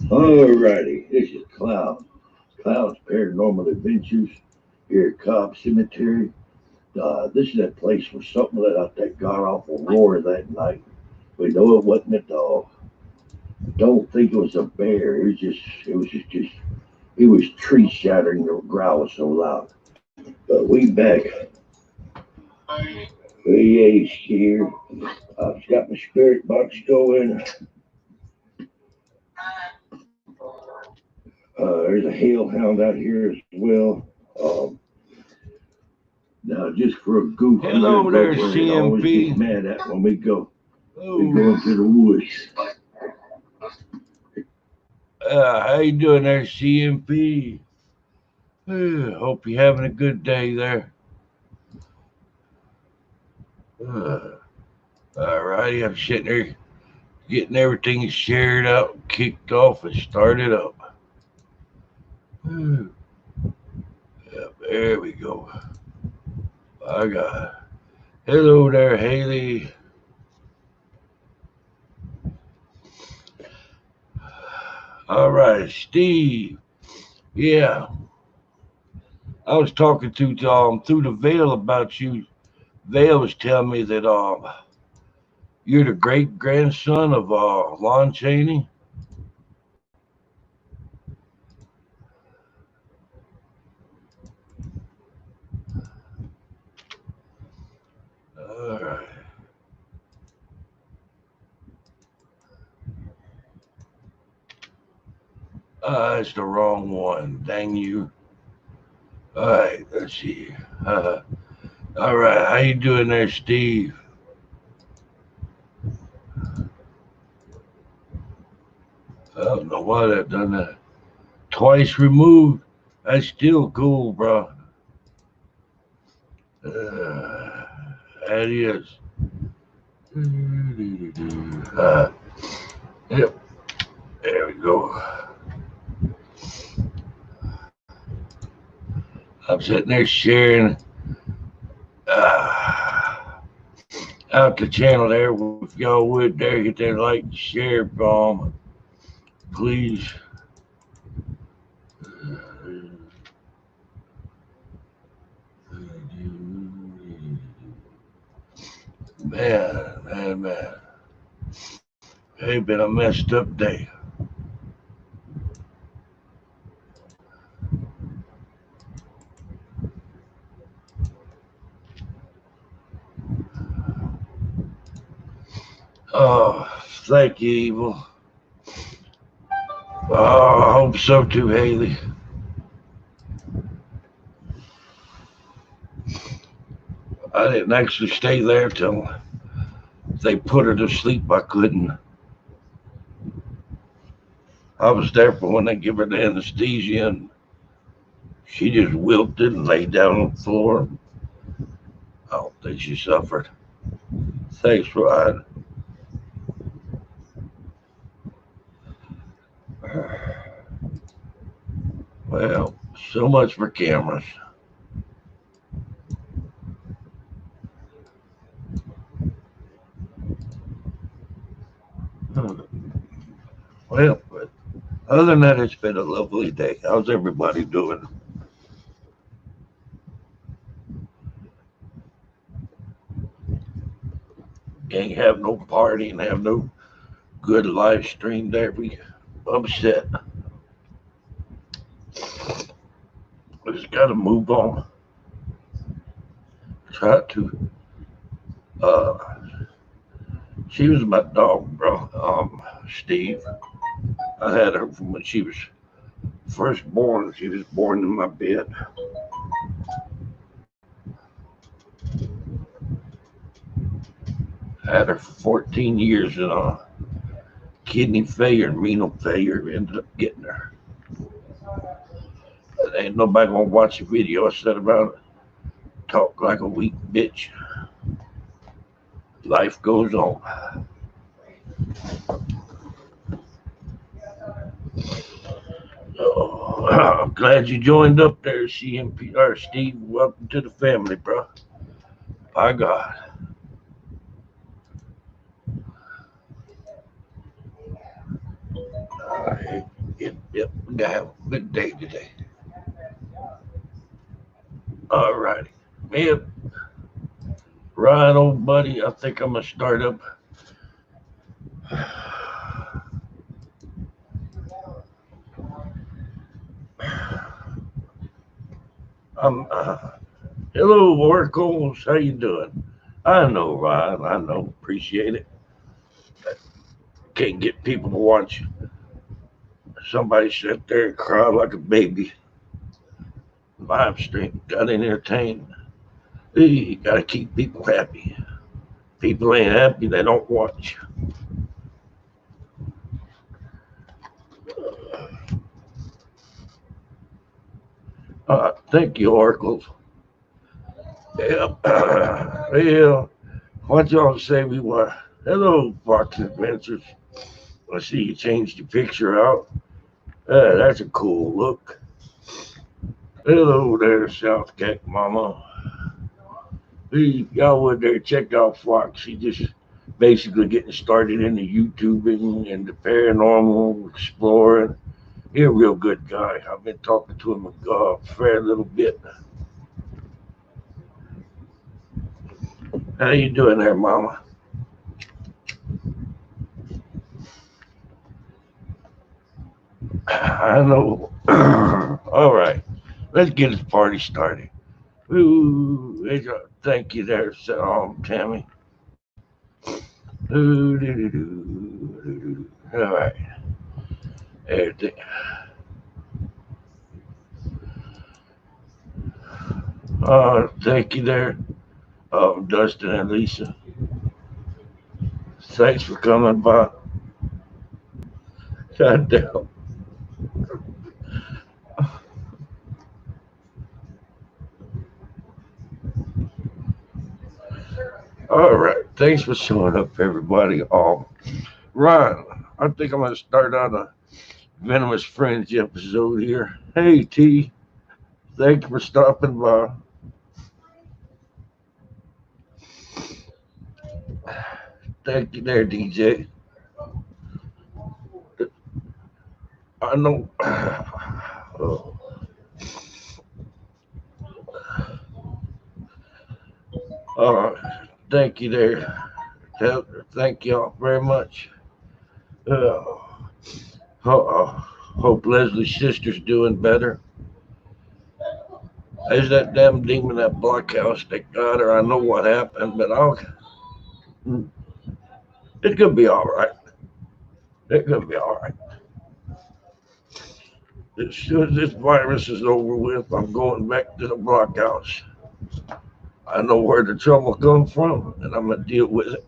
Alrighty, this is Clown's Paranormal Adventures here at Cobb Cemetery. This is that place where something let out that god awful roar that night. We know it wasn't a dog. Don't think it was a bear. It was tree shattering. The growl was so loud. But we back. We ain't here. I've got my spirit box going. There's a hellhound out here as well. Now, just for a goof, hello there, CMP. Always get mad at when we go into the woods. How you doing there, CMP? Hope you're having a good day there. Alrighty, I'm sitting there getting everything shared out, kicked off, and started up. Yep, there we go. I got. Hello there, Haley. All right, Steve. Yeah, I was talking to through the veil about you. Vale was telling me that you're the great grandson of Lon Chaney. All right. It's the wrong one. Dang you. All right, let's see. All right, how you doing there, Steve? I don't know why they've done that. Twice removed. That's still cool, bro. That is. Yep. There we go. I'm sitting there sharing out the channel there. If y'all would there, hit that like and share bomb, please. Man. It's been a messed up day. Oh, thank you, Evil. Oh, I hope so too, Haley. I didn't actually stay there till they put her to sleep. I couldn't. I was there for when they give her the anesthesia, and she just wilted and laid down on the floor. I don't think she suffered. Thanks, Ryan. Well, so much for cameras. Well, but other than that, it's been a lovely day. How's everybody doing? Can't have no party and have no good live stream there. We upset. I just got to move on. Try to. Uh, she was my dog, bro. Steve. I had her from when she was first born. She was born in my bed. Had her for 14 years and kidney failure and renal failure. Ended up getting her. Ain't nobody gonna watch the video I said about it. Talk like a weak bitch. Life goes on. Oh, I'm glad you joined up there, CMP or Steve. Welcome to the family, bro. By God. Yep, we gotta have a good day today. All righty. Yep. Right, old buddy. I think I'm gonna start up. Hello, Oracles. How you doing? I know, Ryan. I know. Appreciate it. Can't get people to watch somebody sit there and cry like a baby. Live stream. Got to entertain. You got to keep people happy. People ain't happy, they don't watch. Thank you, Oracles. Yep. Well, what y'all say we were? Hello, Fox Adventures. I see you changed your picture out. That's a cool look. Hello there, South Cat Mama. Y'all would there check out Fox. He just basically getting started in the YouTubing and the paranormal exploring. He's a real good guy. I've been talking to him a fair little bit. How you doing there, Mama? I know. All right, let's get this party started. Ooh, thank you there, Tammy. All right. Everything. Thank you there, Dustin and Lisa. Thanks for coming by. God damn. All right. Thanks for showing up, everybody. Ryan, I think I'm going to start on a Venomous Fringe episode here. Hey, T. Thank you for stopping by. Thank you there, DJ. I know. Oh. Thank you there. Thank y'all very much. Uh, hope Leslie's sister's doing better. There's that damn demon at blockhouse that got her. I know what happened, but it could be all right. It could be all right. As soon as this virus is over with, I'm going back to the blockhouse. I know where the trouble comes from, and I'm gonna deal with it.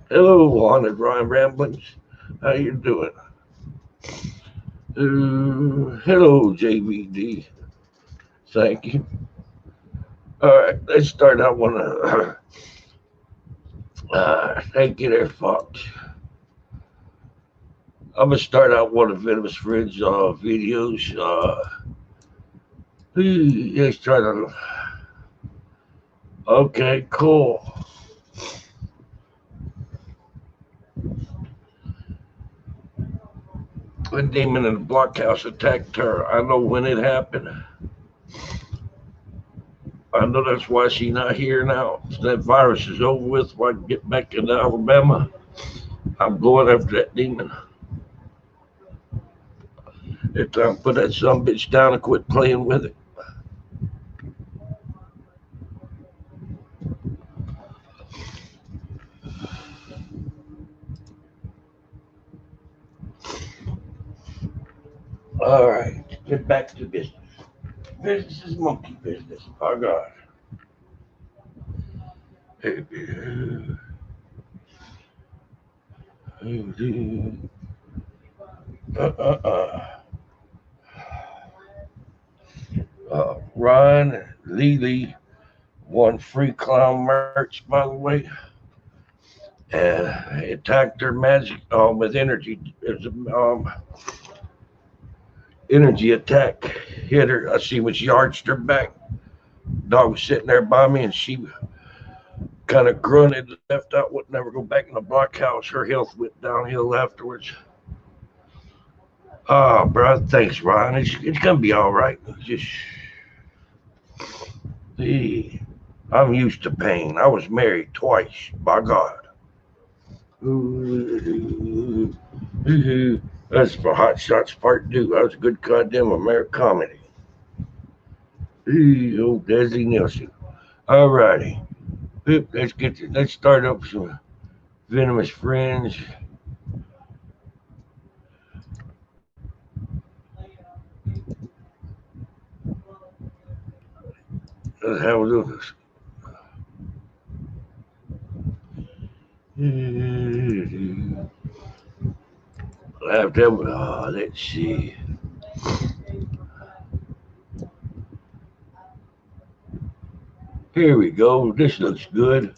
Hello, Haunted Ryan Ramblings. How you doing? Hello, JVD. Thank you. All right, let's start out one. Thank you there, Fox. I'm gonna start out one of Venomous Fringe videos. Let's try to. Okay, cool. The demon in the blockhouse attacked her. I know when it happened. I know that's why she's not here now. That virus is over with. So I can get back into Alabama. I'm going after that demon. It's time to put that some bitch down and quit playing with it. All right, get back to business. Business is monkey business. Oh God. Ron Lely won free clown merch, by the way. And attacked her magic with energy. It was energy attack. Hit her. I see when she arched her back. Dog was sitting there by me, and she kind of grunted, left out, would never go back in the blockhouse. Her health went downhill afterwards. Oh, bro, thanks, Ron. It's gonna be all right. Just see, I'm used to pain. I was married twice. By God. That's for Hot Shots Part 2. That was a good goddamn American comedy. Oh, Desi Nielsen. All righty. Let's start up some venomous friends. Let's have a little. I have to have. Let's see. Here we go. This looks good.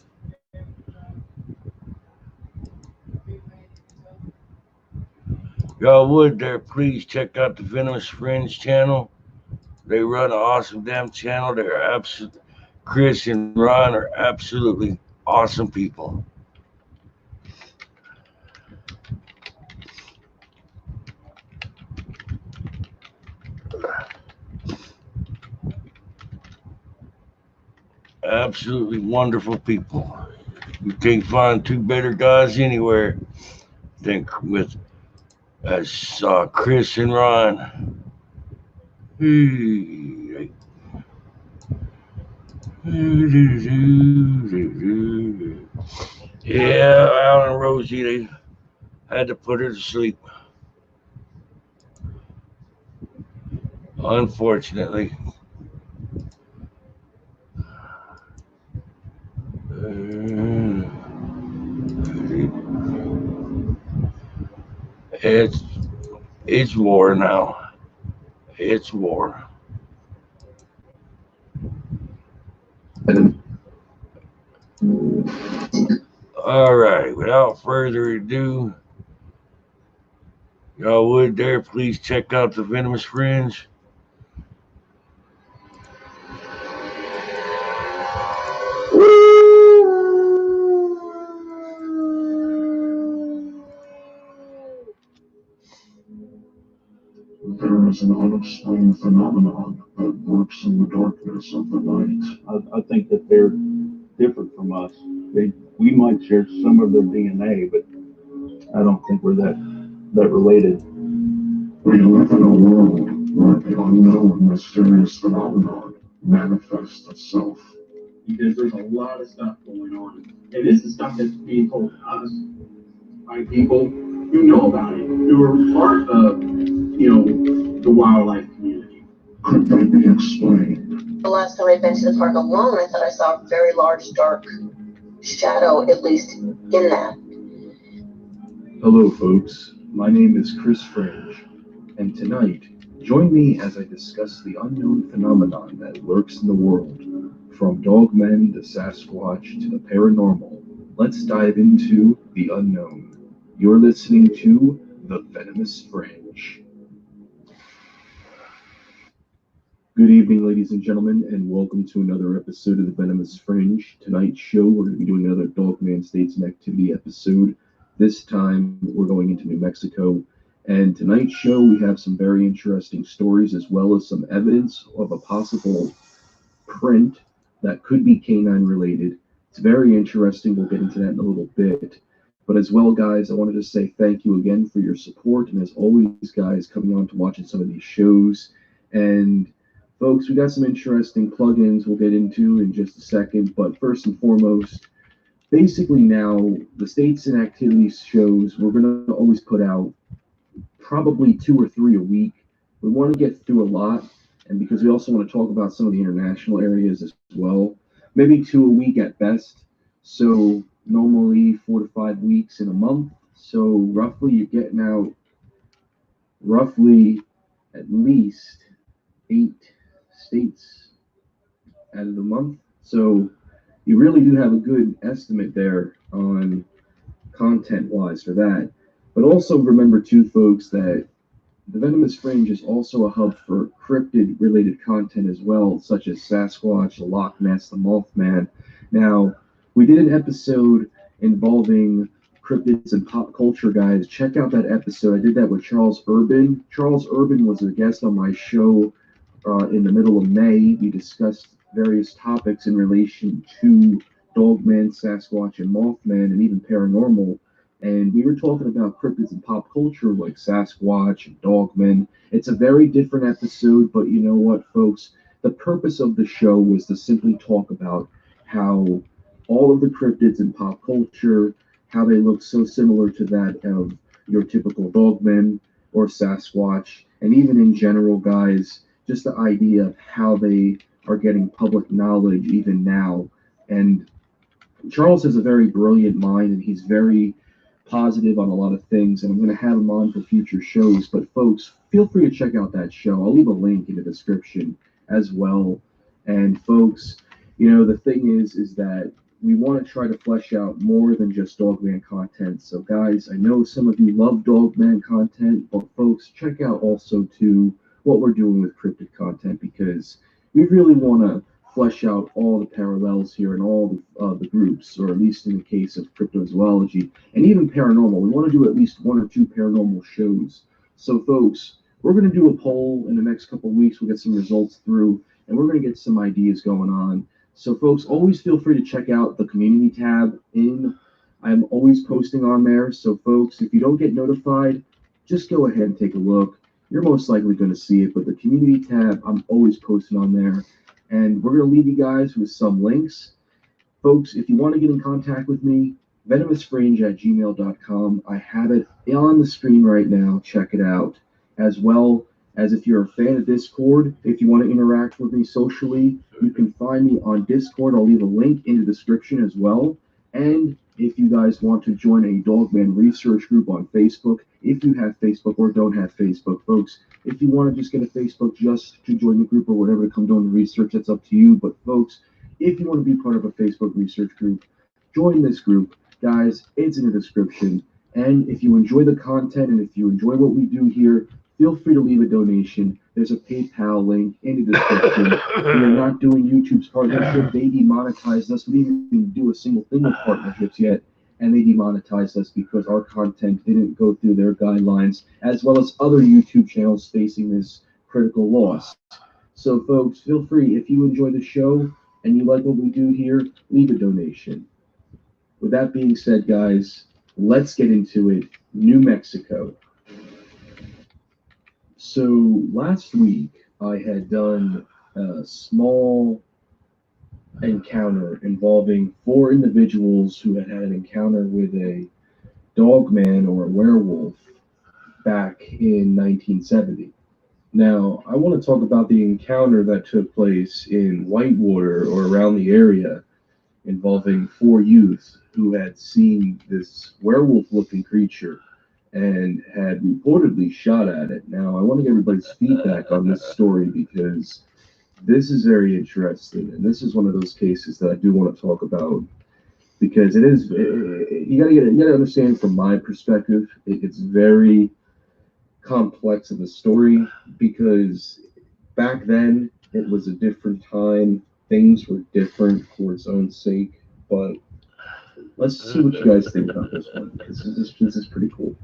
Y'all would there please check out the Venomous Friends channel. They run an awesome damn channel. They're absolute. Chris and Ron are absolutely awesome people. Absolutely wonderful people. You can't find two better guys anywhere than with as Chris and Ron. Yeah, Al and Rosie, they had to put her to sleep. Unfortunately. It's it's war now. It's war. All right. Without further ado, y'all would there please check out the Venomous Friends. There is an unexplained phenomenon that works in the darkness of the night. I think that they're different from us. We might share some of their DNA, but I don't think we're that related. We live in a world where the unknown mysterious phenomenon manifests itself. Because there's a lot of stuff going on. And this is stuff that's being told to us by people who know about it, who are part of, the wildlife community. Could they be explained? The last time I'd been to the park alone, I thought I saw a very large, dark shadow, at least in that. Hello, folks. My name is Chris Fringe, and tonight, join me as I discuss the unknown phenomenon that lurks in the world. From dogmen to Sasquatch to the paranormal, let's dive into the unknown. You're listening to The Venomous Fringe. Good evening, ladies and gentlemen, and welcome to another episode of The Venomous Fringe. Tonight's show, we're going to be doing another Dogman States and Activity episode. This time, we're going into New Mexico. And tonight's show, we have some very interesting stories as well as some evidence of a possible print that could be canine related. It's very interesting. We'll get into that in a little bit. But as well, guys, I wanted to say thank you again for your support, and as always, guys, coming on to watching some of these shows. And folks, we got some interesting plugins we'll get into in just a second. But first and foremost, basically now the states and activities shows we're going to always put out probably 2 or 3 a week. We want to get through a lot, and because we also want to talk about some of the international areas as well, maybe 2 a week at best. So normally 4 to 5 weeks in a month. So roughly you're getting out roughly at least 8 states out of the month. So you really do have a good estimate there on content wise for that. But also remember too, folks, that the Venomous Fringe is also a hub for cryptid related content as well, such as Sasquatch, the Loch Ness, the Mothman. Now, we did an episode involving cryptids and pop culture, guys. Check out that episode. I did that with Charles Urban. Charles Urban was a guest on my show in the middle of May. We discussed various topics in relation to Dogman, Sasquatch, and Mothman, and even paranormal. And we were talking about cryptids and pop culture like Sasquatch and Dogman. It's a very different episode, but you know what, folks? The purpose of the show was to simply talk about how all of the cryptids in pop culture, how they look so similar to that of your typical Dogman or Sasquatch, and even in general, guys, just the idea of how they are getting public knowledge even now. And Charles has a very brilliant mind, and he's very positive on a lot of things, and I'm going to have him on for future shows. But folks, feel free to check out that show. I'll leave a link in the description as well. And folks, the thing is that we want to try to flesh out more than just Dogman content. So guys, I know some of you love Dogman content, but folks, check out also too what we're doing with cryptid content, because we really want to flesh out all the parallels here in all the groups, or at least in the case of cryptozoology and even paranormal. We want to do at least 1 or 2 paranormal shows. So folks, we're going to do a poll in the next couple of weeks. We'll get some results through, and we're going to get some ideas going on. So folks, always feel free to check out the community tab I'm always posting on there. So folks, if you don't get notified, just go ahead and take a look. You're most likely going to see it, but the community tab, I'm always posting on there. And we're going to leave you guys with some links. Folks, if you want to get in contact with me, venomousfringe@gmail.com. I have it on the screen right now. Check it out. As well as if you're a fan of Discord, if you want to interact with me socially, you can find me on Discord. I'll leave a link in the description as well. And if you guys want to join a Dogman research group on Facebook, if you have Facebook or don't have Facebook, folks, if you want to just get a Facebook just to join the group or whatever to come doing the research, that's up to you. But folks, if you want to be part of a Facebook research group, join this group. Guys, it's in the description. And if you enjoy the content and if you enjoy what we do here, feel free to leave a donation. There's a PayPal link in the description. We're not doing YouTube's partnership. They demonetized us. We didn't even do a single thing with partnerships yet, and they demonetized us because our content didn't go through their guidelines, as well as other YouTube channels facing this critical loss. So folks, feel free, if you enjoy the show and you like what we do here, leave a donation. With that being said, guys, let's get into it. New Mexico. So last week I had done a small encounter involving 4 individuals who had an encounter with a dogman or a werewolf back in 1970. Now, I want to talk about the encounter that took place in Whitewater or around the area involving 4 youth who had seen this werewolf-looking creature and had reportedly shot at it. Now, I want to get everybody's feedback on this story because this is very interesting, and this is one of those cases that I do want to talk about because it is. You gotta understand from my perspective, it's very complex of a story because back then it was a different time. Things were different for its own sake, but let's see what you guys think about this one. This is pretty cool.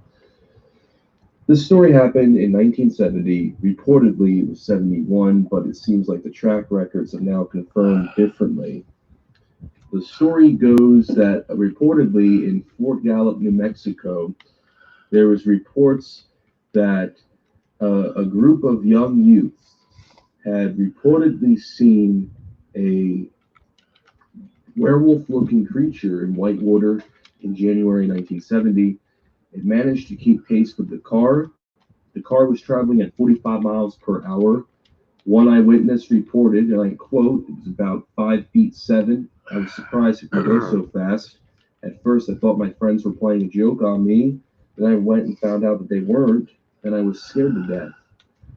This story happened in 1970. Reportedly, it was 71, but it seems like the track records have now confirmed differently. The story goes that reportedly in Fort Gallup, New Mexico, there was reports that a group of young youth had reportedly seen a werewolf-looking creature in Whitewater in January 1970. It managed to keep pace with the car. The car was traveling at 45 miles per hour. One eyewitness reported, and I quote, it was about 5 feet 7. I was surprised it could go so fast. At first, I thought my friends were playing a joke on me. Then I went and found out that they weren't, and I was scared to death.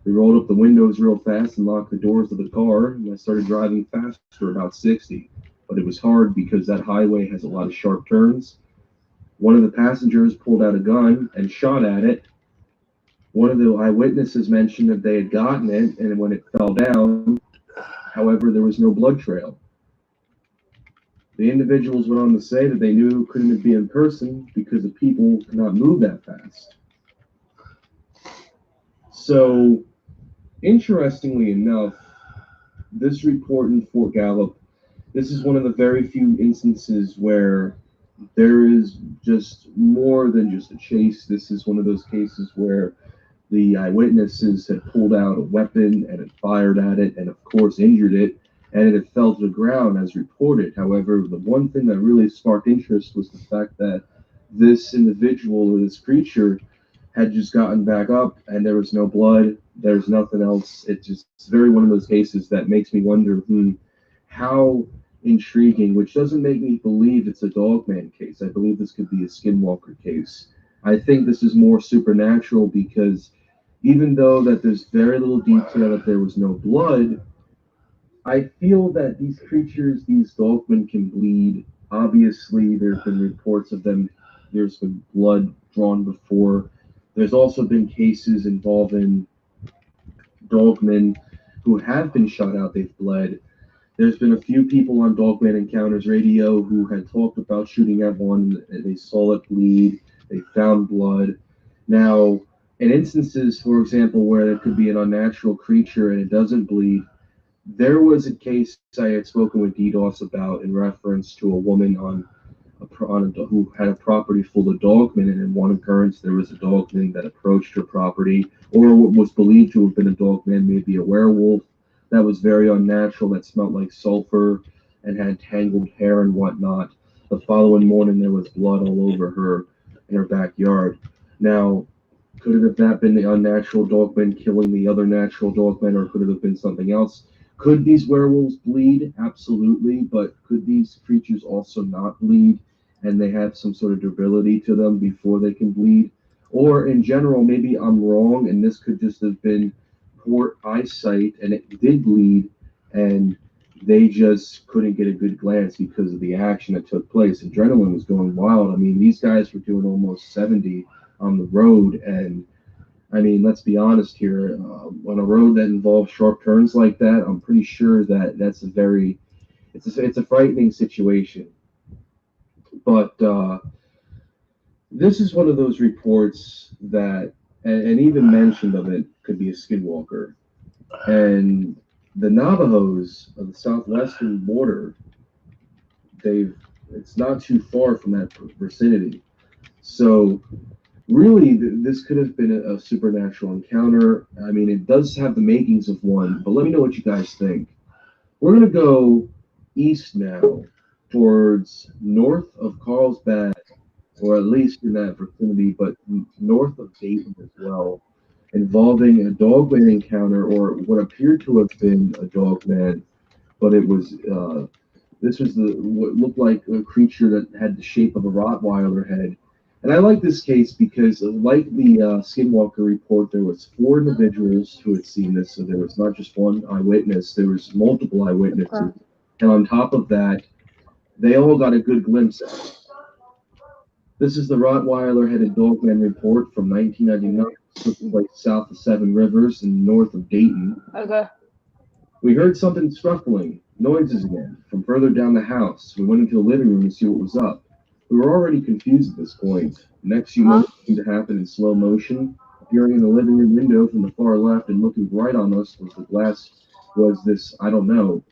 We rolled up the windows real fast and locked the doors of the car, and I started driving faster, about 60. But it was hard because that highway has a lot of sharp turns. One of the passengers pulled out a gun and shot at it. One of the eyewitnesses mentioned that they had gotten it, and when it fell down, however, there was no blood trail. The individuals went on to say that they knew it couldn't be in person because the people could not move that fast. So, interestingly enough, this report in Fort Gallup, this is one of the very few instances where there is just more than just a chase. This is one of those cases where the eyewitnesses had pulled out a weapon and had fired at it and, of course, injured it, and it had fell to the ground as reported. However, the one thing that really sparked interest was the fact that this individual, or this creature, had just gotten back up and there was no blood, there's nothing else. It's very one of those cases that makes me wonder, how intriguing, which doesn't make me believe it's a Dogman case. I believe this could be a Skinwalker case. I think this is more supernatural because even though that there's very little detail that there was no blood, I feel that these creatures, these dogmen, can bleed. Obviously, there have been reports of them. There's been blood drawn before. There's also been cases involving dogmen who have been shot out. They've bled. There's been a few people on Dogman Encounters Radio who had talked about shooting at one, and they saw it bleed. They found blood. Now, in instances, for example, where there could be an unnatural creature and it doesn't bleed, there was a case I had spoken with DDoS about in reference to a woman who had a property full of dogmen, and in one occurrence there was a dogman that approached her property, or what was believed to have been a dogman, maybe a werewolf, that was very unnatural, that smelled like sulfur and had tangled hair and whatnot. The following morning there was blood all over her in her backyard. Now, could it have that been the unnatural dogman killing the other natural dogman, or could it have been something else? Could these werewolves bleed? Absolutely, but could these creatures also not bleed and they have some sort of durability to them before they can bleed? Or in general, maybe I'm wrong and this could just have been poor eyesight and it did bleed and they just couldn't get a good glance because of the action that took place. Adrenaline was going wild. I mean, these guys were doing almost 70 on the road, and I mean, let's be honest here. On a road that involves sharp turns like that, I'm pretty sure that that's it's a frightening situation. But this is one of those reports that, and even mentioned of it, could be a skinwalker. And the Navajos of the southwestern border, it's not too far from that vicinity. So really, this could have been a supernatural encounter. I mean, it does have the makings of one, but let me know what you guys think. We're going to go east now, towards north of Carlsbad, or at least in that vicinity, but north of Dayton as well, involving a dogman encounter, or what appeared to have been a dogman, but it was this was what looked like a creature that had the shape of a Rottweiler head. And I like this case because, like the Skinwalker report, there was 4 individuals who had seen this, so there was not just one eyewitness, there was multiple eyewitnesses. Okay. And on top of that, they all got a good glimpse at it. This is the Rottweiler-headed dogman report from 1999. Took place south of Seven Rivers and north of Dayton. Okay. We heard something scuffling, noises again, from further down the house. We went into the living room to see what was up. We were already confused at this point. The next few moments seemed to happen in slow motion. Appearing in the living room window from the far left and looking right on us was this, I don't know.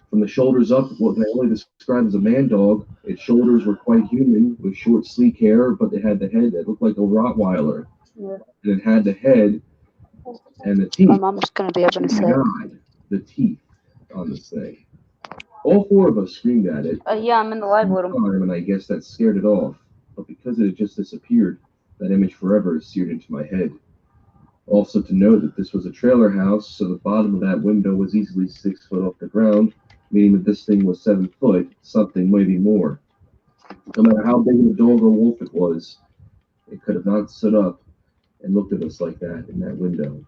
From the shoulders up, what they only described as a man dog, its shoulders were quite human, with short, sleek hair, but it had the head that looked like a Rottweiler. Yeah. And it had the head and the My teeth. mom's gonna be up in a sec. God, the teeth on this thing. All four of us screamed at it, Yeah, I'm in the live with him. and I guess that scared it off. But because it had just disappeared, that image forever is seared into my head. Also to note that this was a trailer house, so the bottom of that window was easily 6 foot off the ground, meaning that this thing was 7 foot, something maybe more. No matter how big of a dog or wolf it was, it could have not stood up and looked at us like that in that window.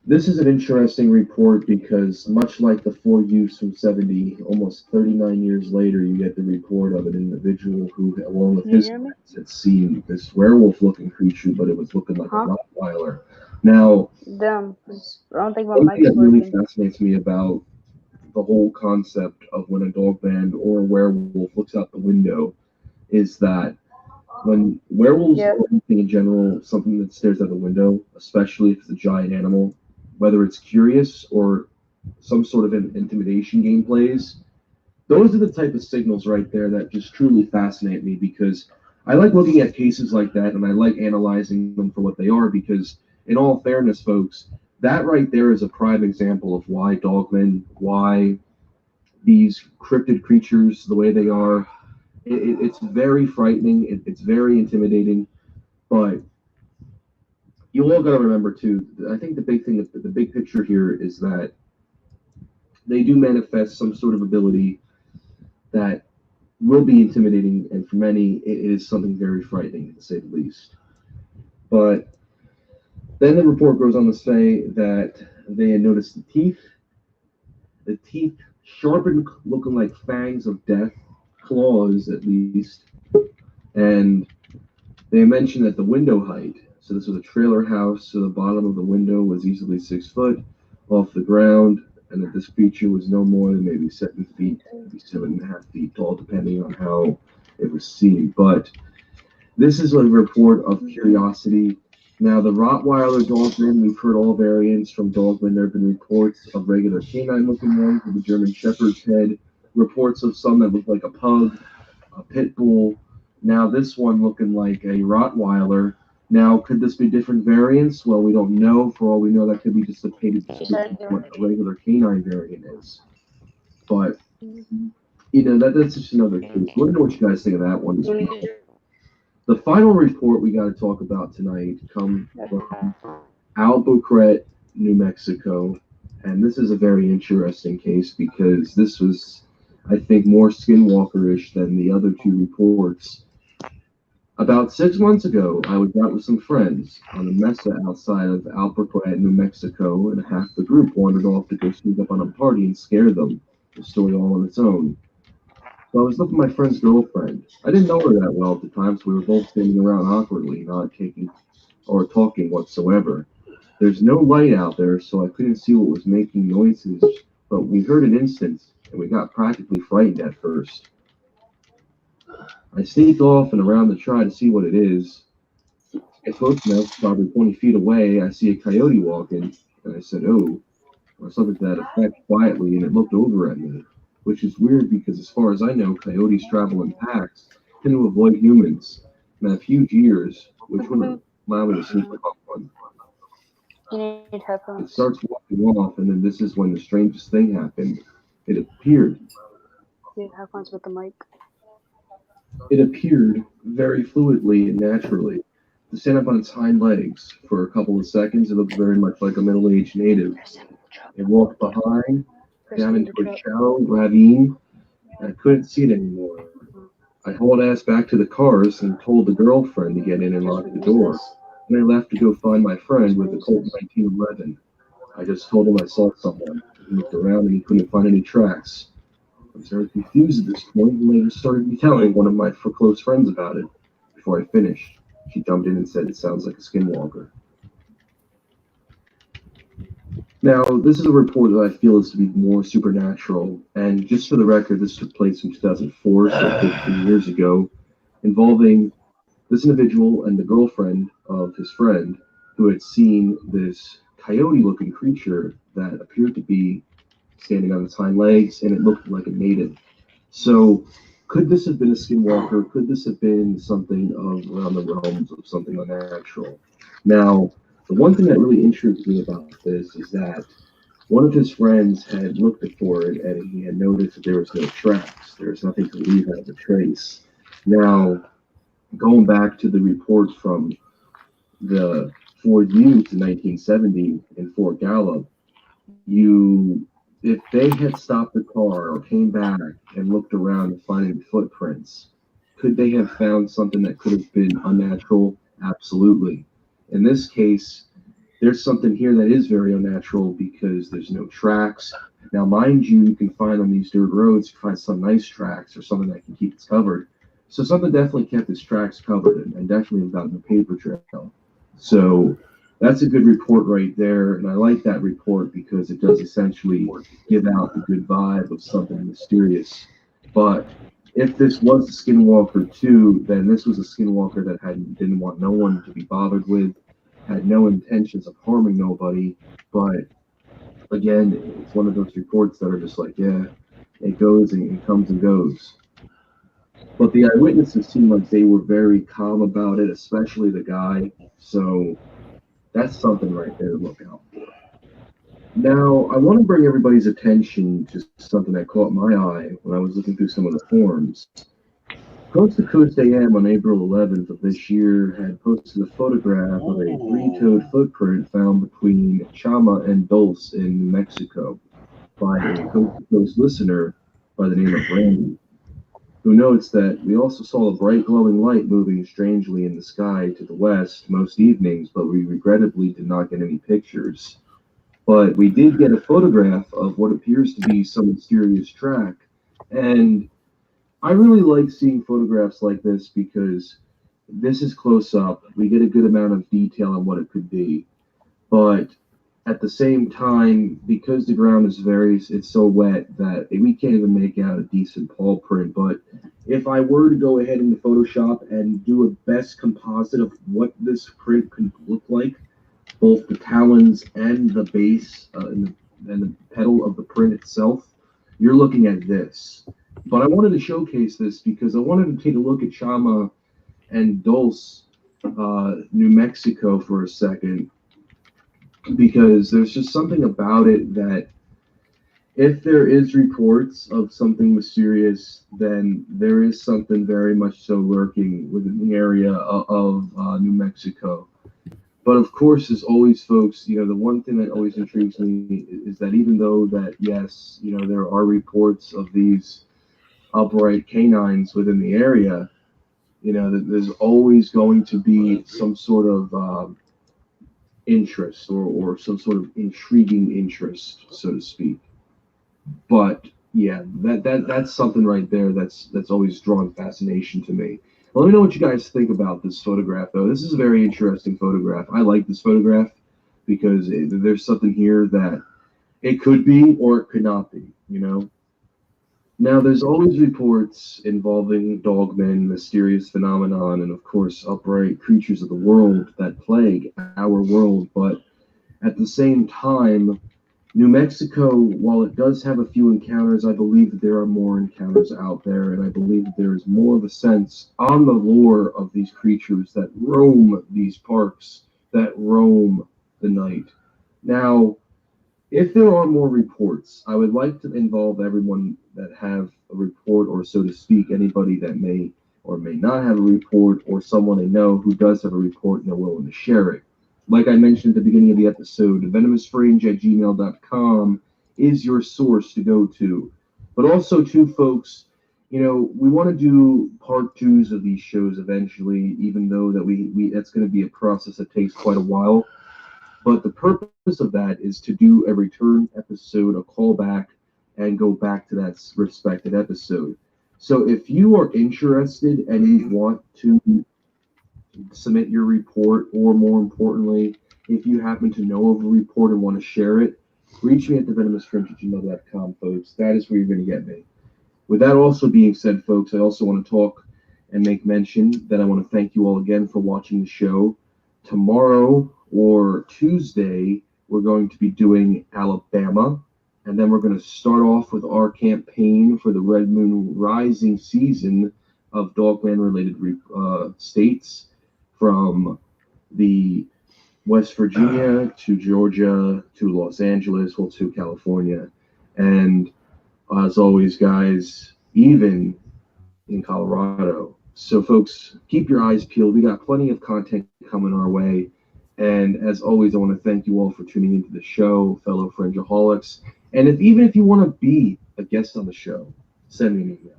This is an interesting report because, much like the four youths from 70, almost 39 years later, you get the report of an individual who, along with Can you his hear me? friends, had seen this werewolf-looking creature, but it was looking like Huh? a Rottweiler. Now, Damn, I don't think my one thing mic's that really working. fascinates me about the whole concept of when a dog band or a werewolf looks out the window is that when werewolves Yeah. or anything in general, something that stares out the window, especially if it's a giant animal, whether it's curious or some sort of intimidation game plays, those are the type of signals right there that just truly fascinate me because I like looking at cases like that and I like analyzing them for what they are because, in all fairness, folks, that right there is a prime example of why dogmen, why these cryptid creatures, the way they are, it's very frightening, it's very intimidating, but you all got to remember too. I think the big thing, the big picture here is that they do manifest some sort of ability that will be intimidating, and for many, it is something very frightening to say the least. But then the report goes on to say that they had noticed the teeth sharpened, looking like fangs of death, claws at least, and they mentioned that the window height. So this was a trailer house, so the bottom of the window was easily 6 foot off the ground, and that this creature was no more than maybe 7 feet, maybe 7.5 feet tall, depending on how it was seen. But this is a report of curiosity. Now, the Rottweiler dogmen, we've heard all variants from dogmen. There have been reports of regular canine-looking ones with a German Shepherd's head, reports of some that look like a pug, a pit bull. Now, this one looking like a Rottweiler. Now, could this be different variants? Well, we don't know. For all we know, that could be just a painted description of what a regular canine variant is. But, that's just another case. Let me know what you guys think of that one. The final report we got to talk about tonight comes from Albuquerque, New Mexico. And this is a very interesting case because this was, I think, more skinwalker-ish than the other two reports. About 6 months ago, I was out with some friends on a mesa outside of Albuquerque, New Mexico, and half the group wandered off to go sneak up on a party and scare them. The story all on its own. So I was looking at my friend's girlfriend. I didn't know her that well at the time, so we were both standing around awkwardly, not taking or talking whatsoever. There's no light out there, so I couldn't see what was making noises, but we heard an instant, and we got practically frightened at first. I sneaked off and around to try to see what it is. It's close enough, probably 20 feet away, I see a coyote walking, and I said, oh, or something to that effect quietly, and it looked over at me, which is weird because as far as I know, coyotes travel in packs, tend to avoid humans, and have huge ears, which would allow me to sneak up on one. You need It headphones. starts walking off, and then this is when the strangest thing happened. It appeared. You need headphones with the mic. It appeared very fluidly and naturally to stand up on its hind legs. For a couple of seconds, it looked very much like a middle-aged native. It walked behind, down into a shallow ravine, and I couldn't see it anymore. I hauled ass back to the cars and told the girlfriend to get in and lock the door. And I left to go find my friend with the Colt 1911. I just told him I saw someone. He looked around and he couldn't find any tracks. I was very confused at this point and later started telling one of my close friends about it. Before I finished, she jumped in and said it sounds like a skinwalker. Now, this is a report that I feel is to be more supernatural, and just for the record, this took place in 2004, so 15 years ago, involving this individual and the girlfriend of his friend who had seen this coyote-looking creature that appeared to be standing on its hind legs, and it looked like a native. So, could this have been a skinwalker? Could this have been something of around the realms of something unnatural? Now, the one thing that really intrigued me about this is that one of his friends had looked for it and he had noticed that there was no tracks. There was nothing to leave out of a trace. Now, going back to the report from the Ford Youth in 1970 in Fort Gallup, if they had stopped the car or came back and looked around and finding footprints, could they have found something that could have been unnatural? Absolutely. In this case, there's something here that is very unnatural because there's no tracks. Now, mind you, you can find on these dirt roads, you find some nice tracks or something that can keep it covered. So something definitely kept its tracks covered and definitely without no paper trail. So that's a good report right there. And I like that report because it does essentially give out the good vibe of something mysterious. But if this was a skinwalker too, then this was a skinwalker that didn't want no one to be bothered with, had no intentions of harming nobody. But again, it's one of those reports that are just like, yeah, it goes and it comes and goes. But the eyewitnesses seemed like they were very calm about it, especially the guy. So that's something right there to look out for. Now, I want to bring everybody's attention to something that caught my eye when I was looking through some of the forums. Coast to Coast AM on April 11th of this year had posted a photograph of a three-toed footprint found between Chama and Dulce in New Mexico by a Coast to Coast listener by the name of Randy, who notes that we also saw a bright glowing light moving strangely in the sky to the west most evenings, but we regrettably did not get any pictures. But we did get a photograph of what appears to be some mysterious track, and I really like seeing photographs like this because this is close up. We get a good amount of detail on what it could be. But at the same time, because the ground is it's so wet that we can't even make out a decent paw print. But if I were to go ahead into Photoshop and do a best composite of what this print could look like, both the talons and the base and the petal of the print itself, you're looking at this. But I wanted to showcase this because I wanted to take a look at Chama and Dulce, New Mexico for a second, because there's just something about it that if there is reports of something mysterious, then there is something very much so lurking within the area of New Mexico. But of course, as always, folks, the one thing that always intrigues me is that even though that, yes, there are reports of these upright canines within the area, that there's always going to be some sort of interest or some sort of intriguing interest, so to speak. But yeah, that's something right there that's always drawn fascination to me. Let me know what you guys think about this photograph, though. This is a very interesting photograph. I like this photograph because there's something here that it could be or it could not be, Now, there's always reports involving dogmen, mysterious phenomenon, and of course, upright creatures of the world that plague our world. But at the same time, New Mexico, while it does have a few encounters, I believe that there are more encounters out there, and I believe that there is more of a sense on the lore of these creatures that roam these parks, that roam the night. Now, if there are more reports, I would like to involve everyone that have a report, or so to speak, anybody that may or may not have a report, or someone they know who does have a report and they're willing to share it. Like I mentioned at the beginning of the episode, venomousfringe@gmail.com is your source to go to. But also, too, folks, we want to do part twos of these shows eventually, even though that that's going to be a process that takes quite a while. But the purpose of that is to do a return episode, a callback, and go back to that respected episode. So if you are interested and you want to submit your report, or more importantly, if you happen to know of a report and want to share it, reach me at thevenomousfringe@gmail.com, folks. That is where you're going to get me. With that also being said, folks, I also want to talk and make mention that I want to thank you all again for watching the show. Tomorrow or Tuesday, we're going to be doing Alabama. And then we're going to start off with our campaign for the Red Moon Rising season of Dogman related states, from the West Virginia to Georgia to Los Angeles, well, to California. And as always, guys, even in Colorado. So, folks, keep your eyes peeled. We got plenty of content coming our way. And as always, I want to thank you all for tuning into the show, fellow Fringeaholics. And even if you want to be a guest on the show, send me an email.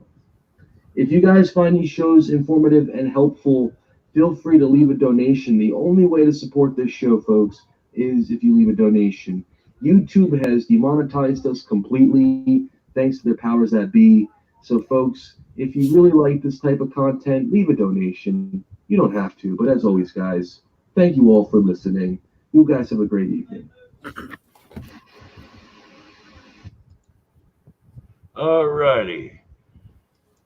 If you guys find these shows informative and helpful, feel free to leave a donation. The only way to support this show, folks, is if you leave a donation. YouTube has demonetized us completely thanks to their powers that be. So, folks, if you really like this type of content, leave a donation. You don't have to, but as always, guys, thank you all for listening. You guys have a great evening. All righty.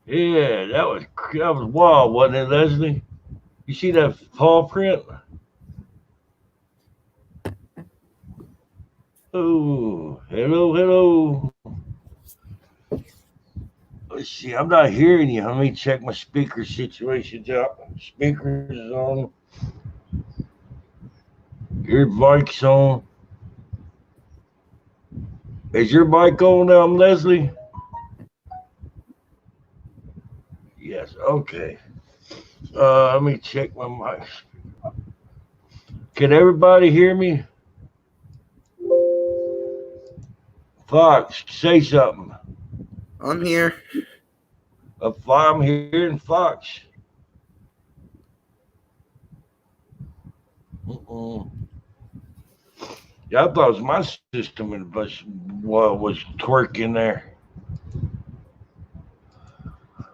Yeah, that was wild, wasn't it, Leslie? You see that paw print? Oh, hello. Let's see, I'm not hearing you. Let me check my speaker situations out. Speakers is on. Your mic's on. Is your mic on now, Leslie? Yes, okay. Let me check my mic. Can everybody hear me? Fox, say something. I'm here. I'm hearing Fox. Yeah, I thought it was my system and was twerking there.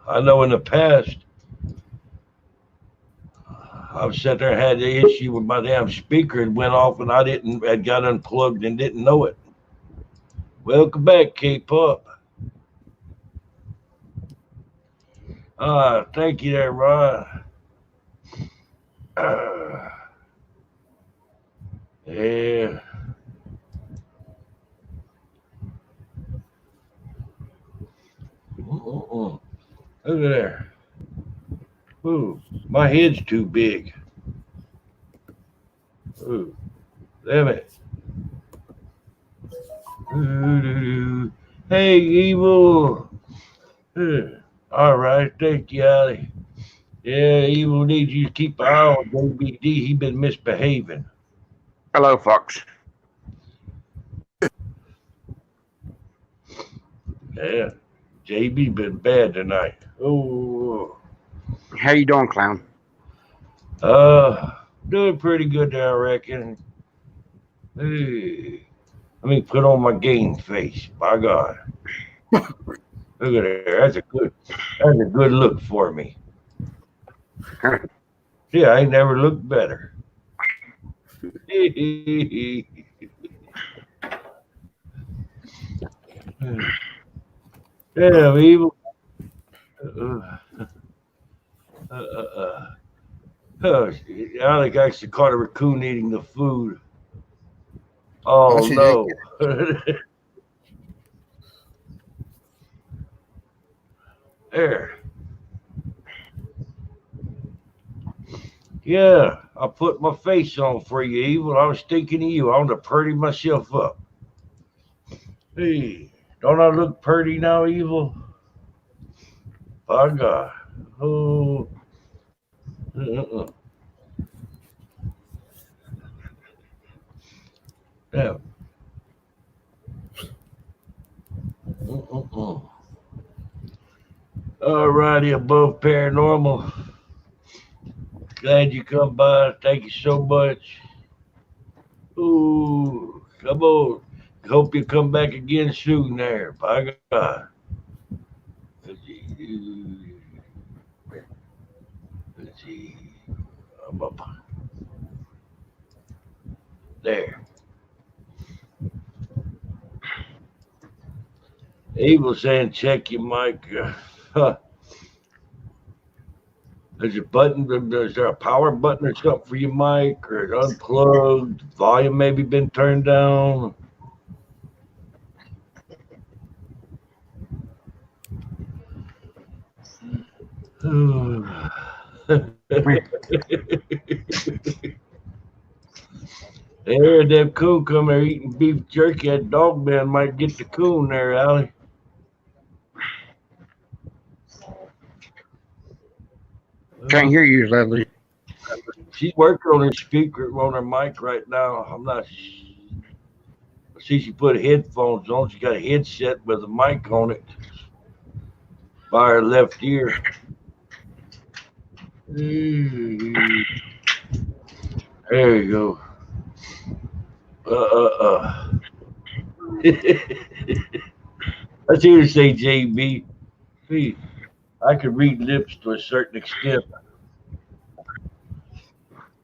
I know in the past, I've sat there and had the issue with my damn speaker and went off and had got unplugged and didn't know it. Welcome back, K-Pop. Thank you there, Ron. Yeah. Look at there. Ooh, my head's too big. Ooh, damn it. Hey, Evil. All right, thank you, Allie. Yeah, Evil needs you to keep an eye on JBD. He been misbehaving. Hello, Fox. Yeah, JB been bad tonight. Oh. How you doing, Clown? Doing pretty good there, I reckon. Hey, let me put on my game face. By God. Look at there. That's a good look for me. Yeah, I ain't never looked better. Damn, Evil. I think I actually caught a raccoon eating the food. Oh, no. There. Yeah, I put my face on for you, Evil. I was thinking of you. I want to purdy myself up. Hey, don't I look purdy now, Evil? By God. Oh. Damn. All righty, above paranormal. Glad you come by. Thank you so much. Ooh, come on. Hope you come back again soon there. By God. Let's see. I'm up. There. Evil saying check your mic. There's a button. Is there a power button or something for your mic, or it's unplugged? Volume maybe been turned down. They heard that coon come there eating beef jerky. That dog man might get the coon there, Allie. Can't hear you, Leslie. She's working on her speaker, on her mic right now. I'm not. See, she put headphones on. She got a headset with a mic on it by her left ear. There you go. Let's hear you say, JB. See, I can read lips to a certain extent.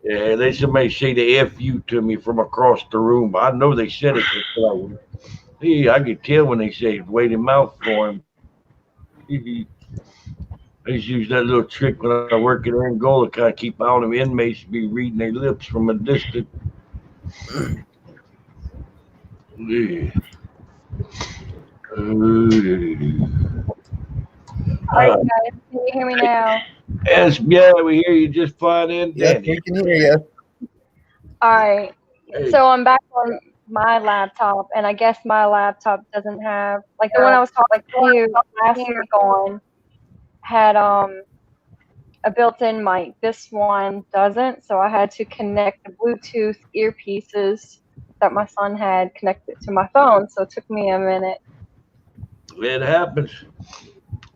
Yeah, they somebody say the F you to me from across the room. I know they said it. Hey, I can tell when they say wait in mouth for him. I just use that little trick when I work at Angola, kind of keep all them inmates be reading their lips from a distance. Yeah. All right, guys, can you hear me now? Yes, yeah, we hear you just fine and Yes, dandy. we can hear you. All right, Hey. so I'm back on my laptop, and I guess my laptop doesn't have, like the one I was talking to you last week on, had a built-in mic. This one doesn't, so I had to connect the Bluetooth earpieces that my son had connected to my phone, so it took me a minute. It happens.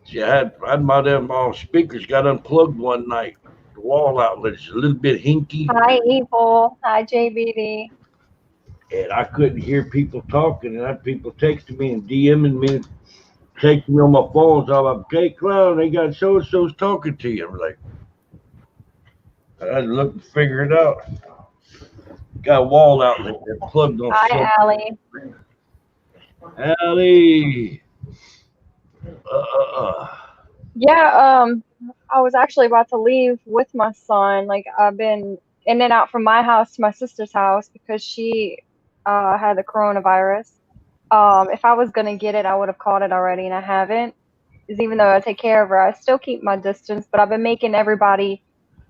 See, I had my damn speakers got unplugged one night. The wall outlet's a little bit hinky, Hi, Evil. Hi, JBD. and I couldn't hear people talking, and I had people texting me and DMing me, texting me on my phone. So I'm like, "Hey, Clown, they got so and so's talking to you." I'm like, I had to look and figure it out. Got a wall outlet that plugged on. Hi, Allie. Allie. Yeah, I was actually about to leave with my son. Like, I've been in and out from my house to my sister's house because she had the coronavirus. If I was gonna get it, I would have caught it already, and I haven't. Because even though I take care of her, I still keep my distance. But I've been making everybody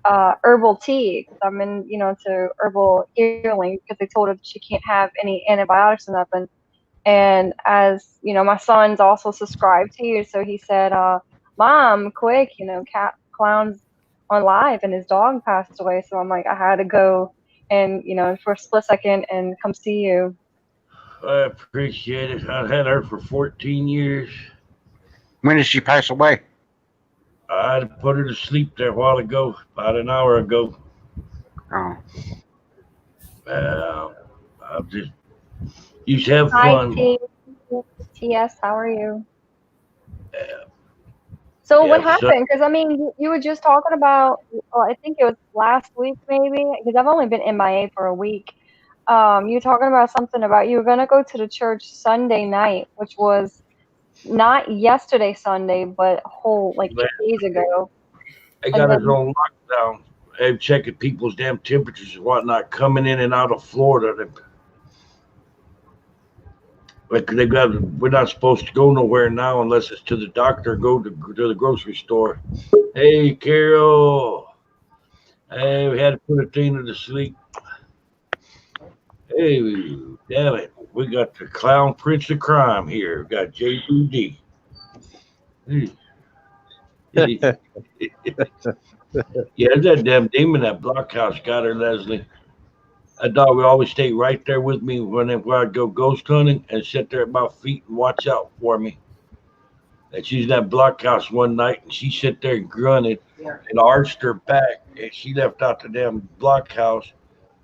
herbal tea because I'm in, to herbal healing because they told her she can't have any antibiotics or nothing. And as my son's also subscribed to you, so he said, "Mom, quick, Clown's on live, and his dog passed away." So I'm like, I had to go and for a split second and come see you. I appreciate it. I've had her for 14 years. When did she pass away? I had to put her to sleep there a while ago, about an hour ago. Oh. I just used to have fun. Hi, TS, how are you? So what happened? Because I mean, you were just talking about. Well, I think it was last week, maybe. Because I've only been MIA for a week. You were talking about something about you were gonna go to the church Sunday night, which was not yesterday Sunday, but a whole 8 days ago. They got us on lockdown. They're checking people's damn temperatures and whatnot coming in and out of Florida. We're not supposed to go nowhere now unless it's to the doctor, go to the grocery store. Hey, Carol. Hey, we had to put Athena to sleep. Hey, damn it. We got the clown prince of crime here. We got JBD. Yeah, that damn demon, that blockhouse got her, Leslie. That dog would always stay right there with me whenever I'd go ghost hunting and sit there at my feet and watch out for me. And she's in that blockhouse one night and she sat there and grunted and arched her back and she left out the damn blockhouse.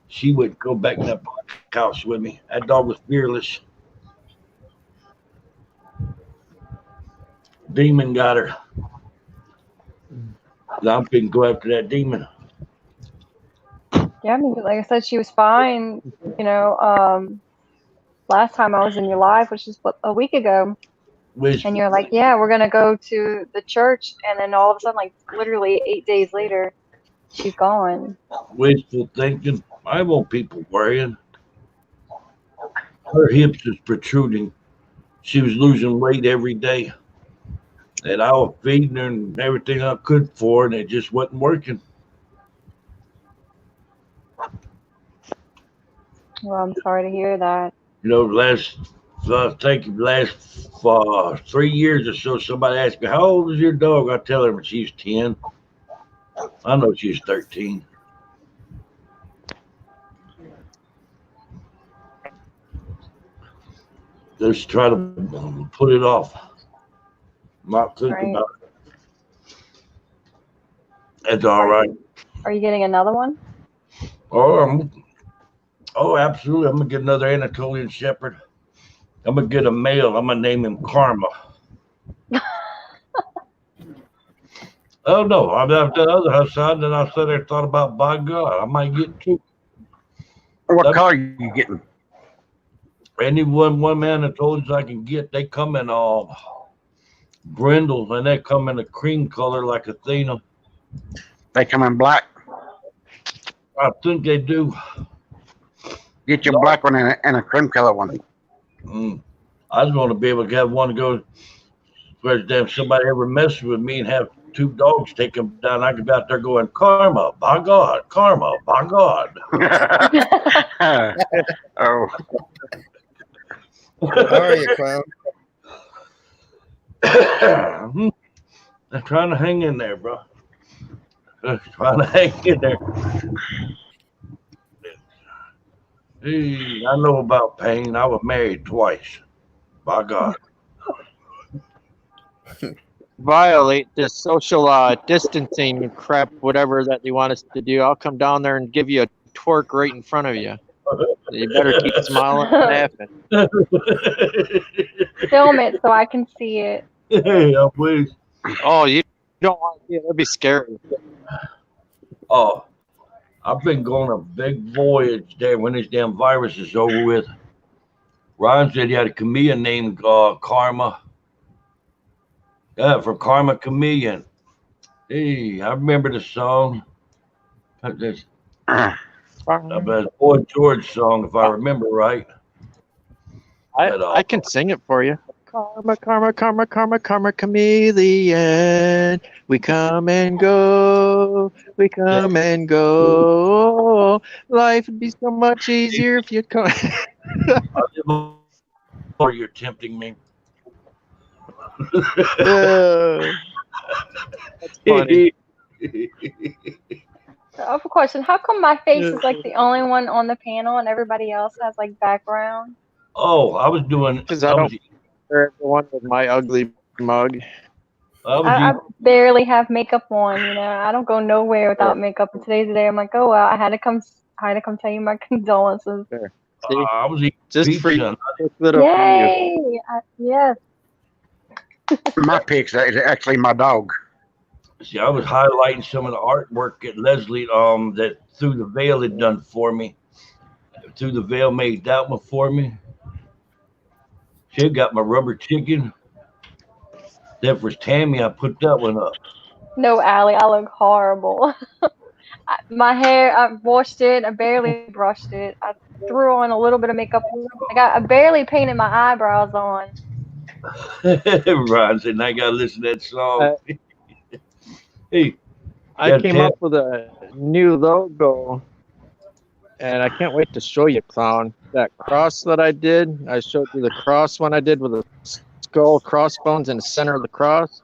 She would go back in that blockhouse with me. That dog was fearless. Demon got her. I'm going to go after that demon. Yeah, I mean, like I said, she was fine. Last time I was in your live, which is a week ago, and you're like, "Yeah, we're gonna go to the church," and then all of a sudden, like literally 8 days later, she's gone. Wishful thinking. I want people worrying. Her hips is protruding. She was losing weight every day. And I was feeding her and everything I could for her, and it just wasn't working. Well, I'm sorry to hear that. I think last 3 years or so, somebody asked me, "How old is your dog?" I tell her when she's 10. I know she's 13. Just try to put it off. Not think Right. about it. It's all right. Are you getting another one? Oh, absolutely. I'm gonna get another Anatolian Shepherd. I'm gonna get a male. I'm gonna name him Karma. Oh no, I've done the other side, and then I sat there and thought about, by God, I might get two. What color are you getting? Any one man that told us I can get, they come in brindles, and they come in a cream color like Athena. They come in black. I think they do. Get your black one and a cream color one. I just want to be able to have one go. Whereas damn somebody ever messes with me and have two dogs take them down, I could be out there going, "Karma, by God, Karma, by God." Oh. How are you, Clown? I'm trying to hang in there, bro. Trying to hang in there. Hey, I know about pain. I was married twice. By God. Violate this social distancing crap, whatever that they want us to do. I'll come down there and give you a twerk right in front of you. You better keep smiling and laughing. Film it so I can see it. Yeah, please. Oh, you don't want to see it. That'd be scary. Oh, I've been going a big voyage there when this damn virus is over with. Ryan said he had a chameleon named Karma. Yeah, for Karma Chameleon. Hey, I remember the song. That's a Boy George song, if I remember right. I can sing it for you. Karma, karma, karma, karma, karma, chameleon. We come and go. We come and go. Life would be so much easier if you'd come. Or you're tempting me. That's funny. I have a question. How come my face is like the only one on the panel and everybody else has like background? Oh, I was doing. Because I don't share everyone with my ugly mug. I barely have makeup on. You know, I don't go nowhere without makeup. And today's the day. I'm like, oh well, I had to come tell you my condolences. I was eating just pizza. for you. Yay! Yes. My pic's actually my dog. See, I was highlighting some of the artwork that Leslie, that Through the Veil had done for me. Through the Veil made that one for me. She got my rubber chicken. That was Tammy. I put that one up. No, Allie, I look horrible. My hair, I washed it. I barely brushed it. I threw on a little bit of makeup. I barely painted my eyebrows on. Ron said, "I gotta listen to that song." Hey, I came up with a new logo, and I can't wait to show you, Clown. That cross that I did, I showed you the cross one I did with a skull, crossbones in the center of the cross.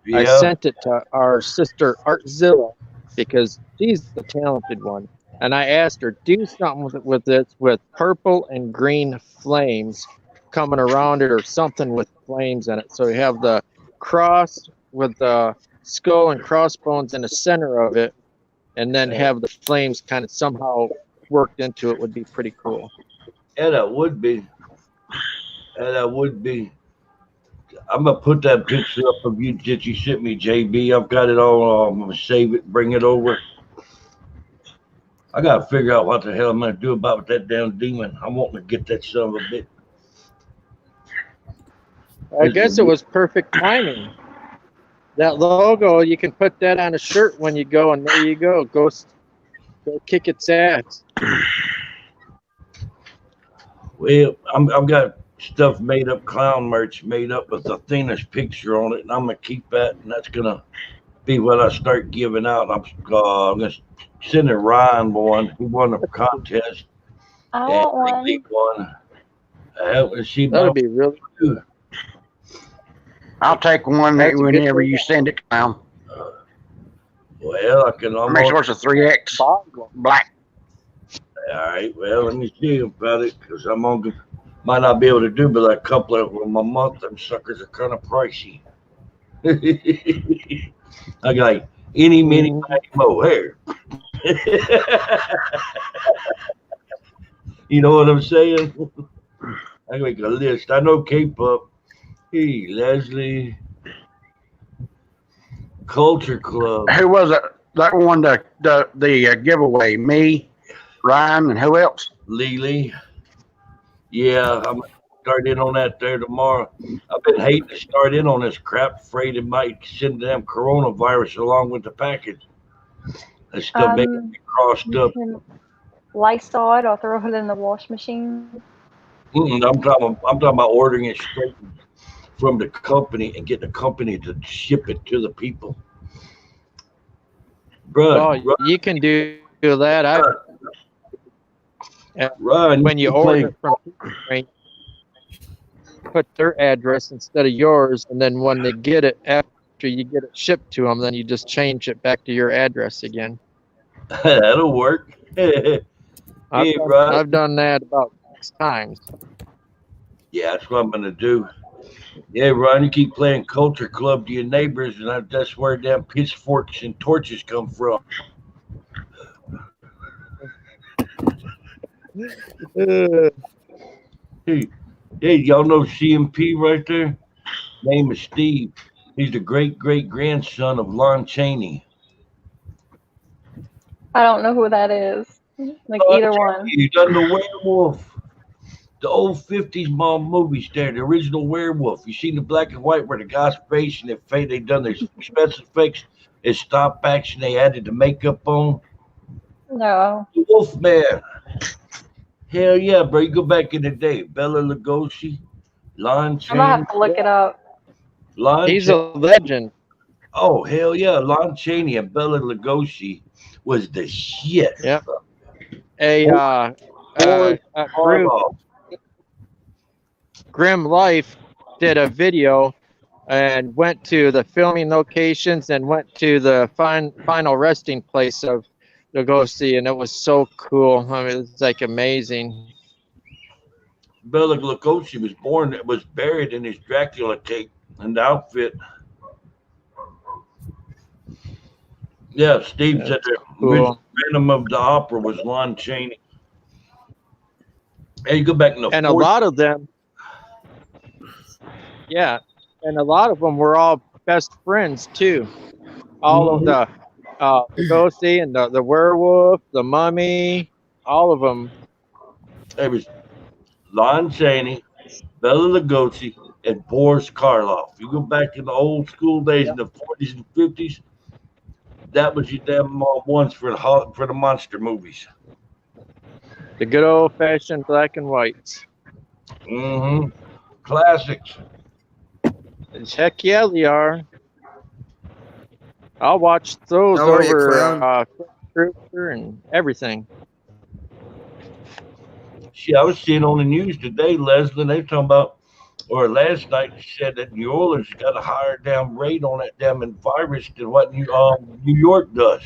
Yeah. I sent it to our sister Artzilla because she's the talented one, and I asked her do something with this with purple and green flames coming around it or something with flames in it. So you have the cross with the skull and crossbones in the center of it, and then have the flames kind of somehow worked into it would be pretty cool. Yeah, that would be. I'm gonna put that picture up of you that you sent me, JB. I've got it all. I'm gonna save it, bring it over. I gotta figure out what the hell I'm gonna do about that damn demon. I want to get that son of a bitch. I guess it was perfect timing. That logo, you can put that on a shirt when you go, and there you go. Go kick its ass. Well, I've got stuff made up, clown merch made up with Athena's picture on it, and I'm gonna keep that, and that's gonna be what I start giving out. I'm gonna send it Ryan one. He won a contest, I and want I think he one. won. She That'll might be really do. I'll take one That's a good whenever thing. you send it, Clown. Well, I can Make sure almost. it's a 3X Buy one. black. All right. Well, let me see about it because I'm on. Might not be able to do, but a couple of them a month. Them suckers are kind of pricey. I got like any mini Mhm. mo here. You know what I'm saying? I make a list. I know K-pop. Hey, Leslie, Culture Club, Who was it that won the giveaway? Me, Ryan, and who else? Lily. Yeah, I'm gonna start in on that there tomorrow. I've been hating to start in on this crap, afraid it might send them coronavirus along with the package. That stuff making Um, me crossed you up. can Lysol it or throw it in the wash machine. I'm talking about ordering it straight from the company and get the company to ship it to the people. Oh, Run, run, you can do that. run, run. You When you keep order playing. it from Range, put their address instead of yours, and then when they get it after you get it shipped to them, then you just change it back to your address again. That'll work. Hey, Rod. I've done that about 6 times. Yeah, that's what I'm gonna do. Yeah, Ron, you keep playing Culture Club to your neighbors, and that's where damn pitchforks and torches come from. Uh, Hey, hey, y'all know CMP right there? Name is Steve. He's the great great grandson of Lon Chaney. I don't know who that is. Like Lon either one. Chaney, he done the werewolf. The old 50s mom movies there, the original werewolf. You seen the black and white where the guy's face and they done their special effects and stop action they added the makeup on? No. The Wolf Man. Hell yeah, bro. You go back in the day. Bella Lugosi, Lon I'm gonna Chaney, have to look it up. Lon he's a Chaney. legend. Oh, hell yeah. Lon Chaney and Bella Lugosi was the shit. Yep. A Boris group, Karloff. Grim Life, did a video and went to the filming locations and went to the final resting place of Lugosi, and it was so cool. I mean, it's like amazing. Bela Lugosi was buried in his Dracula cape and outfit. Yeah, Steve said That's the original cool. Phantom of the Opera was Lon Chaney. Hey, you go back in the And a 40s. lot of them, yeah, and a lot of them were all best friends too. All of the Lugosi and the werewolf, the mummy, all of them. It was Lon Chaney, Bela Lugosi, and Boris Karloff. You go back in the old school days in the 40s and 50s, that was your damn ones for the monster movies. The good old fashioned black and whites. Mm-hmm. Classics. Heck yeah, they are. I'll watch those How are you, over Clown? Trooper and everything. See, I was seeing on the news today, Leslie, they talking about, or last night, they said that New Orleans got a higher damn rate on that damn virus than what New York does.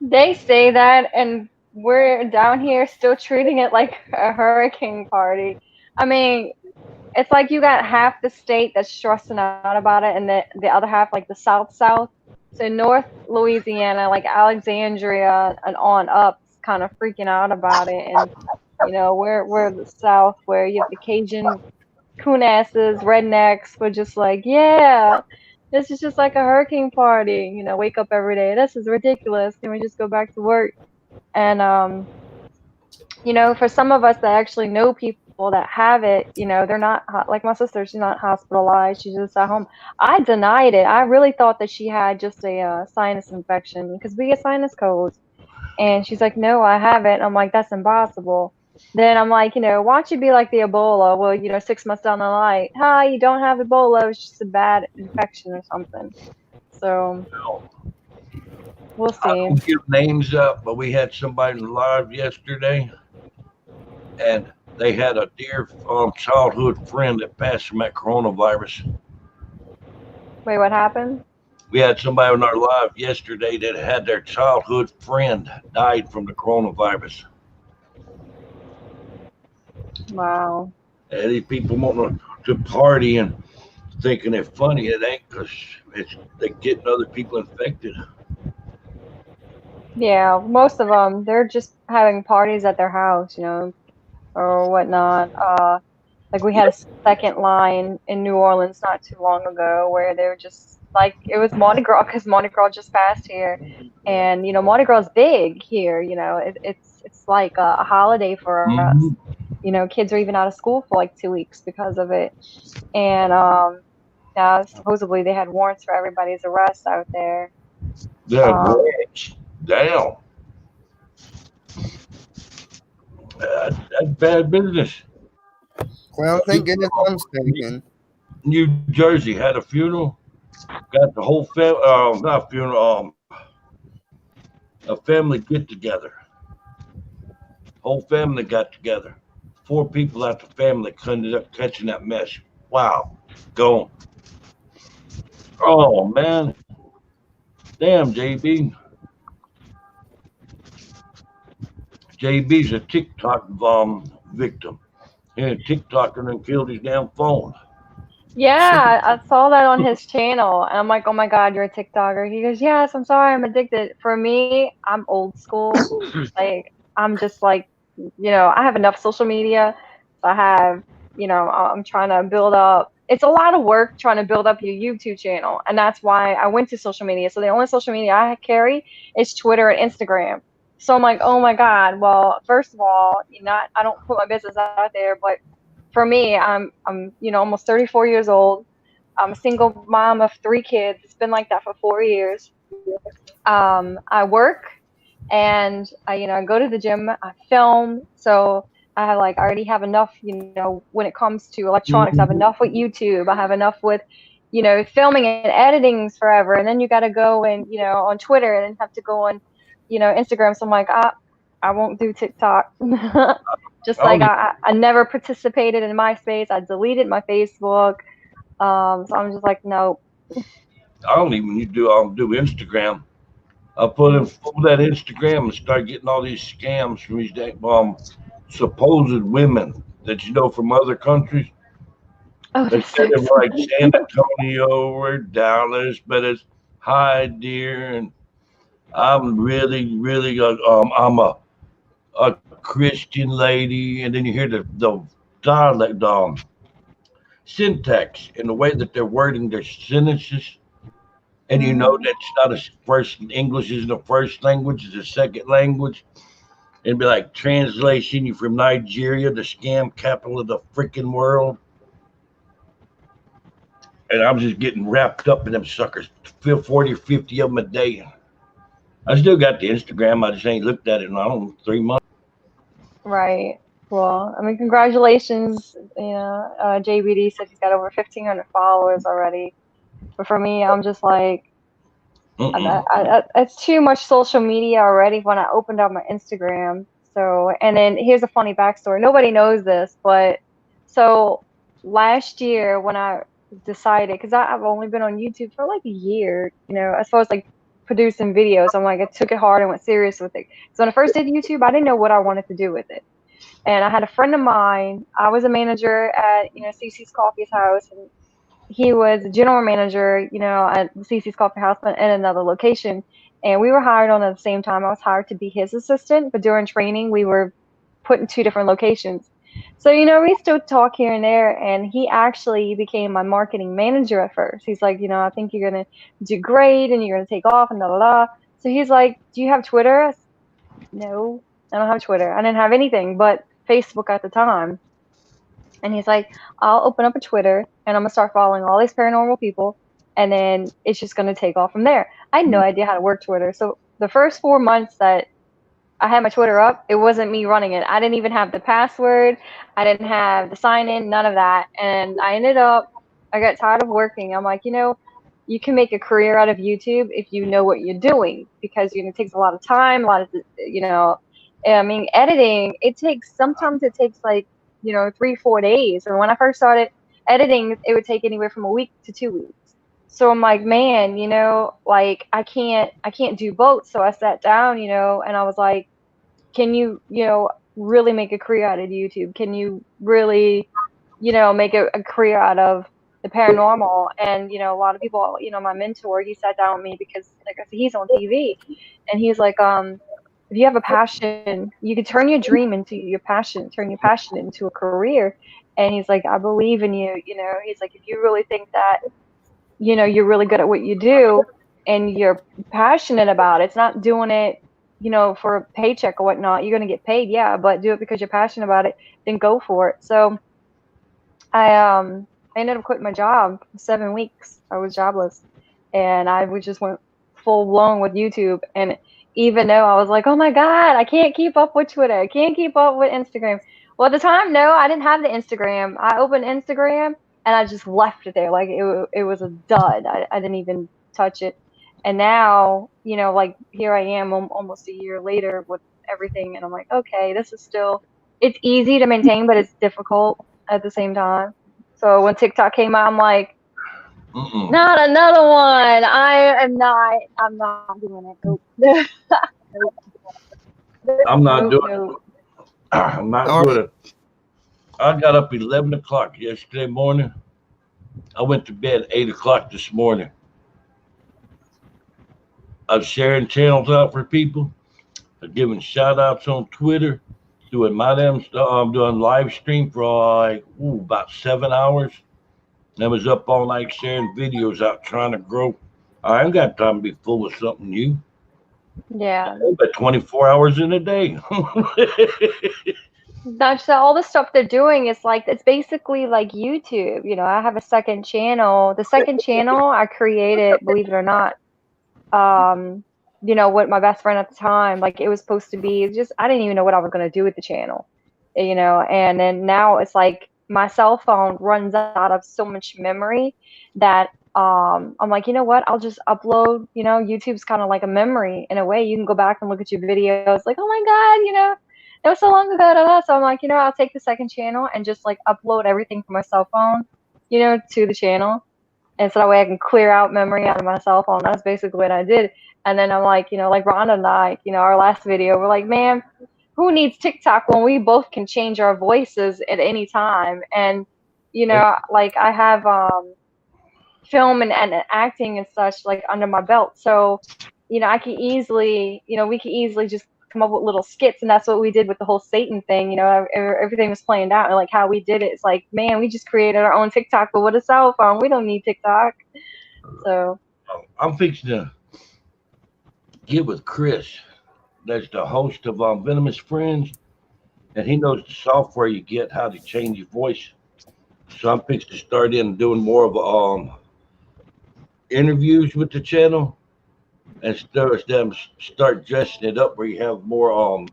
They say that, and we're down here still treating it like a hurricane party. I mean, it's like you got half the state that's stressing out about it, and the other half, like the South. So North Louisiana, like Alexandria and on up, is kind of freaking out about it. And we're the South, where you have the Cajun coonasses, rednecks, were just like, yeah, this is just like a hurricane party. Wake up every day. This is ridiculous. Can we just go back to work? And for some of us that actually know people that have it, they're not like my sister. She's not hospitalized. She's just at home. I denied it. I really thought that she had just a sinus infection because we get sinus colds. And she's like, no, I haven't. I'm like, that's impossible. Then I'm like, why don't you be like the Ebola? Well, 6 months down the line, hi, you don't have Ebola. It's just a bad infection or something. So we'll I see. don't give names up, but we had somebody live yesterday, and they had a dear childhood friend that passed from that coronavirus. Wait, what happened? We had somebody on our live yesterday that had their childhood friend died from the coronavirus. Wow. And these people want to party and thinking it's funny. It ain't, because it's they getting other people infected. Yeah, most of them, they're just having parties at their house, or whatnot. Like we had a second line in New Orleans not too long ago where they were just like it was Mardi Gras because Mardi Gras just passed here, and Mardi Gras is big here. It's like a holiday for us. Mm-hmm. Kids are even out of school for like 2 weeks because of it, and now supposedly they had warrants for everybody's arrest out there. Yeah, Um, warrants. Damn, that's bad business. Well, thank goodness I'm stinking. New Jersey had a funeral. Got the whole family, not funeral, a family get together. Whole family got together. 4 people out the family ended up catching that mess. Wow, gone. Oh man, damn JB. JB's a TikTok victim. Yeah, TikTok and then killed his damn phone. Yeah, I saw that on his channel, and I'm like, "Oh my God, you're a TikToker." He goes, "Yes, I'm sorry, I'm addicted." For me, I'm old school. Like, I'm just like, I have enough social media. So I have, I'm trying to build up. It's a lot of work trying to build up your YouTube channel, and that's why I went to social media. So the only social media I carry is Twitter and Instagram. So I'm like, "Oh my God." Well, first of all, I don't put my business out there, but for me, I'm almost 34 years old. I'm a single mom of 3 kids. It's been like that for 4 years. I work and I go to the gym. I film, so I already have enough. When it comes to electronics, I have enough with YouTube. I have enough with filming and editing's forever, and then you got to go and on Twitter, and then have to go on Instagram. So I'm like, I won't do TikTok. Just I like don't even, I never participated in MySpace. I deleted my Facebook. So I'm just like, no. I don't even need to do Instagram. I put in full that Instagram and start getting all these scams from these supposed women that from other countries. Oh, They the said they sex were like one. San Antonio or Dallas, but it's hi dear, and I'm really, really, I'm a Christian lady, and then you hear the dialect, syntax and the way that they're wording their sentences, and Mhm. that's not a first English isn't a first language; it's a second language. And be like translation, you from Nigeria, the scam capital of the freaking world. And I'm just getting wrapped up in them suckers. Feel 40 or 50 of them a day. I still got the Instagram. I just ain't looked at it in, I don't know, 3 months. Right. Well, I mean, congratulations. JBD said he's got over 1,500 followers already. But for me, I'm just like, Mm-mm. it's too much social media already when I opened up my Instagram. So, and then here's a funny backstory. Nobody knows this, but so last year when I decided, because I've only been on YouTube for like a year, as far as like producing videos, I'm like, I took it hard and went serious with it. So when I first did YouTube, I didn't know what I wanted to do with it. And I had a friend of mine, I was a manager at, CC's Coffee's House, and he was a general manager, at CC's Coffee House, but in another location. And we were hired on at the same time. I was hired to be his assistant, but during training, we were put in 2 different locations. So, we still talk here and there. And he actually became my marketing manager at first. He's like, I think you're going to do great and you're going to take off and da da da. So he's like, do you have Twitter? I said, no, I don't have Twitter. I didn't have anything but Facebook at the time. And he's like, I'll open up a Twitter and I'm gonna start following all these paranormal people, and then it's just gonna take off from there. I had no idea how to work Twitter. So the first 4 months that I had my Twitter up. It wasn't me running it. I didn't even have the password. I didn't have the sign in, none of that. And I got tired of working. I'm like, you can make a career out of YouTube if you know what you're doing, because it takes a lot of time, a lot of, I mean, editing, sometimes it takes like, 3, 4 days. And when I first started editing, it would take anywhere from a week to 2 weeks. So I'm like, man, like I can't do both. So I sat down, and I was like, can you, really make a career out of YouTube? Can you really, make a career out of the paranormal? And, a lot of people, my mentor, he sat down with me because, like I said, he's on TV, and he's like, if you have a passion, you can turn your dream into your passion, turn your passion into a career. And he's like, I believe in you. He's like, if you really think that, you're really good at what you do and you're passionate about it, it's not doing it, for a paycheck or whatnot. You're going to get paid, yeah, but do it because you're passionate about it, then go for it. So I ended up quitting my job for 7 weeks. I was jobless, and I would just went full blown with YouTube. And even though I was like, oh my God, I can't keep up with Twitter, I can't keep up with Instagram. Well, at the time, no, I didn't have the Instagram. I opened Instagram and I just left it there. Like it was a dud. I didn't even touch it. And now, like here I am almost a year later with everything. And I'm like, okay, it's easy to maintain, but it's difficult at the same time. So when TikTok came out, I'm like, not another one. I'm not doing it. Nope. I'm not Nope, doing nope. it. I'm not All doing right. it. I got up 11 o'clock yesterday morning. I went to bed 8 o'clock this morning. I'm sharing channels out for people. I'm giving shout outs on Twitter, doing my damn stuff. I'm doing live stream for like about 7 hours. I was up all night sharing videos out trying to grow. I ain't got time to be full of something new. Yeah. But 24 hours in a day. That's all the stuff they're doing is like, it's basically like YouTube. I have a second channel. The second channel I created, believe it or not, um, with my best friend at the time. Like it was supposed to be just, I didn't even know what I was going to do with the channel, and then now it's like my cell phone runs out of so much memory that I'm like, you know what, I'll just upload. YouTube's kind of like a memory in a way. You can go back and look at your videos like, oh my God, it was so long ago. Da, da. So I'm like, I'll take the second channel and just like upload everything from my cell phone, to the channel. And so that way I can clear out memory out of my cell phone. That's basically what I did. And then I'm like, like Rhonda and I, our last video, we're like, man, who needs TikTok when we both can change our voices at any time? And, like I have film and acting and such like under my belt. So, I can easily, we can easily just come up with little skits. And that's what we did with the whole Satan thing. Everything was planned out. And like how we did it, it's like, man, we just created our own TikTok, but with a cell phone. We don't need TikTok. So I'm fixing to get with Chris. That's the host of Venomous Friends. And he knows the software you get, how to change your voice. So I'm fixing to start in doing more of interviews with the channel, and start dressing it up where you have more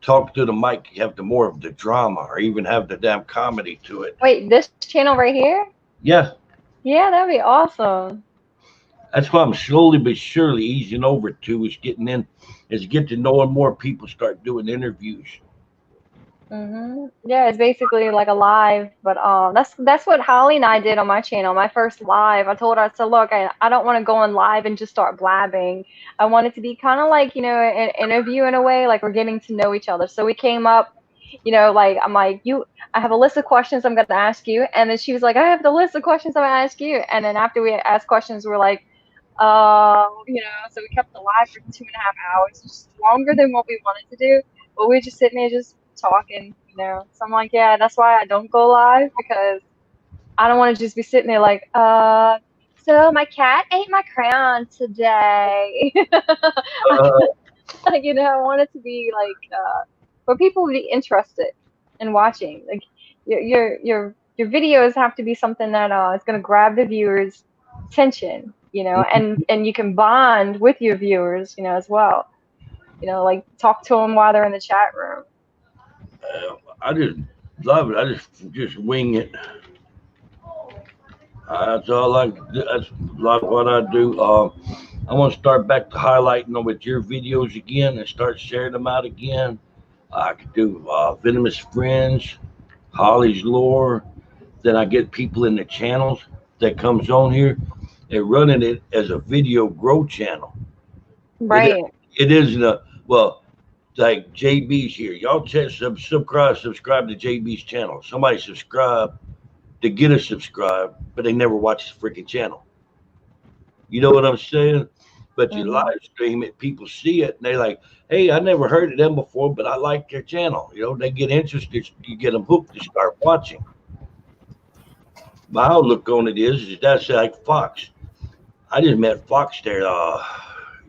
talk to the mic. You have the more of the drama, or even have the damn comedy to it. wait, this channel right here? Yeah, Yeah, that'd be awesome. that's what I'm slowly but surely easing over to. Is get to knowing more people, start doing interviews. Yeah, it's basically like a live, but that's what Holly and I did on my channel. My first live, I told her, I said, look, I don't want to go on live and just start blabbing. I want it to be kind of like, an interview in a way, like we're getting to know each other. So we came up, like I'm like, I have a list of questions I'm gonna ask you, and then she was like, I have the list of questions I'm gonna ask you, and then after we asked questions, we're like, so we kept the live for 2.5 hours, just longer than what we wanted to do, but we were just sitting there just talking. So I'm like, yeah, that's why I don't go live, because I don't want to just be sitting there like, so my cat ate my crayon today. I want it to be like, for people to be interested in watching. Like your videos have to be something that is going to grab the viewers' attention, and you can bond with your viewers, as well. like talk to them while they're in the chat room. I just love it. I just wing it. That's all I. That's a lot of what I do. I want to start back to highlighting them with your videos again and start sharing them out again. I could do Venomous Friends, Holly's Lore. Then I get people in the channels that comes on here and running it as a video grow channel. It Right. it isn't a well like JB's here. Y'all subscribe to JB's channel. Somebody subscribe to get a subscribe, but they never watch the freaking channel. You know what I'm saying? But you Hmm. live stream it, people see it, and they like, hey, I never heard of them before, but I like their channel. They get interested, you get them hooked to start watching. My outlook on it is that's like Fox. I just met Fox there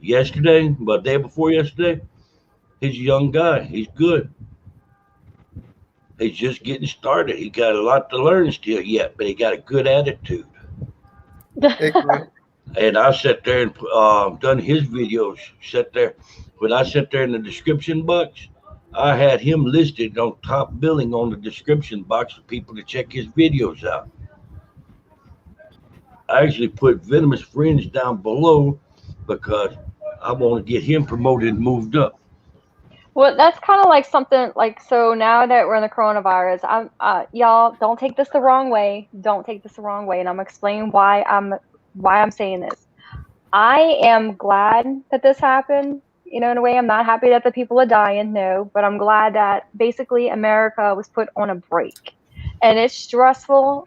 yesterday, but day before yesterday. He's a young guy. He's good. He's just getting started. He got a lot to learn still yet, but he got a good attitude. Hey, Clint. And I sat there and done his videos. Sat there when I sat there in the description box. I had him listed on top billing on the description box for people to check his videos out. I actually put Venomous Friends down below because I want to get him promoted and moved up. Well, that's kind of like something like, so now that we're in the coronavirus, y'all don't take this the wrong way. Don't take this the wrong way, and I'm explaining why I'm saying this. I am glad that this happened. In a way, I'm not happy that the people are dying, no, but I'm glad that basically America was put on a break. And it's stressful,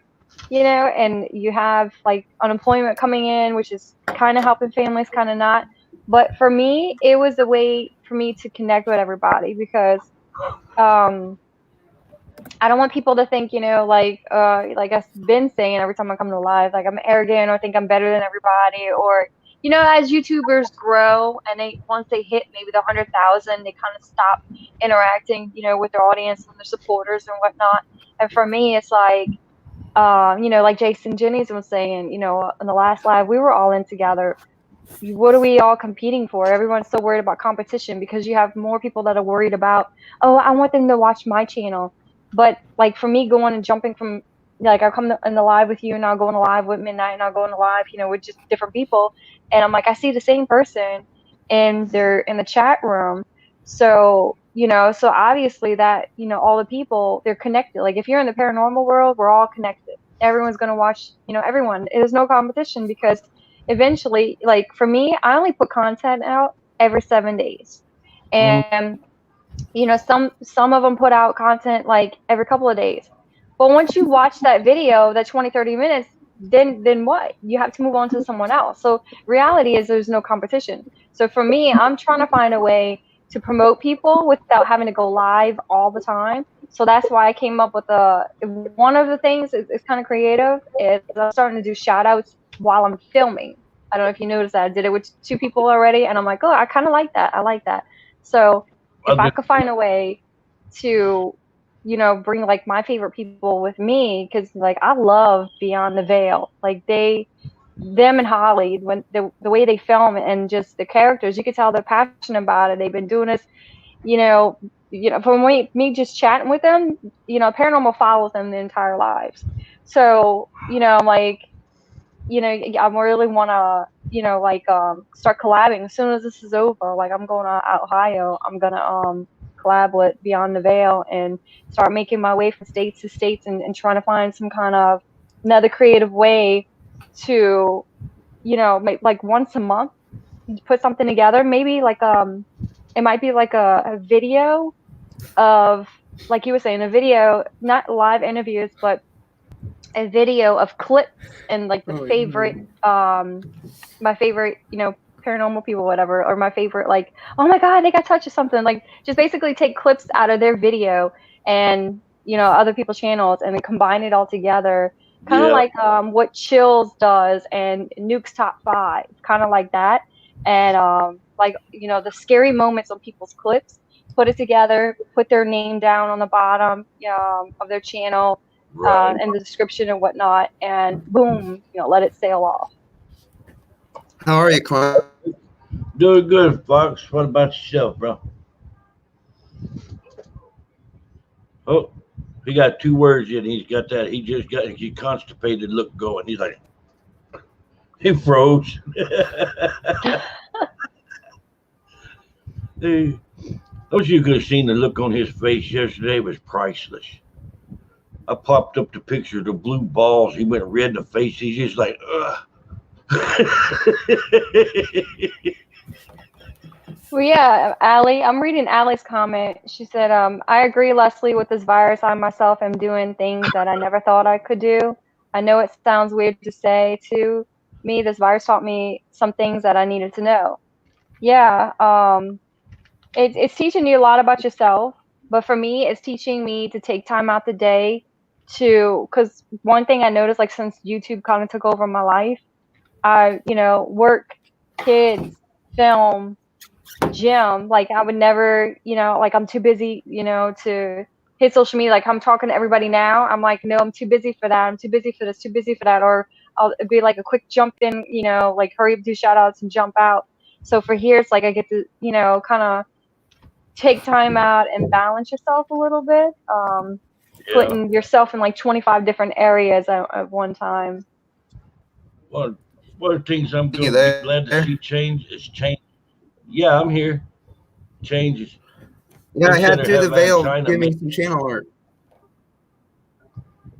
and you have like unemployment coming in, which is kind of helping families, kind of not. But for me, it was a way for me to connect with everybody because um, I don't want people to think, like I've been saying every time I come to live, like I'm arrogant or think I'm better than everybody, or as YouTubers grow and once they hit maybe the 100,000, they kind of stop interacting, with their audience and their supporters and whatnot. And for me, it's like, like Jason Jennings was saying, in the last live, we were all in together. What are we all competing for? Everyone's so worried about competition because you have more people that are worried about, oh, I want them to watch my channel. But like for me, going and jumping from, like I'll come in the live with you and I'll go in the live with Midnight and I'll go in the live, with just different people. And I'm like, I see the same person and they're in the chat room. So, so obviously that, all the people, they're connected. Like if you're in the paranormal world, we're all connected. Everyone's going to watch, everyone. There's no competition because eventually, like for me, I only put content out every 7 days. And some of them put out content like every couple of days. But once you watch that video, that 20-30 minutes, then what? You have to move on to someone else. So reality is there's no competition. So for me, I'm trying to find a way to promote people without having to go live all the time. So that's why I came up with one of the things is kind of creative is I'm starting to do shout outs while I'm filming. I don't know if you noticed that. I did it with 2 people already, and I'm like, oh, I kind of like that. I like that. So if I could find a way to, bring like my favorite people with me, because like I love Beyond the Veil. Like them and Holly, when the way they film and just the characters, you could tell they're passionate about it. They've been doing this, from me just chatting with them, Paranormal follows them the entire lives. So, I'm like, I really want to, start collabing as soon as this is over. Like I'm going to Ohio. I'm going to collab with Beyond the Veil and start making my way from states to states and trying to find some kind of another creative way to, make like once a month, put something together. Maybe like, it might be like a video of, like you were saying, a video, not live interviews, but a video of clips and like the favorite my favorite paranormal people, whatever, or my favorite, like, oh my god, they got touched or something, like just basically take clips out of their video and other people's channels and then combine it all together, kind of like what Chills does and Nuke's Top 5, kind of like that. And like the scary moments on people's clips, put it together, put their name down on the bottom of their channel, and the description and whatnot, and boom, let it sail off. How are you, Clint? Doing good, Fox. What about yourself, bro? Oh, he got 2 words in. He's got that. He just got his constipated look going. He's like, he froze. Hey, I wish you could have seen the look on his face yesterday. It was priceless. I popped up the picture of the blue balls. He went red in the face. He's just like, ugh. Well, yeah, Allie, I'm reading Allie's comment. She said, I agree, Leslie, with this virus. I myself am doing things that I never thought I could do. I know it sounds weird to say to me. This virus taught me some things that I needed to know. Yeah, it's teaching you a lot about yourself, but for me, it's teaching me to take time out the day to, because one thing I noticed, like since YouTube kind of took over my life, work, kids, film, gym, like I would never, like I'm too busy, to hit social media. Like I'm talking to everybody now. I'm like, no, I'm too busy for that. I'm too busy for this, too busy for that. Or it'd be like a quick jump in, like hurry up, do shout outs and jump out. So for here, it's like I get to, kind of take time out and balance yourself a little bit. Yeah. Putting yourself in like 25 different areas at one time. One of the things I'm You going to be glad to there? see change is change. Yeah, I'm here. Changes. Yeah, I Instead had of through the having veil China give me make. some channel art.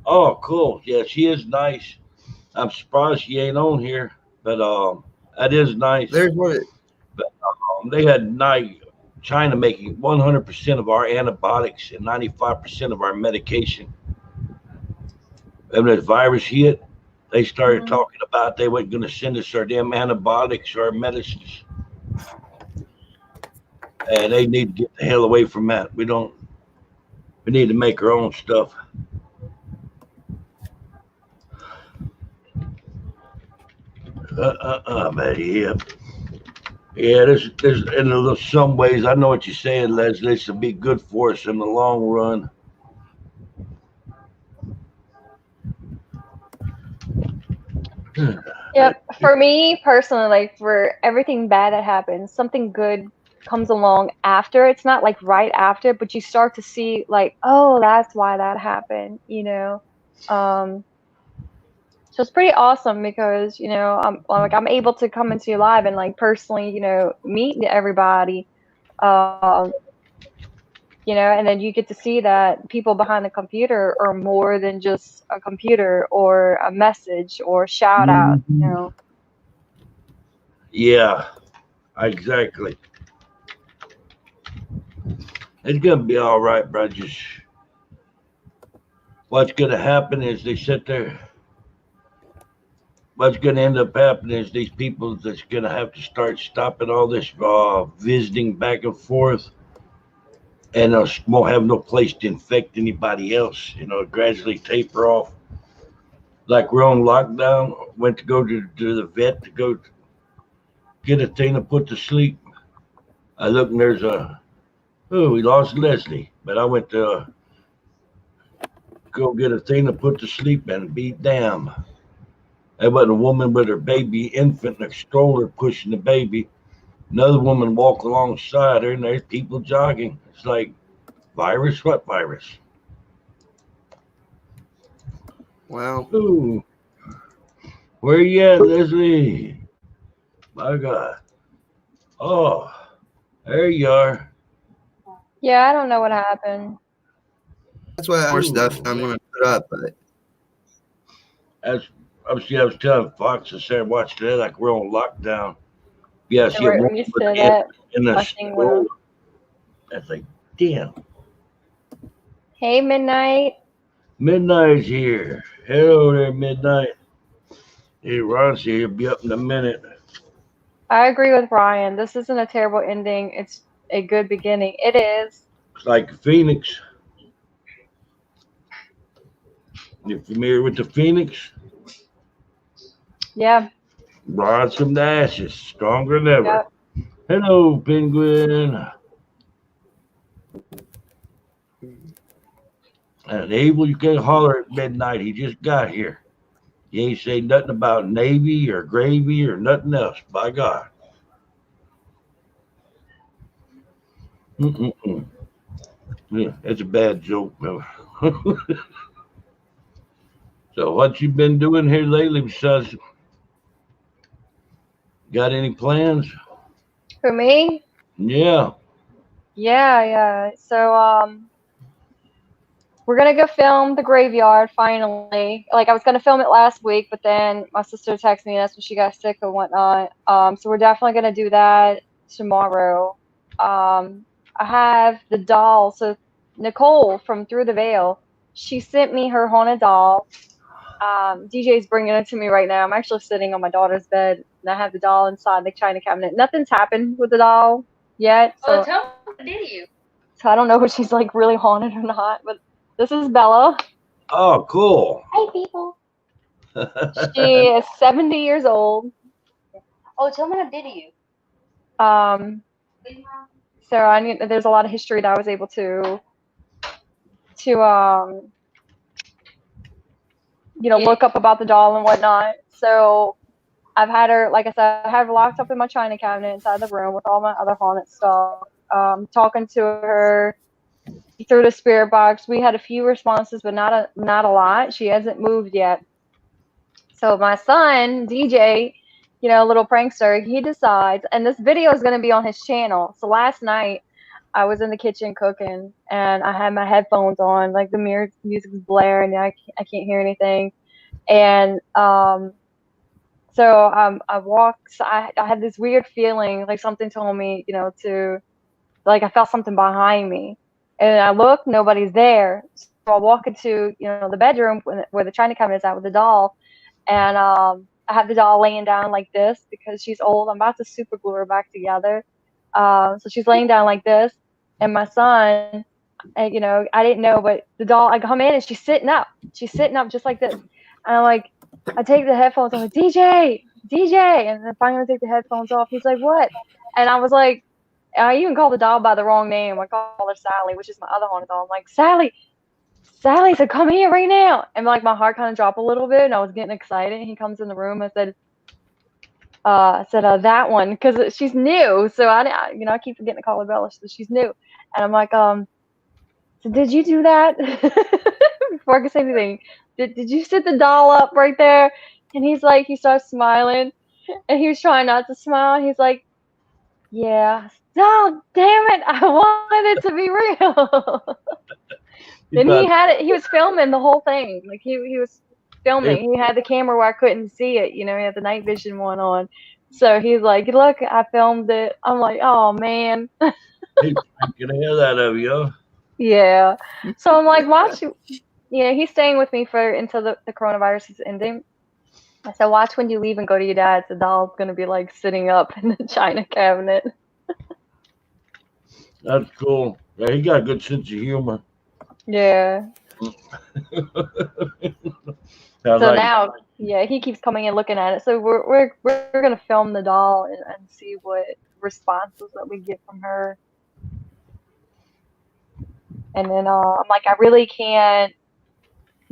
Oh, cool. Yeah, she is nice. I'm surprised she ain't on here, but that is nice. There's what it, But they had China making 100% of our antibiotics and 95% of our medication. And this virus hit, they started talking about they weren't going to send us our damn antibiotics or our medicines. And they need to get the hell away from that. We need to make our own stuff. But yeah. Yeah, there's in some ways, I know what you're saying, Leslie. This will be good for us in the long run. Yep. For me personally, like for everything bad that happens, something good comes along after. It's not like right after, but you start to see like, oh, that's why that happened, Um, so it's pretty awesome because, I'm able to come into your live and like personally, meet everybody. Um, and then you get to see that people behind the computer are more than just a computer or a message or shout out. Yeah, exactly. It's gonna be all right, bro. Just what's gonna happen is they sit there. What's gonna end up happening is these people that's gonna have to start stopping all this visiting back and forth, and won't have no place to infect anybody else. Gradually taper off. Like we're on lockdown. Went to go to the vet to go get Athena put to sleep. I look and there's we lost Leslie, but I went to go get Athena put to sleep and be damn. There was a woman with her baby infant in a stroller pushing the baby. Another woman walked alongside her, and there's people jogging. It's like, virus? What virus? wow. Ooh. Where you at, Leslie? My God. Oh, there you are. Yeah, I don't know what happened. That's why more stuff Ooh. I'm gonna put up, but As obviously I was telling Fox and Sarah, watch today like we're on lockdown. Yeah, I see a Right woman when you with said an that, in the my thing went stroller. off. That's like, damn. Hey, Midnight. Midnight's here. Hello there, Midnight. Hey, Ron's here. He'll be up in a minute. I agree with Ryan. This isn't a terrible ending. It's a good beginning. It is. It's like Phoenix. You familiar with the Phoenix? Yeah. Rise from the ashes, stronger than ever. Yep. Hello, Penguin. And Abel, you can't holler at midnight. He just got here. He ain't say nothing about Navy or gravy or nothing else. By God. Mm-mm-mm. Yeah, that's a bad joke, though. So, what you been doing here lately? Besides, got any plans? For me, Yeah. yeah. So we're gonna go film the graveyard finally. Like I was gonna film it last week, but then my sister texted me and that's when she got sick and whatnot. So we're definitely gonna do that tomorrow. I have the doll. So Nicole from Through the Veil, she sent me her haunted doll. DJ's bringing it to me right now. I'm actually sitting on my daughter's bed and I have the doll inside the china cabinet. Nothing's happened with the doll yet, so Tell me what did you? I don't know if she's like really haunted or not. But this is Bella. Oh, cool. Hey, people. She is 70 years old. Oh, tell me what did you? Um, so I knew there's a lot of history that I was able to look up about the doll and whatnot. So I've had her, like I said, I have her locked up in my china cabinet inside the room with all my other haunted stuff. Talking to her through the spirit box. We had a few responses, but not a lot. She hasn't moved yet. So my son, DJ, little prankster, he decides, and this video is going to be on his channel. So last night, I was in the kitchen cooking, and I had my headphones on, like the music is blaring, and I can't hear anything. And so I walked. So I had this weird feeling, like something told me, like I felt something behind me, and I look, nobody's there. So I walk into the bedroom where the china cabinet is at with the doll, and I have the doll laying down like this because she's old. I'm about to super glue her back together. So she's laying down like this, and my son, I didn't know, but the doll, I come in and she's sitting up. She's sitting up just like this, and I'm like, I take the headphones. I'm like, DJ, and then finally I take the headphones off. He's like, what? And I was like, I even called the doll by the wrong name. I called her Sally, which is my other haunted doll. I'm like, Sally said, come here right now. And like my heart kind of dropped a little bit and I was getting excited. And he comes in the room and said, that one, because she's new. So I keep forgetting to call her Bella. So she's new. And I'm like, so did you do that? Before I could say anything, did you sit the doll up right there? And he's like, he starts smiling and he was trying not to smile. He's like, yeah. Oh, damn it. I wanted it to be real. Then he had it. He was filming the whole thing. Like he was filming. He had the camera where I couldn't see it. He had the night vision one on. So he's like, "Look, I filmed it." I'm like, "Oh man." He's freaking the hell out of you, huh? Yeah. So I'm like, "Watch." Yeah, he's staying with me for until the coronavirus is ending. I said, "Watch when you leave and go to your dad's. The doll's gonna be like sitting up in the china cabinet." That's cool. Yeah, he got a good sense of humor. Yeah. I So like now, yeah, he keeps coming and looking at it. So we're gonna film the doll and see what responses that we get from her. And then I'm like, I really can't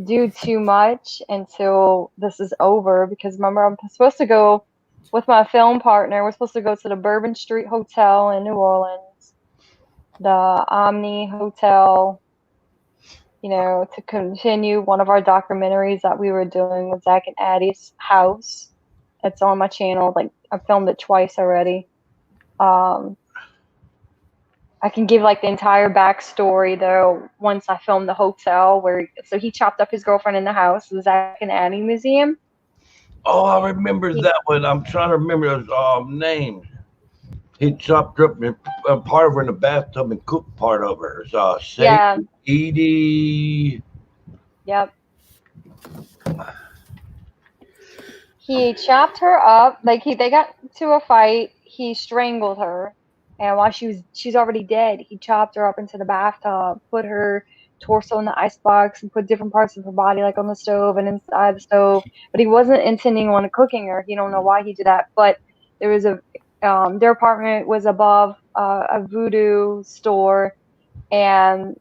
do too much until this is over because remember I'm supposed to go with my film partner. We're supposed to go to the Bourbon Street Hotel in New Orleans, the Omni Hotel, to continue one of our documentaries that we were doing with Zach and Addie's house. It's on my channel. Like I filmed it twice already. I can give like the entire backstory though once I filmed the hotel so he chopped up his girlfriend in the house, the Zach and Addie Museum. Oh, I remember that one. I'm trying to remember his name. He chopped up part of her in the bathtub and cooked part of her. Yeah. Edie. Yep. He chopped her up. Like they got to a fight. He strangled her, and while she's already dead, he chopped her up into the bathtub, put her torso in the icebox, and put different parts of her body like on the stove and inside the stove. But he wasn't intending on cooking her. He don't know why he did that. But there was their apartment was above a voodoo store. And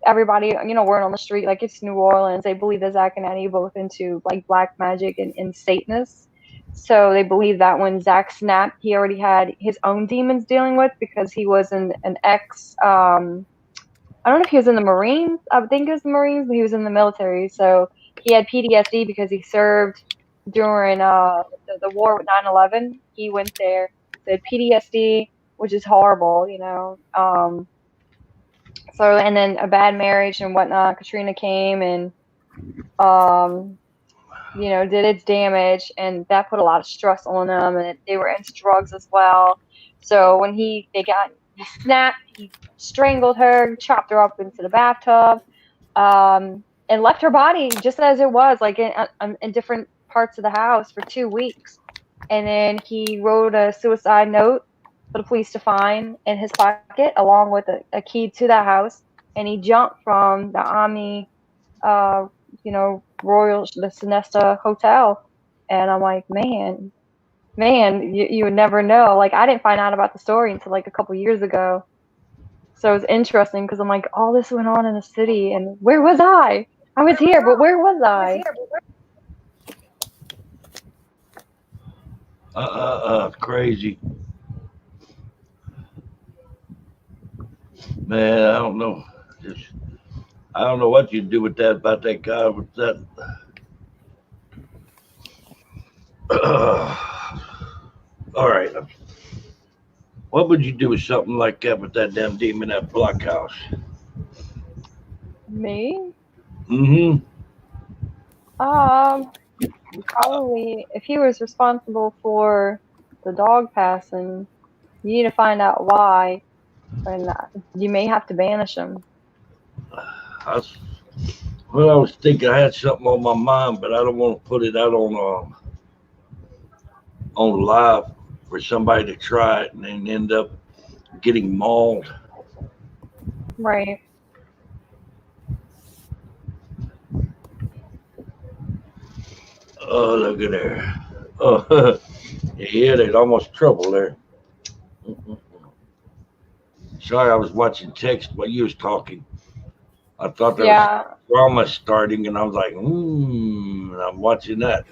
everybody word on the street, like it's New Orleans, they believe that Zach and Eddie both into like black magic and Satanists. So they believe that when Zack snapped, he already had his own demons dealing with because he was an ex. I don't know if he was in the Marines. I think it was the Marines, but he was in the military. So he had PTSD because he served during the war with 9/11. He went there. So he had PTSD, which is horrible, you know. So and then a bad marriage and whatnot. Katrina came and um, you know, did its damage, and that put a lot of stress on them, and they were into drugs as well. So when he snapped, he strangled her, chopped her up into the bathtub, and left her body just as it was, like in different parts of the house for 2 weeks. And then he wrote a suicide note for the police to find in his pocket, along with a key to that house. And he jumped from the Omni, uh, you know, the Sonesta Hotel. And I'm like, man, you would never know. Like, I didn't find out about the story until like a couple years ago. So it's interesting because I'm like, all this went on in the city, and where was I? I was here, but where was I? Crazy. Man, I don't know. I don't know what you'd do with that about that guy with that. All right. What would you do with something like that with that damn demon at blockhouse? Me? Mm-hmm. Probably if he was responsible for the dog passing, you need to find out why, and you may have to banish him. I was thinking I had something on my mind, but I don't want to put it out on live for somebody to try it and then end up getting mauled. Right. Oh, look at there. Oh, yeah, there's almost trouble there. Sorry, I was watching text while you was talking. I thought there was drama starting, and I was like, and I'm watching that.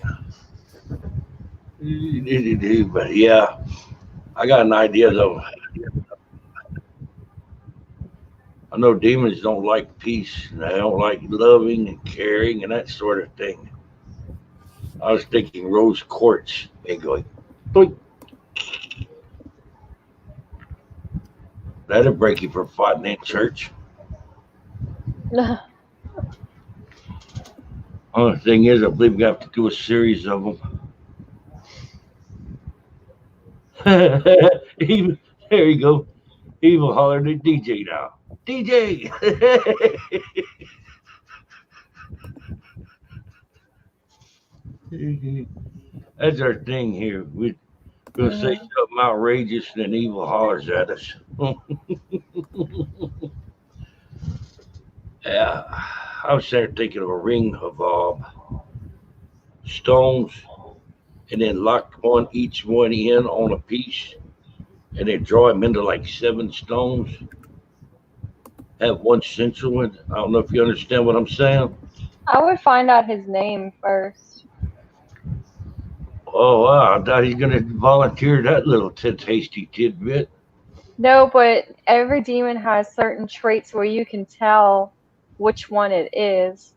But yeah, I got an idea though. I know demons don't like peace, and they don't like loving and caring and that sort of thing. I was thinking rose quartz and going, boink. That'll break you for fighting in church. Only thing is, I believe we have to do a series of them. Even, there you go. Evil hollered at DJ now. DJ! That's our thing here. We're going to say something outrageous and then Evil hollers at us. Yeah, I was there thinking of a ring of stones and then lock each one in on a piece and then draw them into like 7 stones. Have one central one. I don't know if you understand what I'm saying. I would find out his name first. Oh, wow. I thought he's going to volunteer that little tasty tidbit. No, but every demon has certain traits where you can tell which one it is.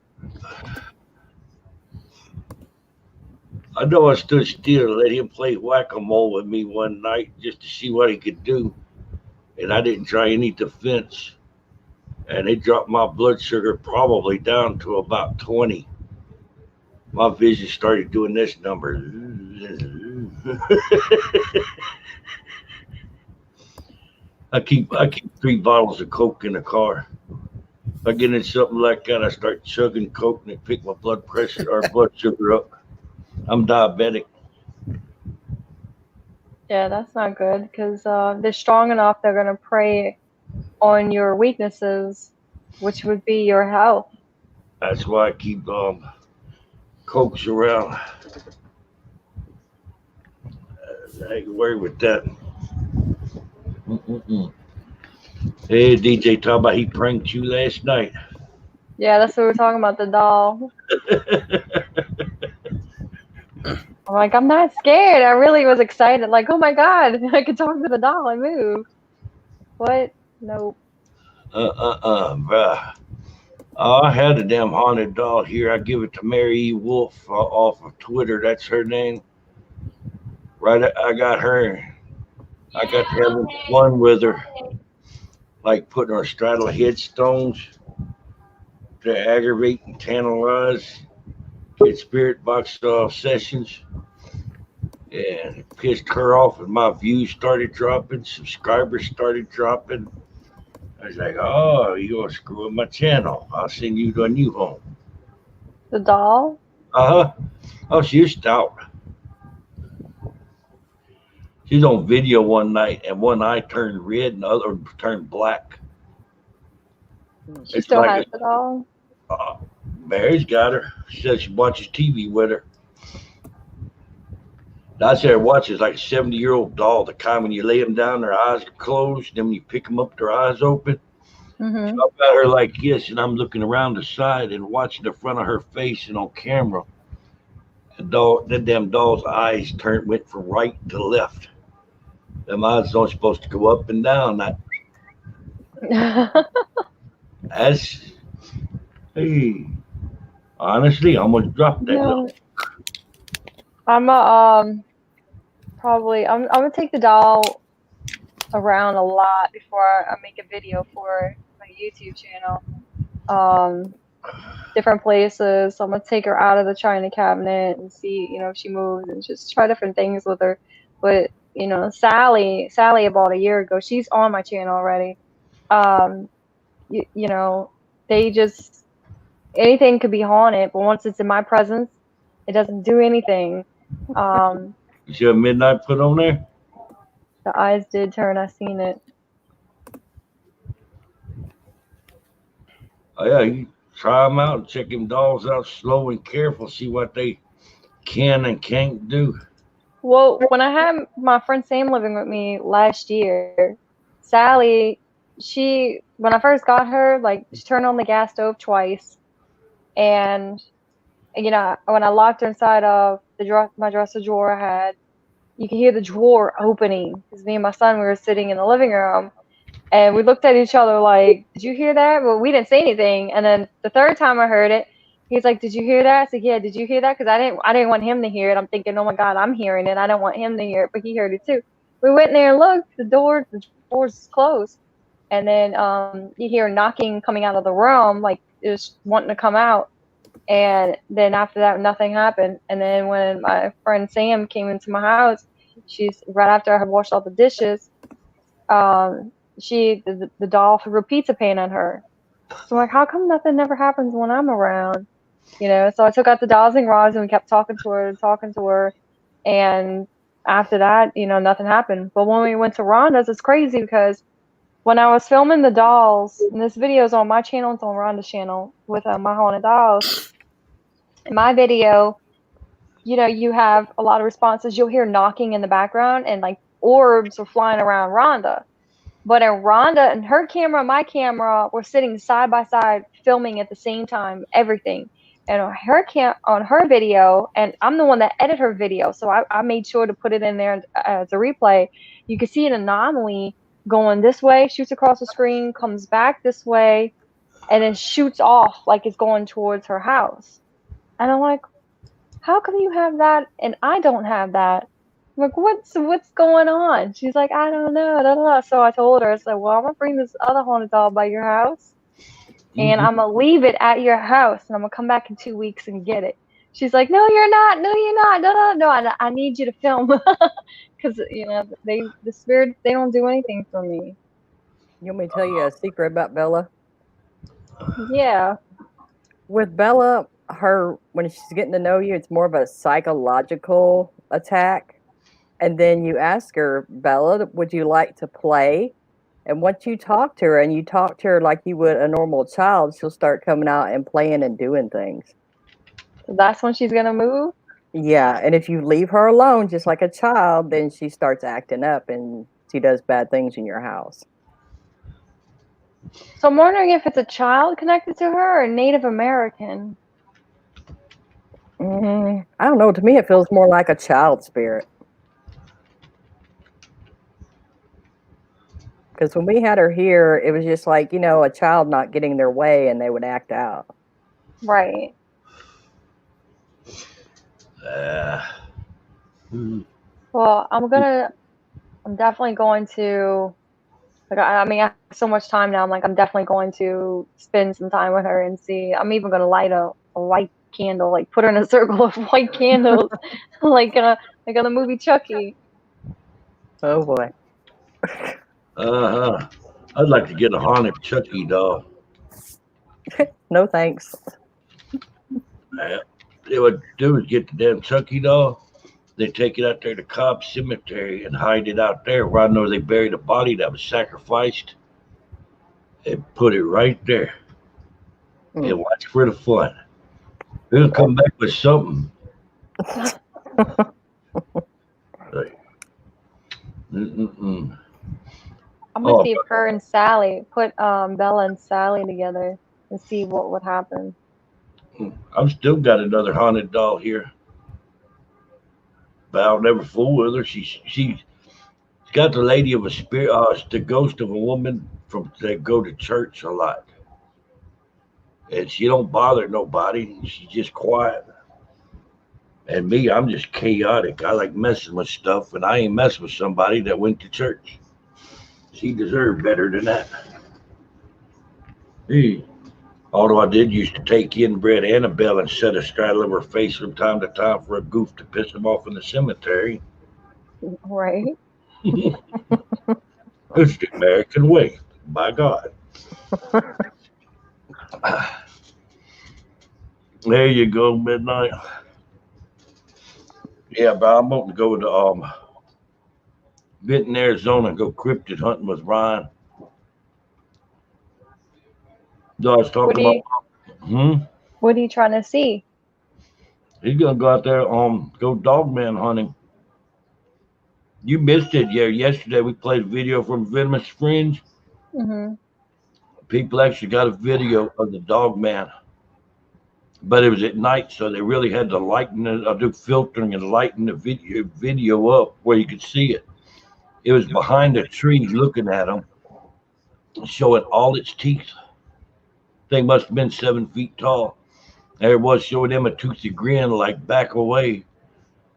I know I stood still and let him play whack-a-mole with me one night just to see what he could do. And I didn't try any defense. And it dropped my blood sugar probably down to about 20. My vision started doing this number. I keep 3 bottles of Coke in the car. If I get into something like that, I start chugging Coke and it pick my blood pressure or blood sugar up. I'm diabetic. Yeah, that's not good because they're strong enough. They're gonna prey on your weaknesses, which would be your health. That's why I keep Cokes around. I ain't worried with that. Hey, DJ, talk about he pranked you last night. Yeah, that's what we're talking about, the doll. I'm like, I'm not scared. I really was excited. Like, oh my God, I could talk to the doll and move. What? Nope. Bruh. I had a damn haunted doll here. I give it to Mary E. Wolf off of Twitter. That's her name. Right, I got her. I got to having fun with her, like putting her straddle headstones to aggravate and tantalize, get spirit box sessions, and it pissed her off. And my views started dropping, subscribers started dropping. I was like, "Oh, you gonna screw up my channel? I'll send you to a new home." The doll? Uh huh. Oh, she's stout. She's on video one night, and one eye turned red, and the other turned black. She It's still like has the doll? uh, Mary's got her. She says she watches TV with her. I said, watch it's like a 70-year-old doll. The kind when you lay them down, their eyes are closed. Then when you pick them up, their eyes open. So Mm-hmm. I've got her like this, and I'm looking around the side and watching the front of her face and on camera. That damn doll's eyes went from right to left. Them eyes aren't supposed to go up and down. That's hey. Honestly, I almost dropped that little. No, I'm probably I'm gonna take the doll around a lot before I make a video for my YouTube channel. Um, different places. So I'm gonna take her out of the china cabinet and see, if she moves and just try different things with her. But Sally about a year ago, she's on my channel already. Um, they just anything could be haunted, but once it's in my presence, it doesn't do anything. Um, You see a midnight put on there? the eyes did turn. I seen it. Oh yeah, you try them out, check them dolls out slow and careful, see what they can and can't do. Well, when I had my friend Sam living with me last year, Sally, when I first got her, like, she turned on the gas stove twice, and when I locked her inside of my dresser drawer I had, you could hear the drawer opening because me and my son, we were sitting in the living room, and we looked at each other like, "Did you hear that?" But we didn't say anything. And then the third time I heard it, he's like, "Did you hear that?" I said, "Yeah, did you hear that?" Because I didn't want him to hear it. I'm thinking, "Oh my God, I'm hearing it. I don't want him to hear it," but he heard it too. We went in there and looked. The door's closed, and then you hear knocking coming out of the room, like it was wanting to come out. And then after that, nothing happened. And then when my friend Sam came into my house, she's right after I had washed all the dishes. Um, the doll threw pizza paint on her. So I'm like, how come nothing never happens when I'm around? So I took out the dowsing rods and we kept talking to her. And after that, nothing happened. But when we went to Rhonda's, it's crazy because when I was filming the dolls, and this video is on my channel, it's on Rhonda's channel with my haunted dolls. In my video, you have a lot of responses. You'll hear knocking in the background and like orbs are flying around Rhonda. But in Rhonda and her camera, and my camera, were sitting side by side, filming at the same time, everything. And on her video, and I'm the one that edited her video, so I made sure to put it in there as a replay. You can see an anomaly going this way, shoots across the screen, comes back this way, and then shoots off like it's going towards her house. And I'm like, how come you have that and I don't have that? I'm like, what's going on? She's like, I don't know. Da, da, da. So I told her, I said, well, I'm gonna bring this other haunted doll by your house, and Mm-hmm. I'm gonna leave it at your house, and I'm gonna come back in 2 weeks and get it. She's like, no, you're not. No, you're not. No, no, no. I need you to film because the spirits, they don't do anything for me. You want me to tell you a secret about Bella? Yeah. With Bella, when she's getting to know you, it's more of a psychological attack. And then you ask her, Bella, would you like to play? And once you talk to her and you talk to her like you would a normal child, she'll start coming out and playing and doing things. So that's when she's gonna move? Yeah, and if you leave her alone just like a child, then she starts acting up and she does bad things in your house. So I'm wondering if it's a child connected to her or Native American. I don't know. To me, it feels more like a child spirit. Because when we had her here, it was just like, a child not getting their way and they would act out. Right. Well, I'm definitely going to, like, I mean, I have so much time now. I'm like, I'm definitely going to spend some time with her and see. I'm even going to light a white candle, like put her in a circle of white candles, like in the movie Chucky. Oh boy. I'd like to get a haunted Chucky doll. No thanks. They would do is get the damn Chucky doll. They take it out there to Cobb Cemetery and hide it out there where I know they buried a body that was sacrificed and put it right there and watch for the fun. They'll come back with something. Like, I'm gonna see if her and Sally put Bella and Sally together and see what would happen. I've still got another haunted doll here, but I'll never fool with her. She's got the lady of a spirit, the ghost of a woman from that go to church a lot, and she don't bother nobody. She's just quiet. And me, I'm just chaotic. I like messing with stuff, and I ain't messing with somebody that went to church. She deserved better than that. Hey. Although I did used to take inbred Annabelle and set a straddle of her face from time to time for a goof to piss him off in the cemetery. Right. It's the American way, by God. There you go, midnight. Yeah, but I'm going to go to Benton, Arizona, and go cryptid hunting with Ryan. So I was talking about. What are you trying to see? He's gonna go out there, go dogman hunting. You missed it, yeah. Yesterday we played a video from Venomous Fringe. Mm-hmm. People actually got a video of the dogman, but it was at night, so they really had to lighten it, do filtering and lighten the video up where you could see it. It was behind a tree, looking at him, showing all its teeth. Thing must have been 7 feet tall. There it was showing them a toothy grin, like back away.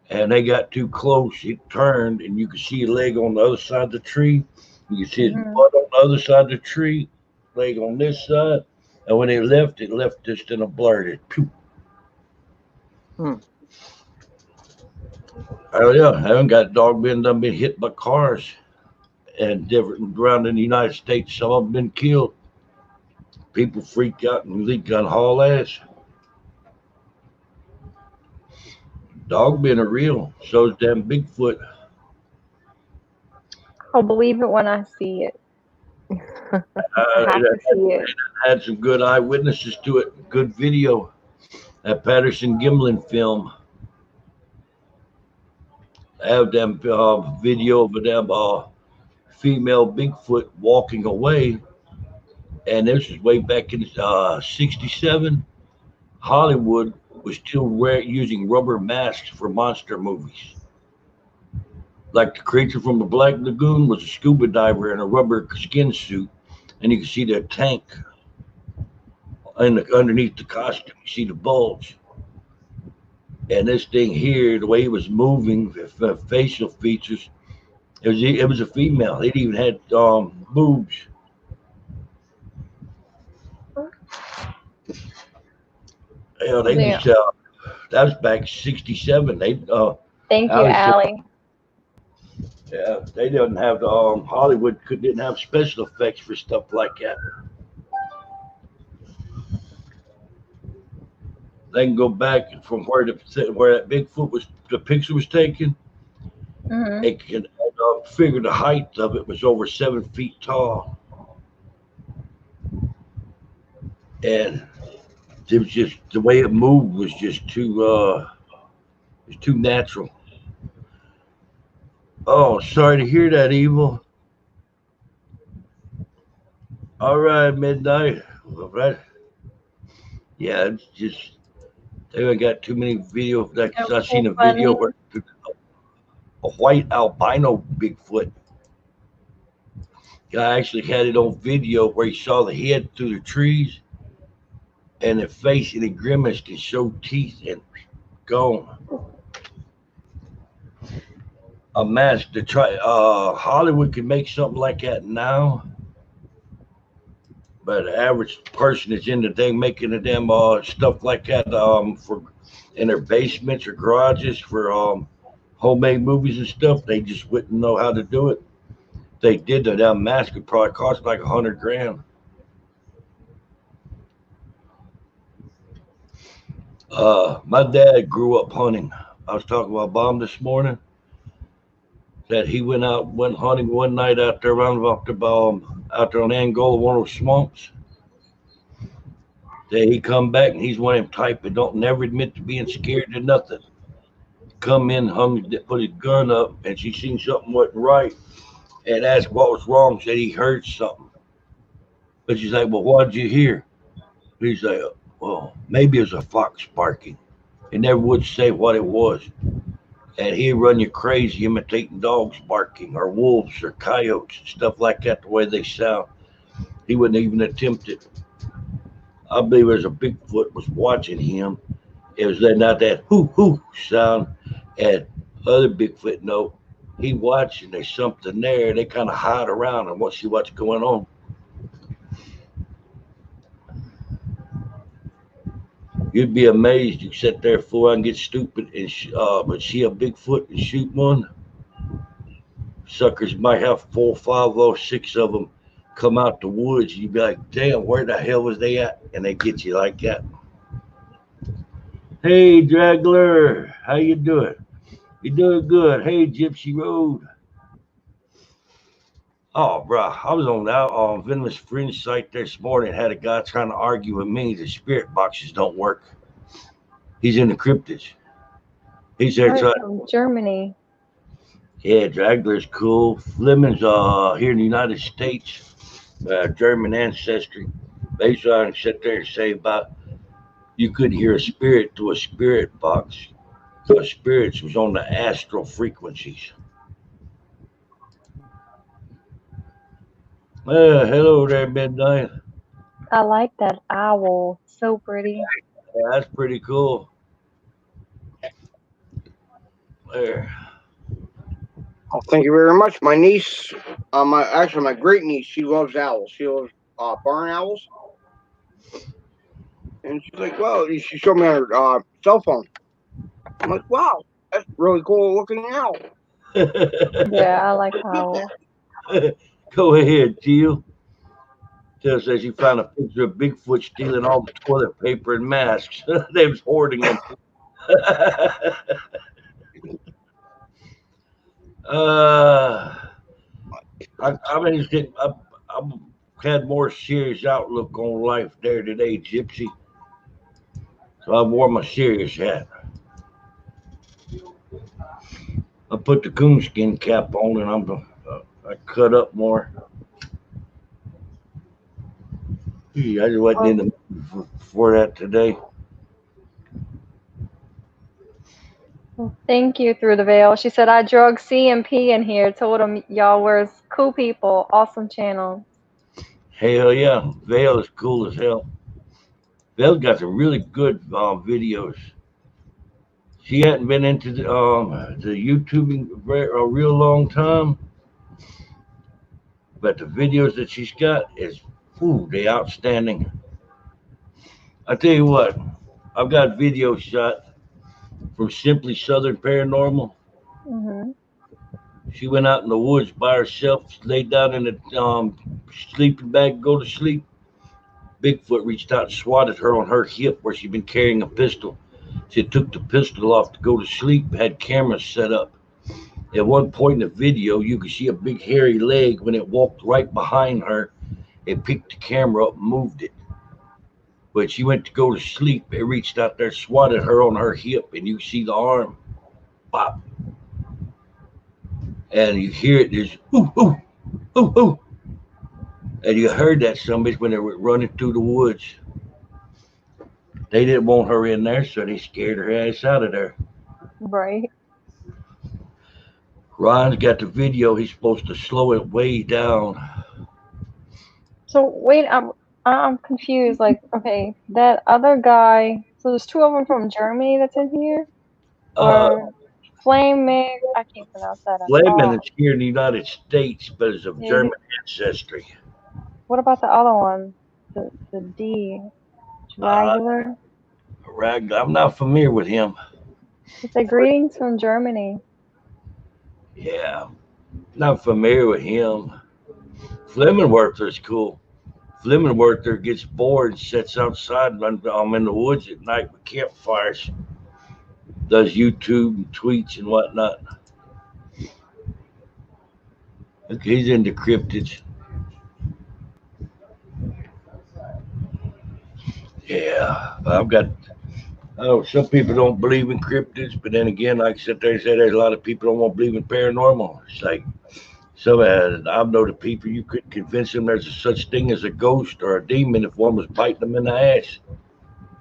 And they got too close. It turned, and you could see a leg on the other side of the tree. You could see his butt on the other side of the tree, leg on this side. And when it left just in a blur. It pew. Oh yeah, I haven't got dog been hit by cars and different around in the United States. Some of them been killed. People freak out and leak gun haul ass. Dog being a real. So's damn Bigfoot. I'll believe it when I see it. I have to see it. Had some good eyewitnesses to it. Good video. That Patterson Gimlin film. I have them video of them female Bigfoot walking away. And this is way back in 67. Hollywood was still using rubber masks for monster movies. Like the creature from the Black Lagoon was a scuba diver in a rubber skin suit, and you can see the tank underneath the costume. You see the bulge. And this thing here, the way it was moving, the facial features, it was a female. It even had boobs. Yeah, that was back 67. Thank you, Allie. Yeah, they didn't have Hollywood didn't have special effects for stuff like that. They can go back from where that Bigfoot the picture was taken. They can figure the height of it was over 7 feet tall, and it was just the way it moved was just too natural. Oh, sorry to hear that, Evil. All right, midnight. All right. Yeah, it's just They haven't got too many videos. Like That I was seen so a video funny. where a white albino Bigfoot guy actually had it on video where he saw the head through the trees and the face, and he grimaced and showed teeth and gone. A mask to try. Hollywood could make something like that now, but the average person is in the thing making the damn stuff like that for in their basements or garages for homemade movies and stuff. They just wouldn't know how to do it. They did the damn mask would probably cost like $100,000. My dad grew up hunting. I was talking about Bob this morning that he went hunting one night out there around about the out there on Angola, one of those swamps. That he come back and he's one of them type that don't never admit to being scared to nothing. Come in, put his gun up, and she seen something wasn't right, and asked what was wrong. Said he heard something, but she's like, "Well, what did you hear?" He's like, "Well, maybe it was a fox barking." He never would say what it was. And he'd run you crazy imitating dogs barking or wolves or coyotes and stuff like that, the way they sound. He wouldn't even attempt it. I believe there's a Bigfoot was watching him. It was letting out that hoo hoo sound, and other Bigfoot know he watching. There's something there. They kind of hide around and see what's going on. You'd be amazed. You sit there fool and get stupid and but see a Bigfoot and shoot one. Suckers might have 4, 5, or 6 of them come out the woods. You'd be like, damn, where the hell was they at? And they get you like that. Hey, Draggler, how you doing? You doing good? Hey, Gypsy Road. Oh, bro, I was on that Venomous Fringe site this morning. Had a guy trying to argue with me the spirit boxes don't work. He's in the cryptids. He's there trying. From Germany. Yeah, Dragler's cool. Fleming's here in the United States, German ancestry. They try to sit there and say about you couldn't hear a spirit through a spirit box. So spirits was on the astral frequencies. Hello there, Midnight. I like that owl. So pretty. Yeah, that's pretty cool. There. Oh, thank you very much. My niece, my great niece, she loves owls. She loves barn owls. And she's like, well, she showed me her cell phone. I'm like, wow, that's really cool looking owl. Yeah, I like owls. Go ahead, Teal. Teal says you found a picture of Bigfoot stealing all the toilet paper and masks. They was hoarding them. I've had more serious outlook on life there today, Gypsy. So I wore my serious hat. I put the coonskin cap on, and I cut up more. I just wasn't in the mood for that today. Thank you, Through the Veil. She said, I drug CMP in here, told him y'all were cool people. Awesome channel. Hell yeah. Veil is cool as hell. Veil's got some really good videos. She hadn't been into the YouTubing a real long time, but the videos that she's got is, they outstanding. I tell you what, I've got video shot from Simply Southern Paranormal. Mm-hmm. She went out in the woods by herself, laid down in the sleeping bag, go to sleep. Bigfoot reached out and swatted her on her hip where she'd been carrying a pistol. She took the pistol off to go to sleep, had cameras set up. At one point in the video, you could see a big hairy leg. When it walked right behind her, it picked the camera up and moved it. But she went to go to sleep. It reached out there, swatted her on her hip, and you see the arm pop. And you hear it, there's ooh, ooh, ooh, ooh. And you heard that somebody when they were running through the woods. They didn't want her in there, so they scared her ass out of there. Right. Ron's got the video. He's supposed to slow it way down. So wait, I'm confused. Like, okay, that other guy. So there's two of them from Germany that's in here, Uh, or Flame Mig. I can't pronounce that at Fleming all. is here in the United States, but is of Yeah, German ancestry. what about the other one? The D. Uh, Regular. I'm not familiar with him. It's a greetings from Germany. Yeah, not familiar with him. Flemenwerther's cool. Flemenwerther gets bored and sits outside in the woods at night with campfires. Does YouTube and tweets and whatnot. Okay, he's into cryptids. Yeah, I've got. Oh, some people don't believe in cryptids, but then again, like I said, there's a lot of people don't want to believe in paranormal. It's like I've known the people you could convince them there's a such thing as a ghost or a demon if one was biting them in the ass.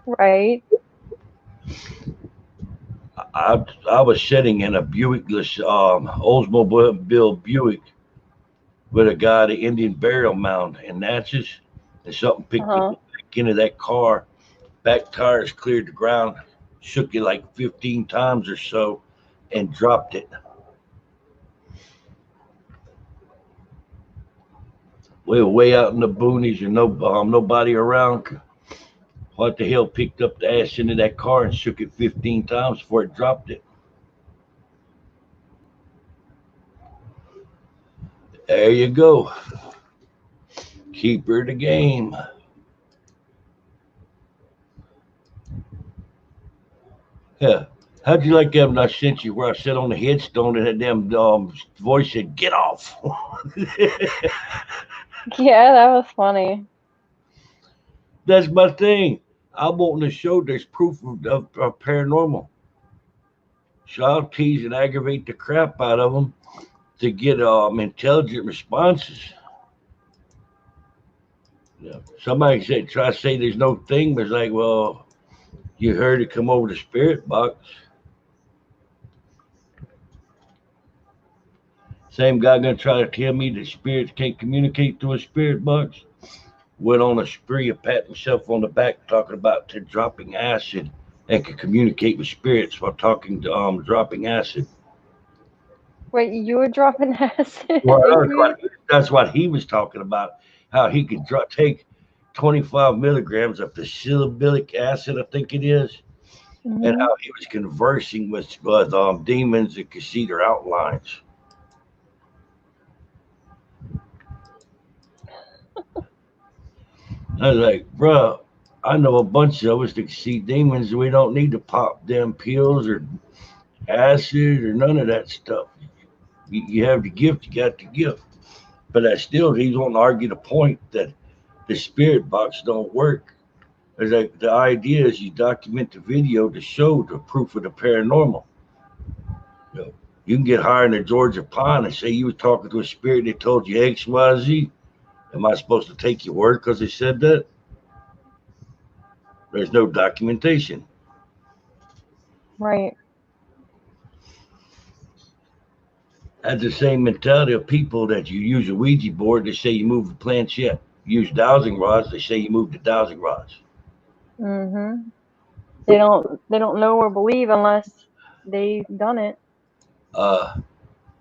Right. I was sitting in a Buickless Oldsmobile Buick with a guy at the Indian burial mound in Natchez, and something picked me back into that car. Back tires cleared the ground, shook it like 15 times or so, and dropped it. We were way out in the boonies and nobody around. What the hell picked up the ass into that car and shook it 15 times before it dropped it? There you go. Keeper of the game. Yeah. How'd you like that when I sent you where I sat on the headstone and that damn voice said, "Get off"? Yeah, that was funny. That's my thing. I'm wanting to show there's proof of paranormal. So I'll tease and aggravate the crap out of them to get intelligent responses. Yeah. Somebody said, try to say there's no thing, but it's like, well, you heard it come over the spirit box. Same guy gonna try to tell me that spirits can't communicate through a spirit box. Went on a spree of patting himself on the back talking about dropping acid and can communicate with spirits while talking to dropping acid. Wait, you were dropping acid? Well, that's what he was talking about. How he could take 25 milligrams of psilocybinic acid, I think it is, and how he was conversing with demons that could see their outlines. I was like, bro, I know a bunch of us that can see demons. We don't need to pop them pills or acid or none of that stuff. You have the gift, you got the gift. But I still, he's wanting to argue the point that the spirit box don't work. It's like the idea is you document the video to show the proof of the paranormal. You can get higher in the Georgia pond and say you were talking to a spirit that told you X, Y, Z. Am I supposed to take your word because they said that? There's no documentation. Right. That's the same mentality of people that you use a Ouija board, they say you move the planchette. Use dowsing rods, they say you move the dowsing rods. Mm-hmm. They don't know or believe unless they've done it.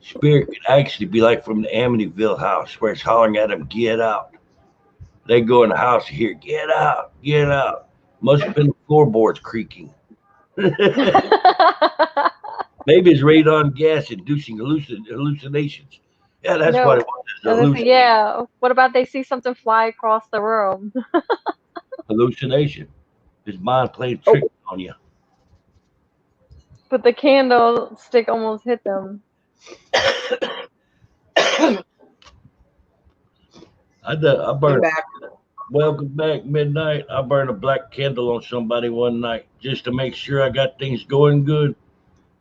Spirit could actually be like from the Amityville house where it's hollering at them, "Get out." They go in the house and hear, "Get out, get out." Must have been the floorboards creaking. Maybe it's radon gas inducing hallucinations. Yeah, that's what it was. Yeah. What about they see something fly across the room? Hallucination. His mind playing tricks on you. But the candlestick almost hit them. I burned. Welcome back, midnight. I burned a black candle on somebody one night just to make sure I got things going good.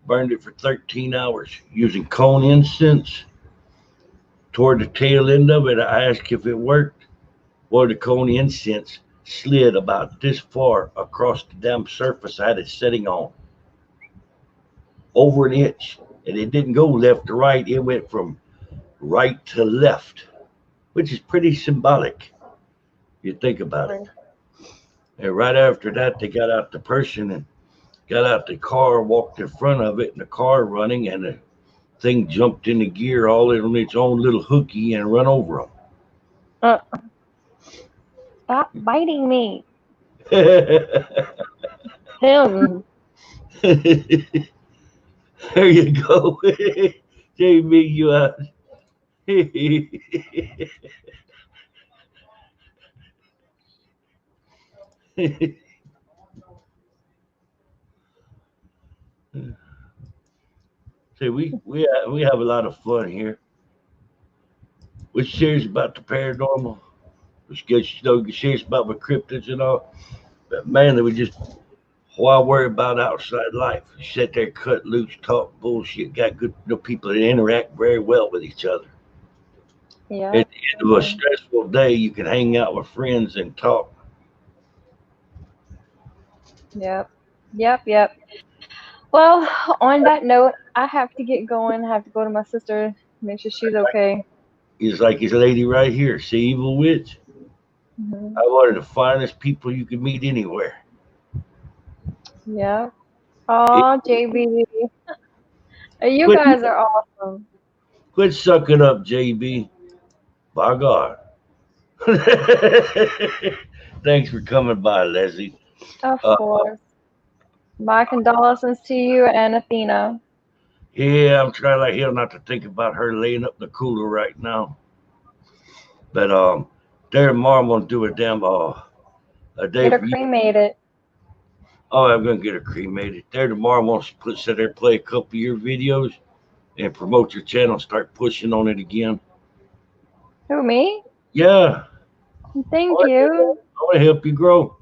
Burned it for 13 hours using cone incense. Toward the tail end of it, I asked if it worked. Well, the cone incense slid about this far across the damn surface I had it sitting on, over an inch, and it didn't go left to right. It went from right to left, which is pretty symbolic. You think about it. And right after that, they got out the person and got out the car, walked in front of it, and the car running, and the thing jumped into gear all in its own little hooky and run over Uh, Stop biting me. them. Him. There you go. Jamie, you out. See, we have a lot of fun here. We shares about the paranormal. We shares about the cryptids and all. But mainly, we just why worry about outside life? Sit there, cut loose, talk bullshit. Got good people that interact very well with each other. Yeah. At the end of a stressful day, you can hang out with friends and talk. Yep. Yep. Well, on that note, I have to get going. I have to go to my sister, make sure she's okay. He's like his lady right here. See, evil witch. Hmm. I wanted the finest people you could meet anywhere. Yeah. Oh, JB. You Quit, guys are awesome. quit sucking up, JB. By God. Thanks for coming by, Leslie. Of Uh, course. My condolences to you and Athena. yeah, I'm trying like hell not to think about her laying up in the cooler right now. But there tomorrow I'm gonna do a damn a day Get her for you. cremated. Oh, I'm gonna get her cremated. There tomorrow I'm gonna sit there play a couple of your videos and promote your channel. Start pushing on it again. Who, me? Yeah, Thank you. I want to help you grow.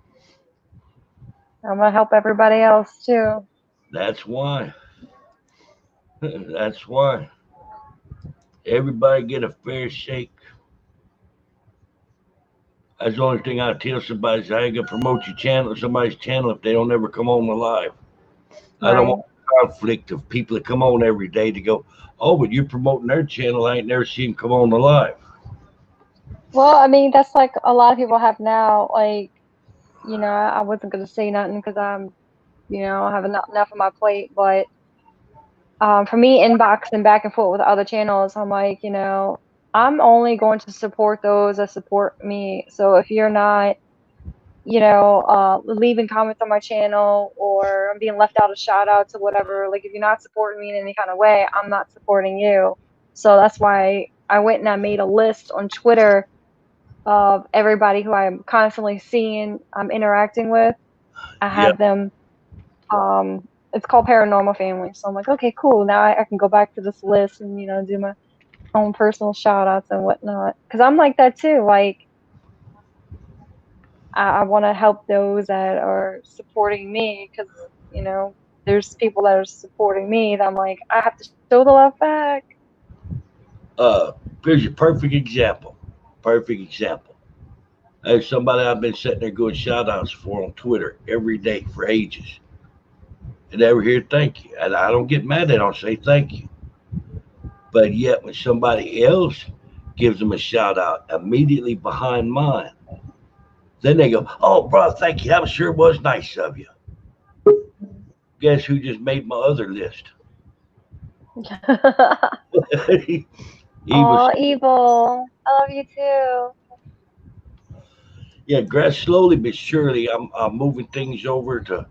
I'm gonna help everybody else too. That's why. That's why. Everybody get a fair shake. That's the only thing I tell somebody is I ain't gonna promote your channel, somebody's channel if they don't ever come on live. I don't Right. want conflict of people that come on every day to go, oh, but you're promoting their channel. I ain't never seen them come on live. Well, I mean, that's like a lot of people have now. Like, I wasn't gonna say nothing because I have enough on my plate. But for me, inboxing back and forth with other channels, I'm like, I'm only going to support those that support me. So if you're not, leaving comments on my channel or I'm being left out of shout outs or whatever, like if you're not supporting me in any kind of way, I'm not supporting you. So that's why I went and I made a list on Twitter of everybody who I'm constantly seeing, I'm interacting with. I Yep. have them. It's called Paranormal Family. So I'm like, okay, cool. Now I can go back to this list and do my own personal shout outs and whatnot. Because I'm like that too. Like I want to help those that are supporting me because there's people that are supporting me that I'm like I have to show the love back. Here's a perfect example. Perfect example. There's somebody I've been sitting there doing shout outs for on Twitter every day for ages. And never hear thank you. And I don't get mad. They don't say thank you. But yet when somebody else gives them a shout out immediately behind mine, then they go, oh, bro, thank you. That sure was nice of you. Guess who just made my other list? he was, Oh, evil. I love you too. yeah, slowly but surely, I'm moving things over to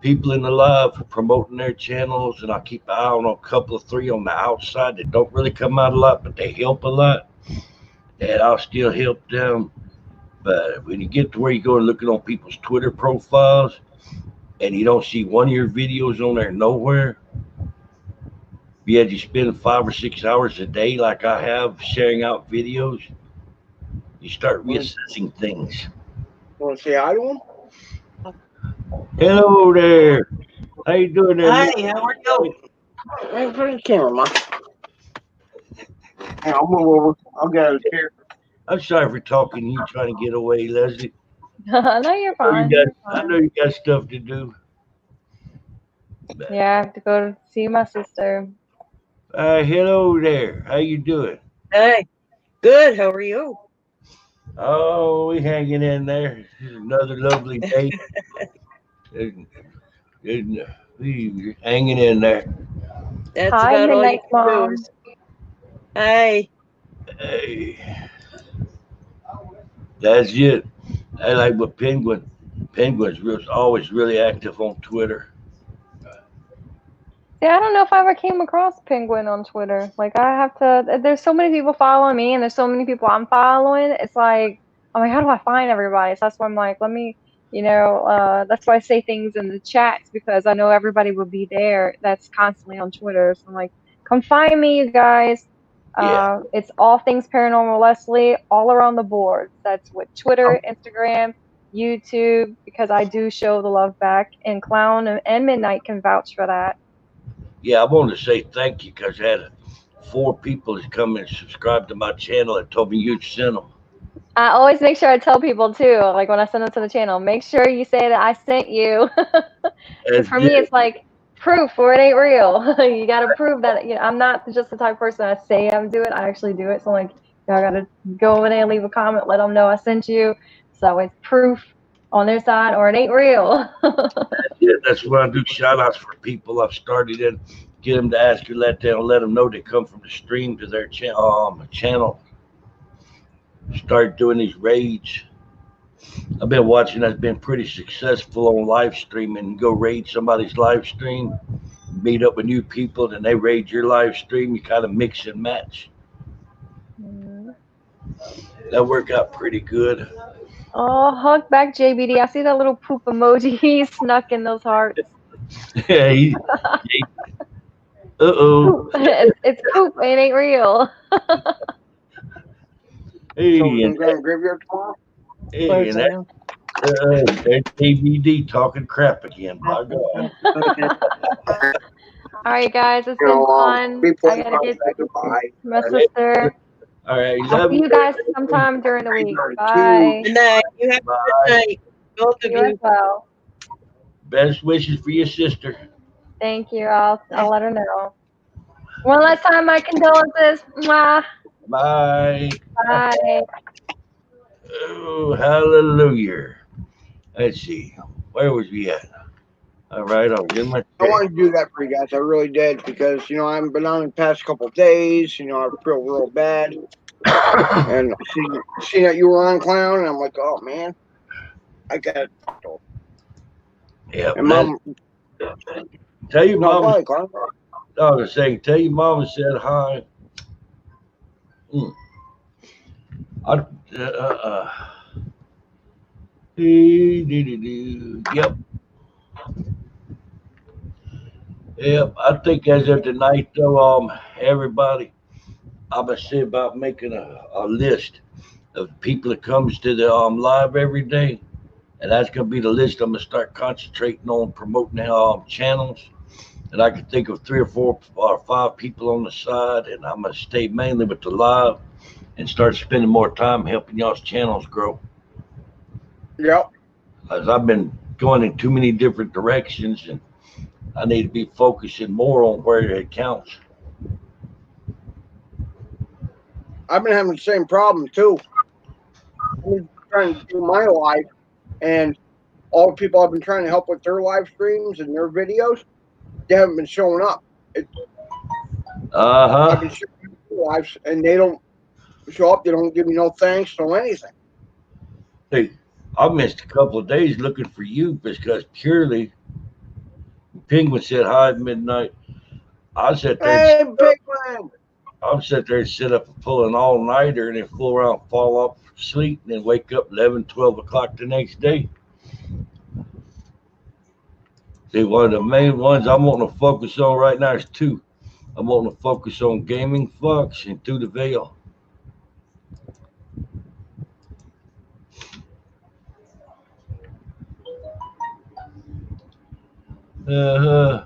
people in the live promoting their channels, and I'll keep an eye on a couple of three on the outside that don't really come out a lot, but they help a lot, and I'll still help them. But when you get to where you go and looking on people's Twitter profiles, and you don't see one of your videos on there nowhere, yet you spend 5 or 6 hours a day, like I have, sharing out videos, you start reassessing things. Want to say hi to him? Hello there. How you doing there, Hi, man? how are you? Right for the camera, man. Hey, I'll move over. I'll get out of here. I'm sorry for talking to you, trying to get away, Leslie. No, you're I know you fine. got. You're I know fine. you got stuff to do. Yeah, I have to go to see my sister. Hello there. How you doing? Hey, good. How are you? Oh, we hanging in there. It's another lovely day. And- and we hanging in there. That's Hi, about all you Midnight can do Mom. is, hey, Hey, that's it. I like what Penguin. Penguin's always really active on Twitter. See, I don't know if I ever came across Penguin on Twitter. Like, I have to. There's so many people following me, and there's so many people I'm following. It's like, I'm like, how do I find everybody? So that's why I'm like, let me, that's why I say things in the chats because I know everybody will be there. That's constantly on Twitter. So I'm like, come find me, you guys. Yeah, It's all things paranormal, Leslie, all around the board. That's with Twitter, Instagram, YouTube, because I do show the love back, and Clown and Midnight can vouch for that. yeah. I wanted to say thank you because I had 4 people that come and subscribe to my channel and told me you'd send them. I always make sure I tell people too, like when I send them to the channel, make sure you say that I sent you. Because That's for me, it. it's like proof or it ain't real. You got to prove that, I'm not just the type of person I say I'm doing, I actually do it. So, like, I got to go over there and leave a comment, let them know I sent you. So it's proof on their side or it ain't real. Yeah, that's what I do. Shout outs for people I've started in. Get them to ask you, let them know they come from the stream to their channel. Start doing these raids. I've been watching that's been pretty successful on live streaming. Go raid somebody's live stream, meet up with new people, then they raid your live stream. You kind of mix and match. Mhm. That worked out pretty good. Oh, hug back JBD. I see that little poop emoji. He snuck in those hearts. Yeah, uh-oh. Poop. It's poop. It ain't real. So we're Hey, gonna go in graveyard tomorrow. and that, that ABD talking crap again. By God. okay. All right, guys, it's You been know, fun. be I polite gotta about get that. Goodbye. to my All right. sister. All right. I'll Love see you. you guys sometime during the week. Graveyard is Bye. Good huge. night. You have a good Bye. night, both of You as you. well. Best wishes for your sister. Thank you. I'll let her know. One last time, my condolences. Mwah. Bye. Bye. Oh, hallelujah. Let's see. Where was we at? All right, I was in my I chair. wanted to do that for you guys. I really did because I haven't been on the past couple of days. I feel real bad, and seeing that you were on Clown, and I'm like, oh man, I got to talk to him. Yeah, And Mom, tell your no, go mama. ahead, Clown. I was saying, tell your mama said hi. Mm. I, yep, yep. I think as of tonight, though, everybody, I'm gonna say about making a list of people that comes to the live every day, and that's gonna be the list. I'm gonna start concentrating on promoting the channels, and I can think of 3 or 4 or 5 people on the side, and I'm gonna stay mainly with the live and start spending more time helping y'all's channels grow. Yep. As I've been going in too many different directions, and I need to be focusing more on where it counts. I've been having the same problem too. I've been trying to do my life, and all the people I've been trying to help with their live streams and their videos, they haven't been showing up. I've been Uh huh. sharing their lives, and they don't show up. They don't give me no thanks, no anything. Hey, I missed a couple of days looking for you because purely Penguin said hi at midnight. I sat there and Hey, Penguin! I'll sit there and sit up and pull an all nighter and then fool around, fall off sleep, and then wake up 11, 12 o'clock the next day. See, one of the main ones I'm wanting to focus on right now is 2. I'm wanting to focus on gaming fucks and Through the Veil. Uh huh.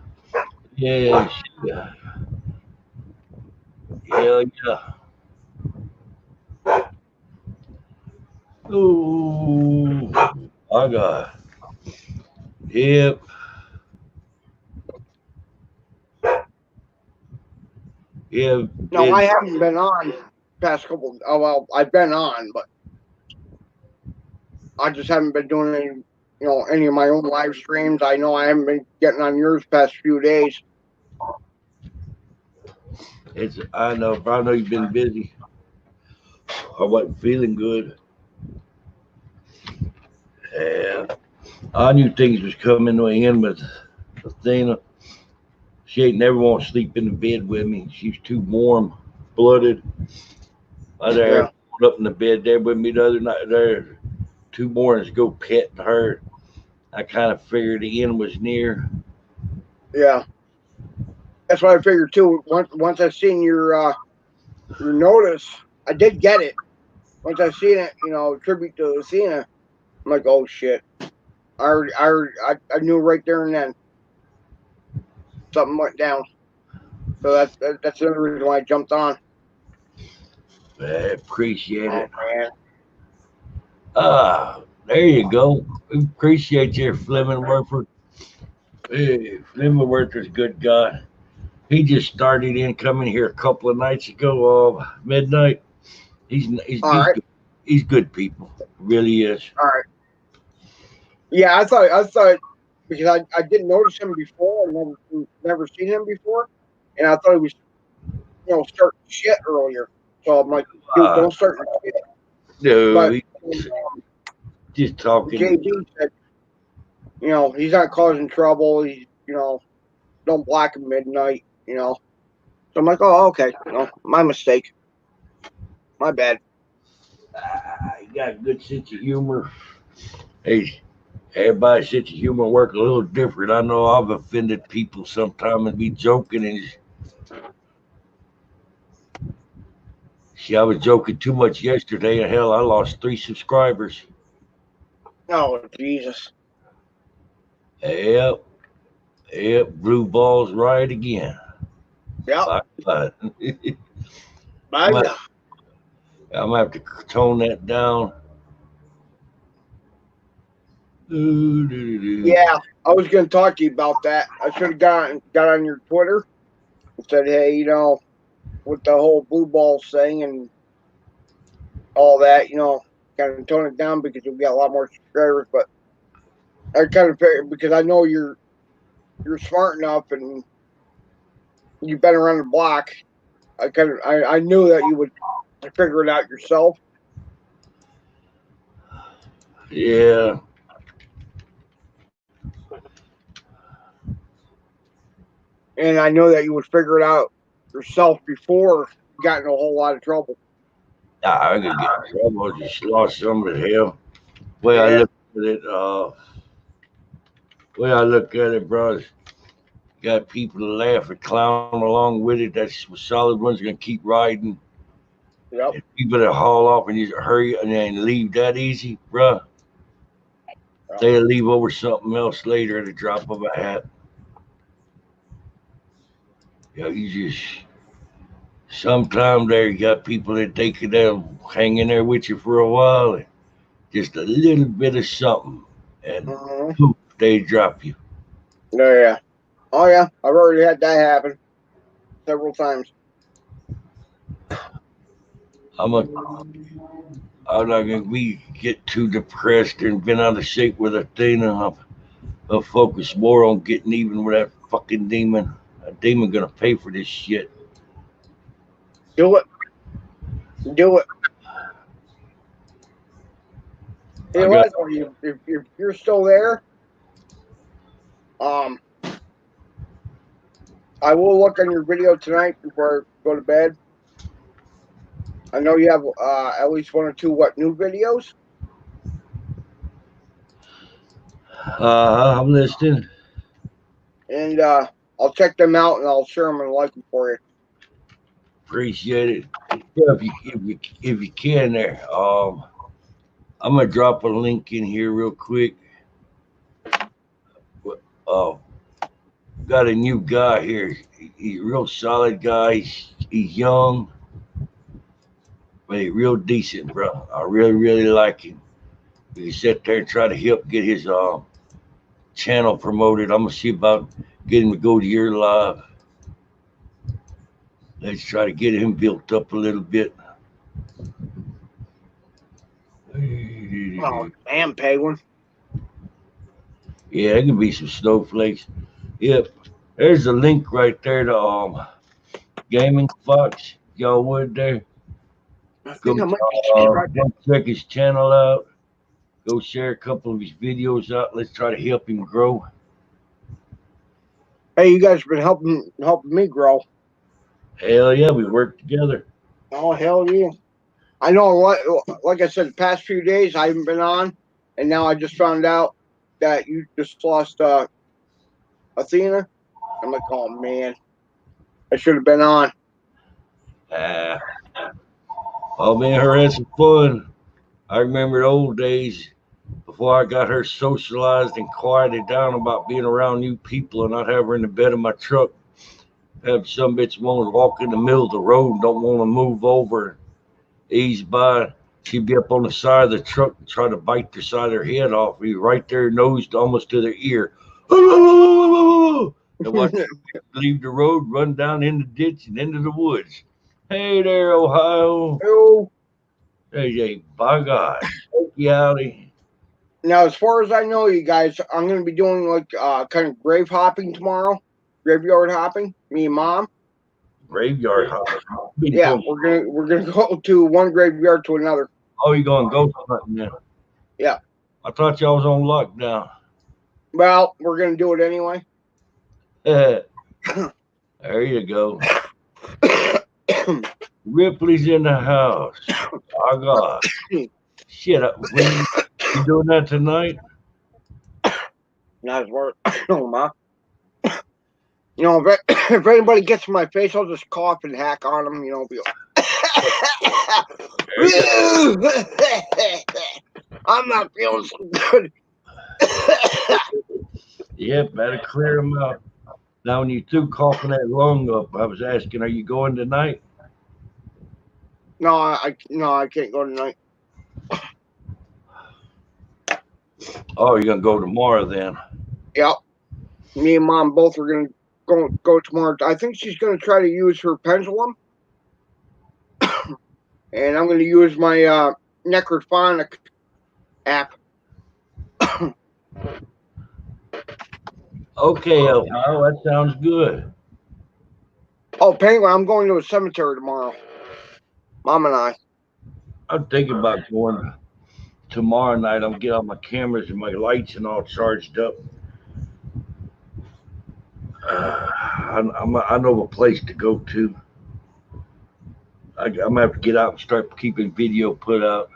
Yeah. Yeah. Hell yeah. Ooh. I got. Yep. Yeah. No, I haven't been on past couple. Oh well, I've been on, but I just haven't been doing any of my own live streams. I know I haven't been getting on yours past few days. I know. I know you've been busy. I wasn't feeling good. Yeah. I knew things was coming to an end with Athena. She ain't never want to sleep in the bed with me. She's too warm blooded. I had her up in the bed there with me the other night. There, 2 mornings ago, petting her. I kind of figured the end was near. Yeah, that's what I figured too. Once I seen your notice, I did get it. Once I seen it, tribute to Athena, I'm like, oh shit. I knew right there and then something went down. So that's the other reason why I jumped on. I appreciate it. Man. There you go. Appreciate you, Fleming Werford. Hey, Fleming Werford's a good guy. He just started in coming here a couple of nights ago, midnight. He's right. good. He's good people. Really is. All right. Yeah, I thought because I didn't notice him before. I never seen him before, and I thought he was starting shit earlier. So I'm like, dude, don't start shit. No, But just talking. JB said, he's not causing trouble. He's don't black at midnight. So I'm like, oh, okay, my mistake, my bad. He got a good sense of humor. Hey, everybody's sense of humor work a little different. I know I've offended people sometimes and be joking and. See, I was joking too much yesterday, and hell, I lost 3 subscribers. Oh, Jesus. Yep. Blue balls right again. Yep. I'm gonna have to tone that down. Yeah, I was gonna talk to you about that. I should have got on your Twitter and said, hey, with the whole blue balls thing and all that, kind of tone it down because you'll get a lot more subscribers. But I kind of because I know you're smart enough and you've been around the block. I knew that you would figure it out yourself. Yeah. And I know that you would figure it out yourself before you got in a whole lot of trouble. Nah, I ain't gonna get in trouble. I just lost some of the hell. I look at it, bro, got people to laugh and clown along with it. That's solid ones gonna keep riding. Yep. And people that haul off and just hurry and then leave that easy, bro. They'll leave over something else later at the drop of a hat. You just sometimes there you got people that they could hang in there with you for a while and just a little bit of something and poof, they drop you. Yeah. Oh yeah, I've already had that happen several times. I'm not gonna get too depressed and been out of shape with Athena. I'll focus more on getting even with that fucking demon. That demon gonna pay for this shit. Do it. Hey, Leslie, if you're still there, I will look on your video tonight before I go to bed. I know you have at least 1 or 2 new videos. I'm listening. And I'll check them out and I'll share them and like them for you. Appreciate it. Yeah, if you can there. I'm gonna drop a link in here real quick. Got a new guy here. He's a real solid guy. He's young, but he's real decent, bro. I really, really like him. You sit there and try to help get his channel promoted. I'm gonna see about getting him to go to your live. Let's try to get him built up a little bit. Oh, damn, Penguin. Yeah, there can be some snowflakes. Yep. There's a link right there to Gaming Fox. Y'all would there. I Go think I might be subscribed. go check his channel out. Go share a couple of his videos out. Let's try to help him grow. Hey, you guys have been helping me grow. Hell yeah, we work together. Oh, hell yeah. I know, like I said, the past few days I haven't been on, and now I just found out that you just lost Athena. I'm like, oh, man. I should have been on. Oh man, her had some fun. I remember the old days before I got her socialized and quieted down about being around new people and not have her in the bed of my truck. Have some bitch want to walk in the middle of the road and don't want to move over, ease by. She'd be up on the side of the truck and try to bite the side of her head off. Be right there, nosed almost to their ear. And watch her leave the road, run down in the ditch and into the woods. Hey there, Ohio. Hello. Hey, by God. Thank you, Allie. Now, as far as I know, you guys, I'm going to be doing like kind of grave hopping tomorrow. Graveyard hopping. Me and Mom. Graveyard hopping. Yeah, we're gonna go to one graveyard to another. Oh, you going ghost hunting now? Yeah. I thought y'all was on lockdown. Well, we're gonna do it anyway. There you go. Ripley's in the house. Oh God. Shit. When you doing that tonight? Not as well. No, Ma. You know, if anybody gets in my face, I'll just cough and hack on them. You know, be I'm not feeling so good. Yep, better clear them out. Now, when you threw coughing that lung up, I was asking, are you going tonight? No, I can't go tonight. Oh, you're gonna go tomorrow then? Yep. Me and Mom both are gonna go tomorrow. I think she's gonna try to use her pendulum, and I'm gonna use my necrophonic app. Okay, Ohio, that sounds good. Oh, Penguin, I'm going to a cemetery tomorrow. Mom and I. I'm thinking about going tomorrow night. I'm getting all my cameras and my lights and all charged up. I know a place to go to. I'm gonna have to get out and start keeping video put out.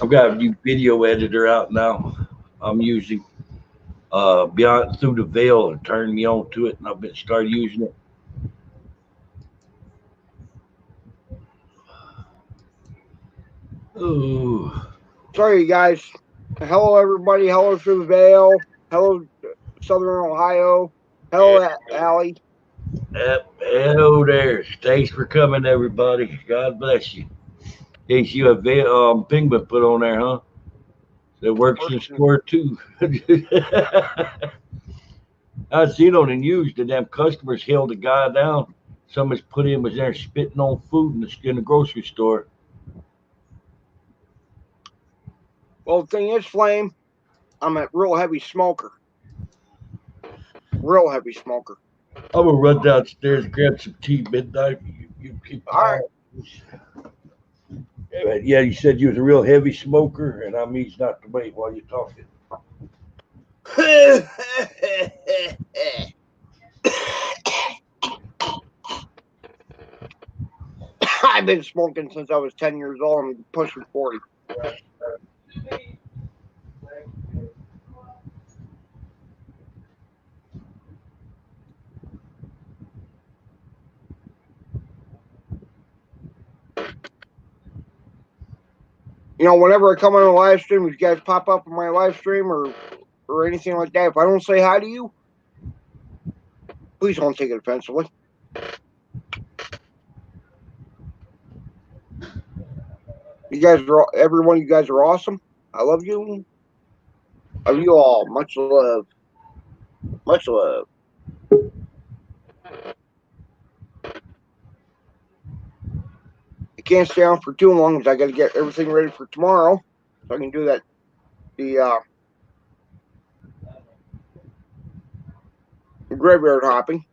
I've got a new video editor out now. I'm using Beyond Through the Veil and turned me on to it, and I've been started using it. Ooh. Sorry, you guys. Hello, everybody. Hello, Through the Veil. Hello, Southern Ohio. Hello, Allie. Hello there. Thanks for coming, everybody. God bless you. Hey, you have Penguin put on there, huh? That works in store too. I seen on the news that them customers held a guy down. Somebody's put him was there spitting on food in the grocery store. Well, the thing is, Flame, I'm a real heavy smoker. Real heavy smoker. I'm gonna run downstairs and grab some tea midnight. You keep all right. Yeah, you said you was a real heavy smoker, and I'm easy not to wait while you're talking. I've been smoking since I was 10 years old. I'm pushing 40. You know, whenever I come on a live stream, if you guys pop up on my live stream or anything like that, if I don't say hi to you, please don't take it offensively. You guys are, every one of you guys are awesome. I love you. Love you all. Much love. Much love. I can't stay on for too long because I got to get everything ready for tomorrow, so I can do that. The graveyard hopping.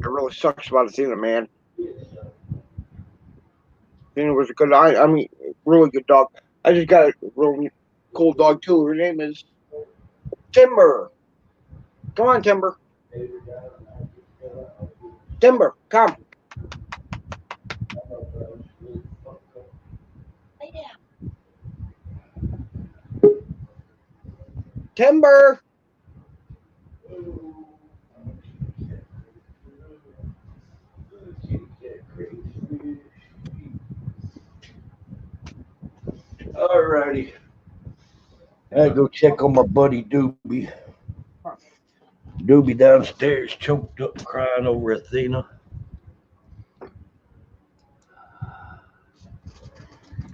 It really sucks about Athena, man. Athena was a good, I mean, really good dog. I just got a really cool dog too. Her name is Timber. Come on, Timber. Timber, come. Timber. All righty. I gotta go check on my buddy Doobie. Doobie downstairs, choked up, crying over Athena.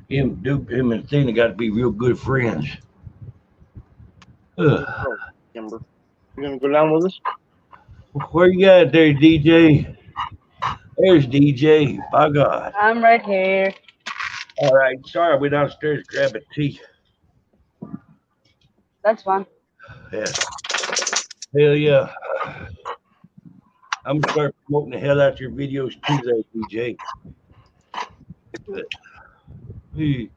Him and Athena got to be real good friends. Ugh. Timber. You gonna go down with us? Where you at there, DJ? There's DJ. By God. I'm right here. All right. Sorry, we downstairs grabbing tea. That's fine. Yeah. Hell yeah. I'm gonna start promoting the hell out of your videos too, there, DJ. Hey.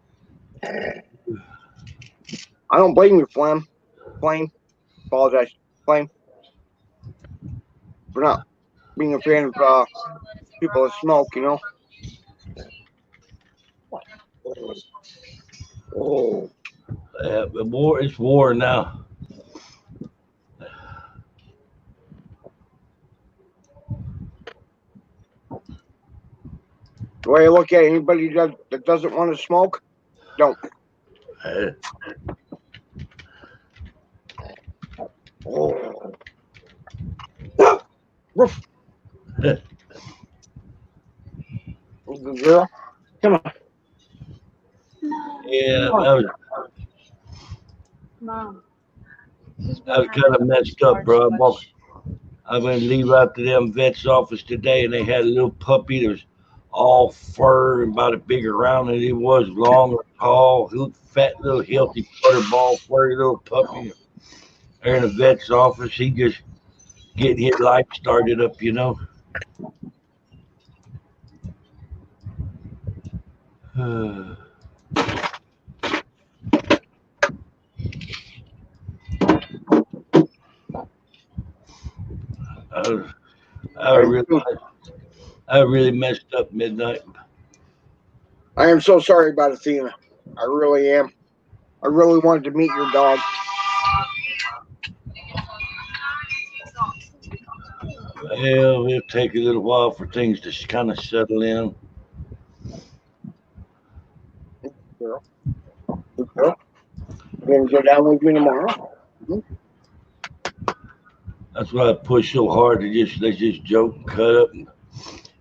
I don't blame you, Flame. Flame. Apologize. Flame. For not being a fan of people that smoke, you know. Oh. It's war now. The way I look at it, anybody that doesn't want to smoke, don't. Oh. Roof. Good girl. Come on. Yeah, Mom. I was kind of messed up, bro. I went to leave out to them vet's office today, and they had a little puppy that was all fur and about as big around as it was, long and tall, fat little healthy butterball, furry little puppy. There in the vet's office, he just getting his life started up, you know. I really messed up midnight. I am so sorry about Athena. I really am. I really wanted to meet your dog. Well, it'll take a little while for things to kind of settle in. Girl. You're going to go down with me tomorrow? That's why I push so hard to let's just joke and cut up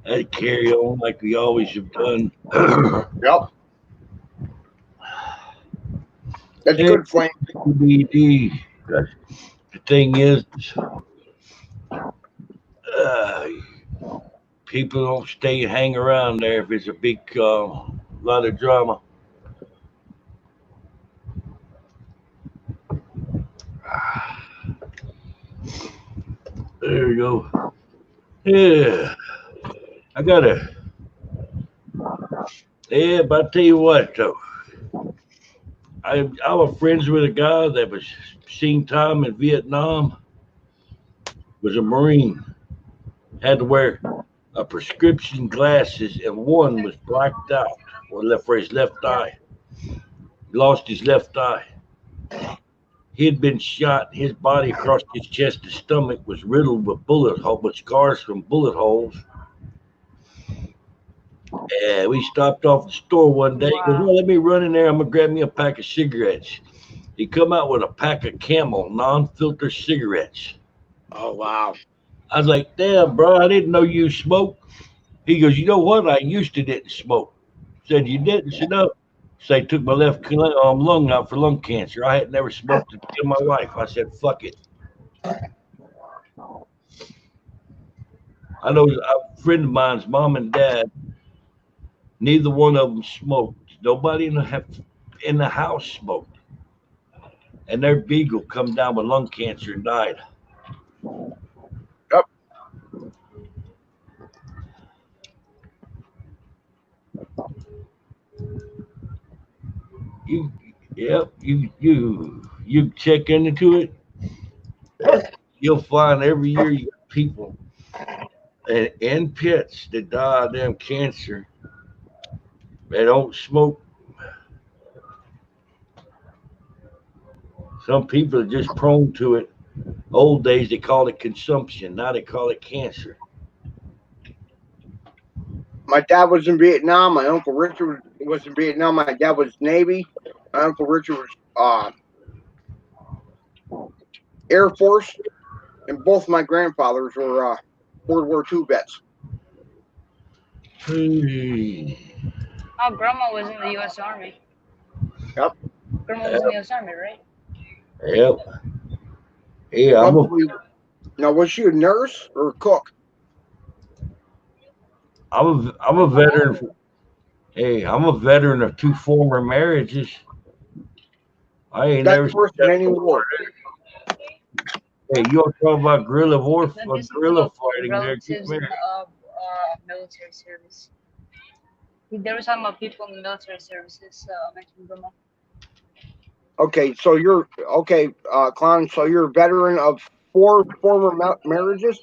and carry on like we always have done. Yep. That's good, Flame. The thing is, people don't stay and hang around there if it's a big lot of drama. There you go. Yeah. I gotta. Yeah, but I tell you what, though. I was friends with a guy that was seen time in Vietnam. Was a Marine. Had to wear a prescription glasses, and one was blacked out for his left eye. Lost his left eye. He had been shot. His body across his chest and stomach was riddled with scars from bullet holes. And we stopped off the store one day. He goes, well, let me run in there. I'm gonna grab me a pack of cigarettes. He come out with a pack of Camel non-filter cigarettes. Oh wow! I was like, damn, bro, I didn't know you smoked. He goes, you know what? I used to didn't smoke. Said you didn't. Said no. Say took my lung out for lung cancer. I had never smoked a day in my life. I said, fuck it. I know a friend of mine's mom and dad. Neither one of them smoked. Nobody in the house smoked, and their beagle come down with lung cancer and died. Yep. You check into it. You'll find every year you got people in pits that die of damn cancer. They don't smoke. Some people are just prone to it. Old days they called it consumption. Now they call it cancer. My dad was in Vietnam. My uncle Richard was in Vietnam. My dad was Navy. My uncle Richard was Air Force, and both my grandfathers were World War II vets. Hey. Oh, Grandma was in the U.S. Army. Yep. Grandma was in the U.S. Army, right? Yep. Yeah, Now, was she a nurse or a cook? I'm a veteran. Hey, I'm a veteran of 2 former marriages. I ain't That's never worse than any war. Hey, you all talk about guerrilla Relatives fighting there. in military service. There was talking about people in the military services. Mentioned Grandma. Okay, so you're Clown. So you're a veteran of 4 former marriages.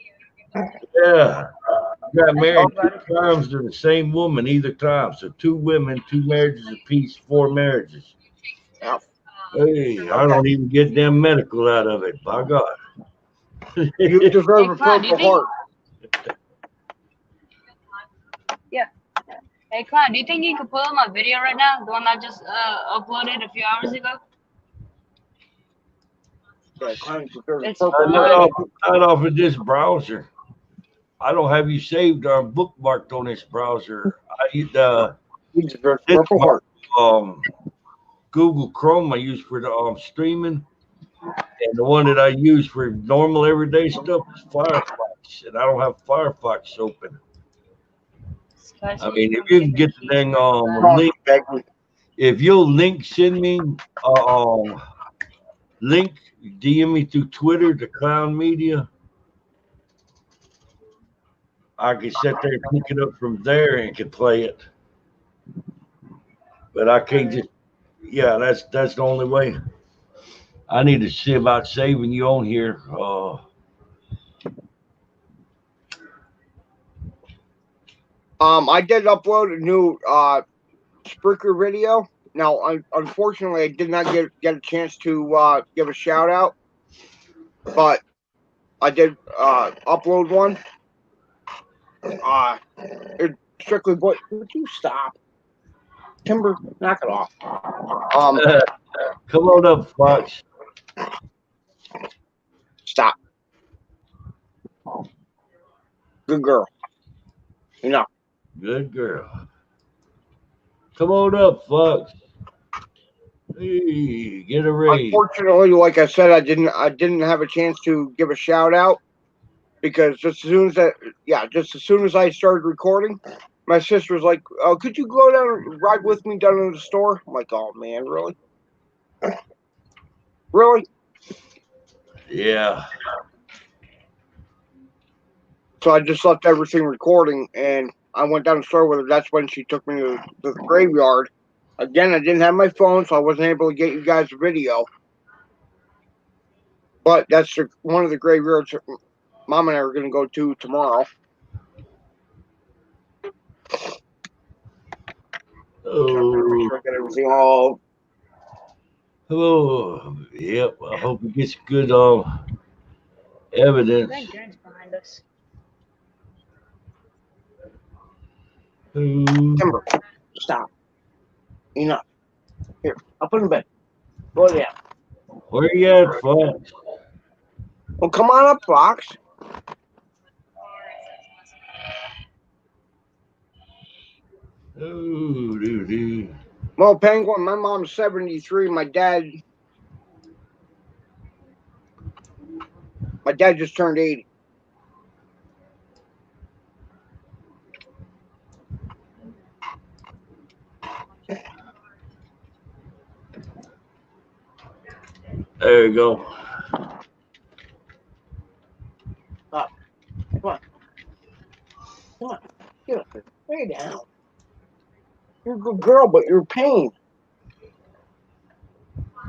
Yeah. Got married 2 times to the same woman either time. So 2 women, 2 marriages apiece, 4 marriages. Yeah. Hey, I don't even get damn medical out of it. By God. You deserve a Purple Heart. Yeah. Hey, Clown, do you think you could pull up my video right now? The one I just uploaded a few hours ago? Yeah, Clown deserves a It's Purple not Heart. off of this browser. I don't have you saved or bookmarked on this browser. You deserve a this Purple Heart. Google Chrome I use for the streaming, and the one that I use for normal everyday stuff is Firefox, and I don't have Firefox open. I mean, if you can get the dang link, if you'll send me link, DM me through Twitter, the Clown Media, I can sit there and pick it up from there and can play it. But I can't just, yeah, that's the only way. I need to see about saving you on here. I did upload a new Spreaker video. Now, unfortunately, I did not get a chance to give a shout out, but I did upload one. It strictly would you stop? Timber, knock it off. Come on up, Fox. Stop. Good girl. Enough. Good girl. Come on up, Fox. Hey, get a raise. Unfortunately, like I said, I didn't have a chance to give a shout out because just as soon as I started recording, my sister was like, "Oh, could you go down and ride with me down to the store?" I'm like, "Oh man, really? Really?" Yeah. So I just left everything recording, and I went down the store with her. That's when she took me to the graveyard. Again, I didn't have my phone, so I wasn't able to get you guys a video. But that's one of the graveyards Mom and I are going to go to tomorrow. Oh. Sure get everything all. Oh, yep. I hope it gets good evidence. Behind us. Timber, stop. Enough. Here, I'll put him in bed. Go down. Where you at, Fox? Well, come on up, Fox. Ooh, doo. Well, Penguin, my mom's 73. My dad just turned 80. There you go. Up. Come on. Come on. Get up there. Lay down. You're a good girl, but you're a pain.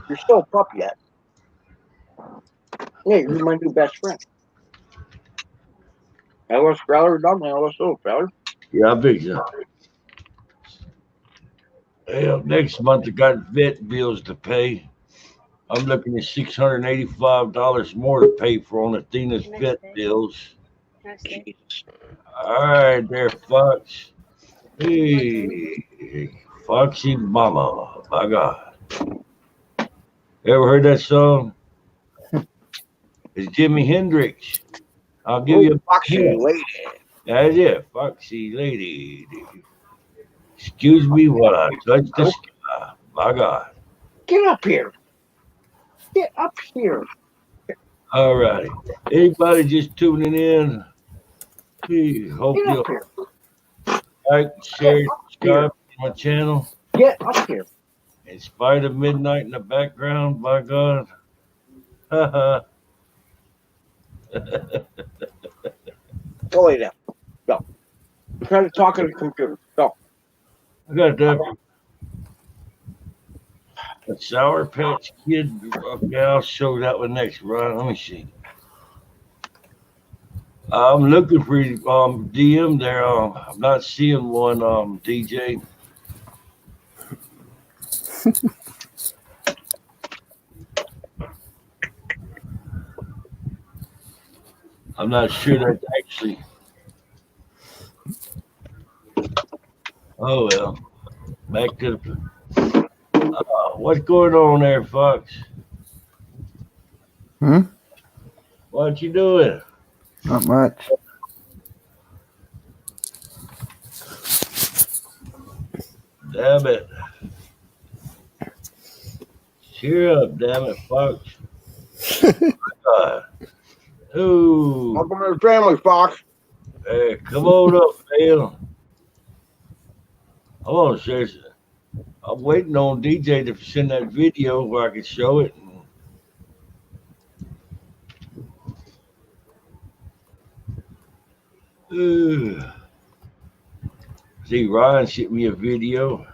You're still a pup yet. Yeah, you're my new best friend. Hello, Sprouter. Dog, hello, Sprouter. Yeah, I think so. Well, next month I got vet bills to pay. I'm looking at $685 more to pay for on Athena's vet bills. All right, there, Fox. Hey, Foxy Mama. My God. Ever heard that song? It's Jimi Hendrix. I'll give you a Foxy hint. lady. That's it, Foxy Lady. Excuse me while I touch the sky. My God. Get up here. Get up here. All righty. Anybody just tuning in? We hope Get you'll up here. like, share, subscribe to my channel. Get up here. In spite of midnight in the background, by God. I Go lay down. Go. I'm trying to talk to the computer. Go. got that. A Sour Patch Kid. Okay, I'll show that one next, Ron. Let me see. I'm looking for DM there. I'm not seeing one, DJ. I'm not sure that's actually. Oh well. Back to the. What's going on there, Fox? What you doing? Not much. Damn it. Cheer up, damn it, Fox. Ooh. Welcome to the family, Fox. Hey, come on up, Phil. Hold on, seriously. I'm waiting on DJ to send that video where I can show it. See, Ryan sent me a video.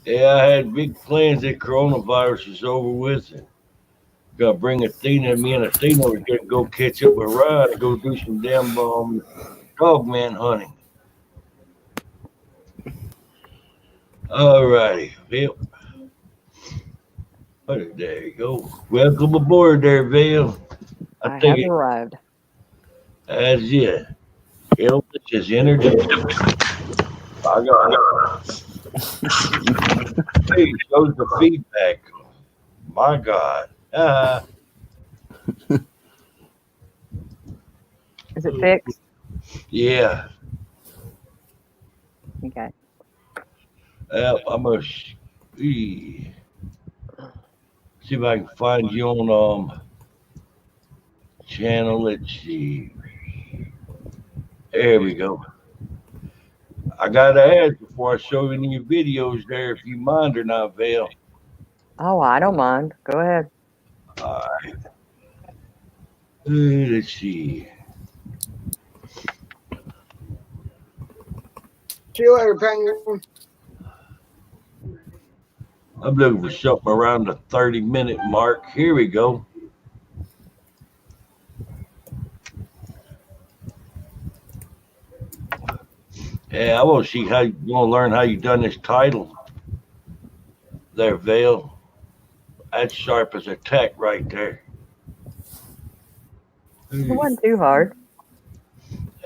Yeah, I had big plans that coronavirus is over with. And gotta bring Athena and me and Athena. We're gonna go catch up with Ryan and go do some damn dog man hunting. All righty, Bill. There you go. Welcome aboard there, Vale. I have arrived. That's it. Elvis is introduced. I got it. Hey, shows the feedback. My God. Is it fixed? Yeah. Okay. I'm gonna see if I can find you on channel. Let's see. There we go. I gotta ask before I show any of your videos there if you mind or not, Vale. Oh, I don't mind. Go ahead. All right. Let's see. See you later, Penguin. I'm looking for something around the 30-minute mark. Here we go. Yeah, I want to see how you want to learn how you done this title. There, Vale. That's sharp as a tack right there. It wasn't too hard.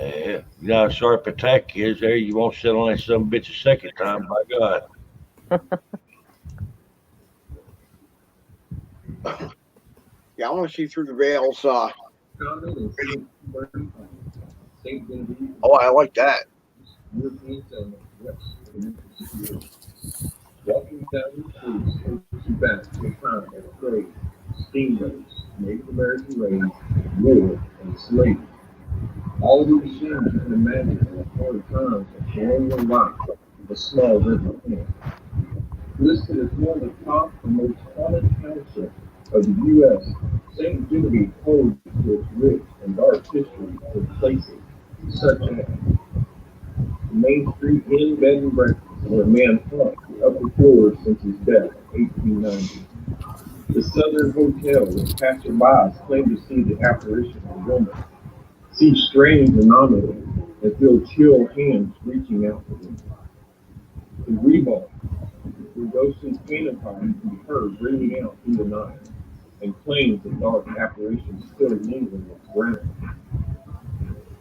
Yeah, you know how sharp a tack is there. You won't sit on that some bitch a second time, by God. Yeah, I want to see through the veils. Oh, I like that. Walking down the streets takes you back to a time of trade, steamboats, Native American raids, war, and slavery. All these scenes you can imagine are part of times of colonial life of a small river town. Listed as one of the top and most haunted townships of the U.S., St. Genevieve holds to its rich and dark history with places such as the Main Street Inn Bed and Breakfast, where a man haunts the upper floors since his death in 1890. The Southern Hotel, where passersby claim to see the apparition of a woman, see strange anomalies, and feel chill hands reaching out for them. The Reebok, where ghostly cannon fire can be heard ringing out through the night, and claims that dark apparitions still linger on the ground.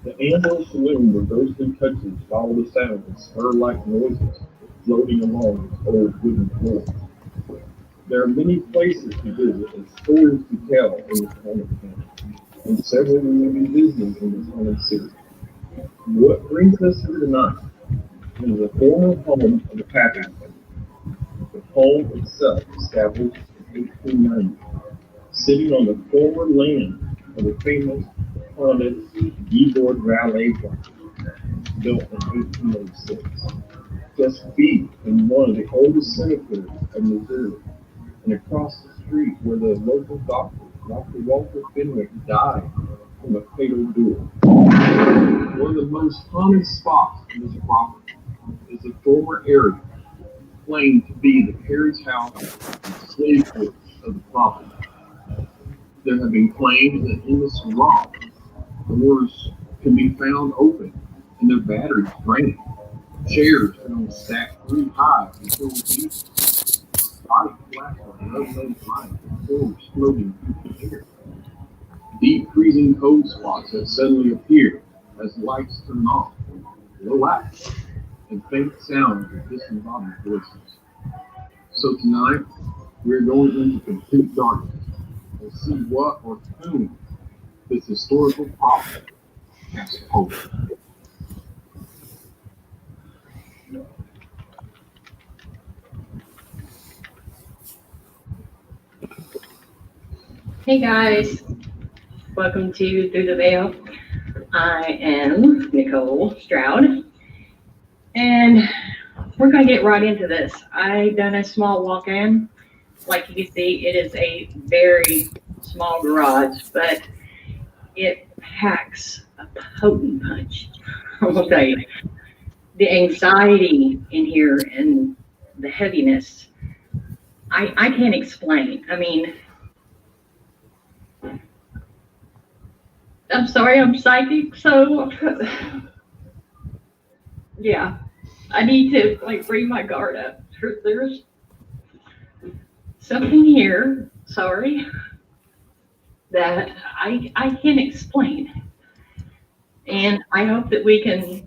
The Amber Saloon, where ghostly touches follow the sound and spur-like noises floating along its old wooden floors. There are many places to visit and stories to tell in this haunted town, and several we will be visiting in this haunted city. What brings us here tonight is the former home of the Packard family. The home itself established in 1890, sitting on the former land of the famous haunted Geboard Valley property, built in 1806. Just feet from one of the oldest cemeteries of Missouri, and across the street where the local doctor, Dr. Walter Fenwick, died from a fatal duel. One of the most haunted spots in this property is the former area claimed to be the carriage house and slave quarters of the property. There have been claims that in this rock, doors can be found open and their batteries drained. Chairs found stacked 3 high until deep, bright flashlight, unknown light, and orbs floating through the air. Deep freezing cold spots that suddenly appear as lights turn off, relax, and faint sounds of disembodied voices. So tonight, we're going into complete darkness and see what or whom this historical property has to hold. Hey guys, welcome to Through the Veil. I am Nicole Stroud, and we're going to get right into this. I've done a small walk-in. Like you can see, it is a very small garage, but it packs a potent punch. I will tell you. The anxiety in here and the heaviness, I can't explain. I mean, I'm sorry, I'm psychic, so yeah, I need to bring my guard up. There's something here, sorry, that I can't explain. And I hope that we can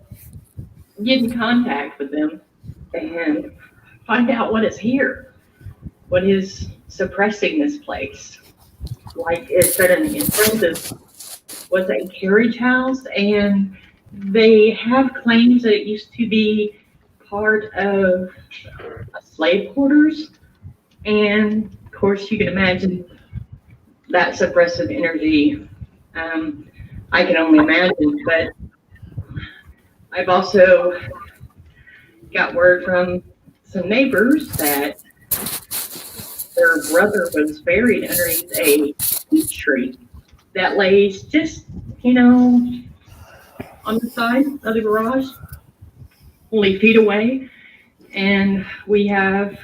get in contact with them and find out what is here, what is suppressing this place. Like it said in front of was a carriage house, and they have claims that it used to be part of slave quarters. And of course, you can imagine that suppressive energy. I can only imagine, but I've also got word from some neighbors that their brother was buried underneath a peach tree that lays just, on the side of the garage, only feet away. And we have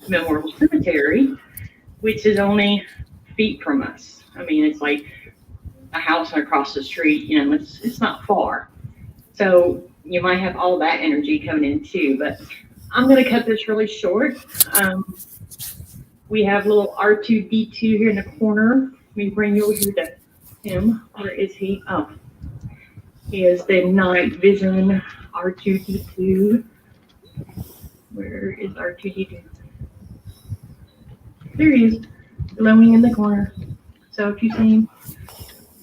Memorial Cemetery, which is only feet from us. I mean, it's like a house across the street, it's not far. So you might have all that energy coming in too, but I'm going to cut this really short. We have little R2D2 here in the corner. Let me bring you over here to him. Where is he? Oh, he is the night vision R2D2. Where is R2D2? There he is, glowing in the corner. So if you see,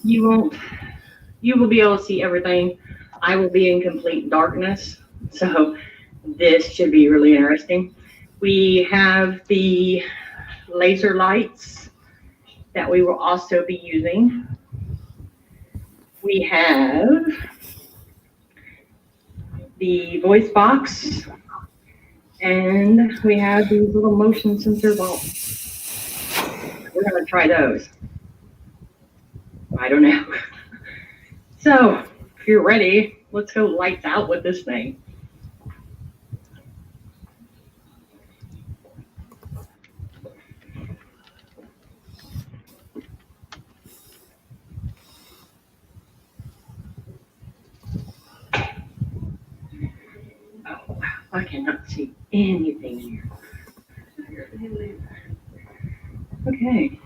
you will be able to see everything. I will be in complete darkness. So this should be really interesting. We have the laser lights that we will also be using. We have the voice box, and we have these little motion sensor balls. We're going to try those. I don't know. So if you're ready, let's go lights out with this thing. Oh, wow. I cannot see anything here. Okay.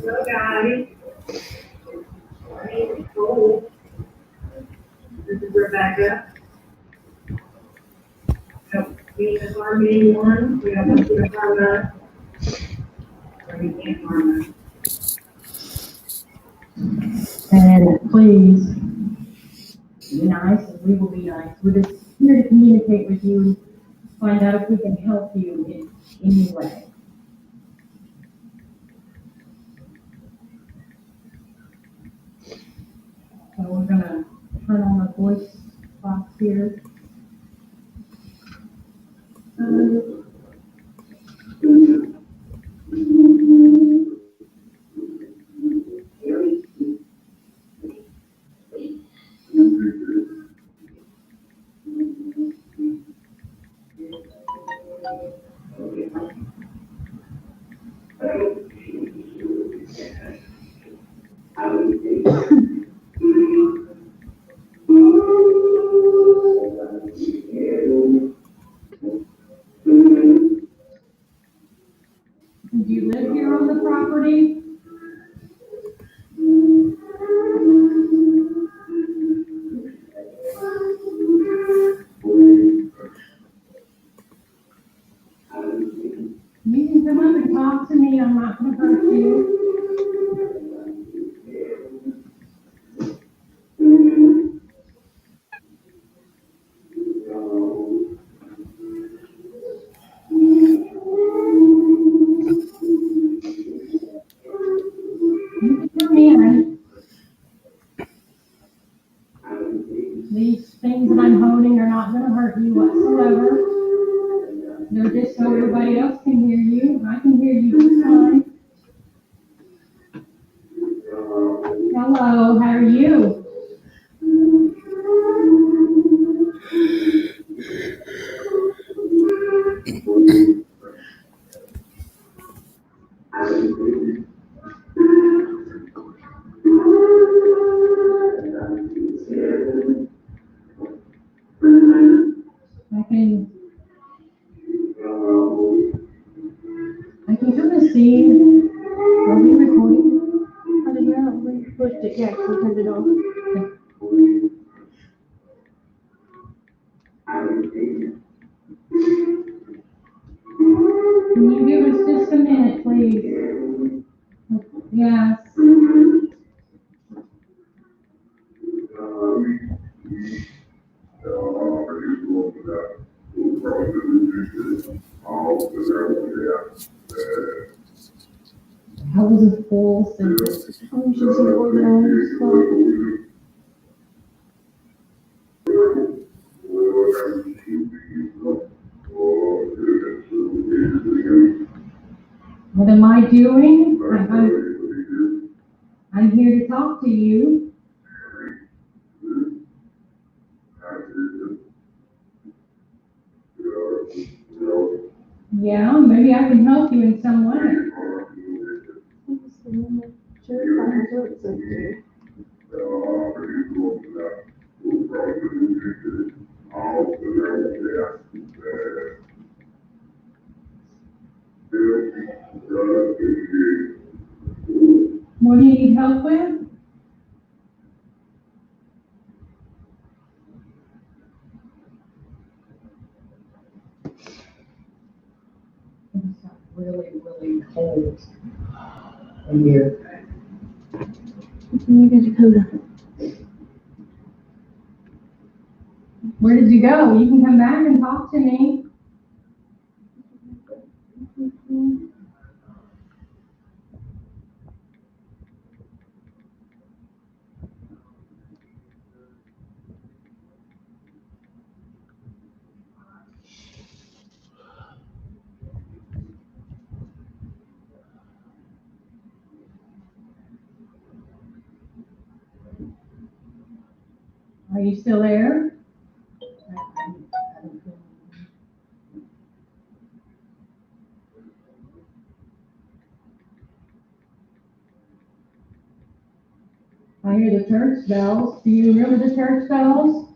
Hello guys. This is Rebecca. We have harm anyone. We don't want you to harm us. Or you can't harm us. And please be nice, and we will be nice. We're just here to communicate with you and find out if we can help you in any way. So we're gonna turn on the voice box here. Do you live here on the property? You can come up and talk to me. I'm not gonna hurt you. You can come in. These things that I'm holding are not gonna hurt you whatsoever. They're just so everybody else can hear you. I can hear you just fine. Hello, how are you? I can kind of see. Are we recording? How did we pushed it? Yeah, we turned it on. Can you give us just a minute, please? Yes. That was a full sentence. Oh, she's so organized. What am I doing? I'm here to talk to you. Yeah, maybe I can help you in some way. What do you need help with? It's got really, really cold in here. You get your coat on. Where did you go? You can come back and talk to me. Are you still there? I hear the church bells. Do you remember the church bells?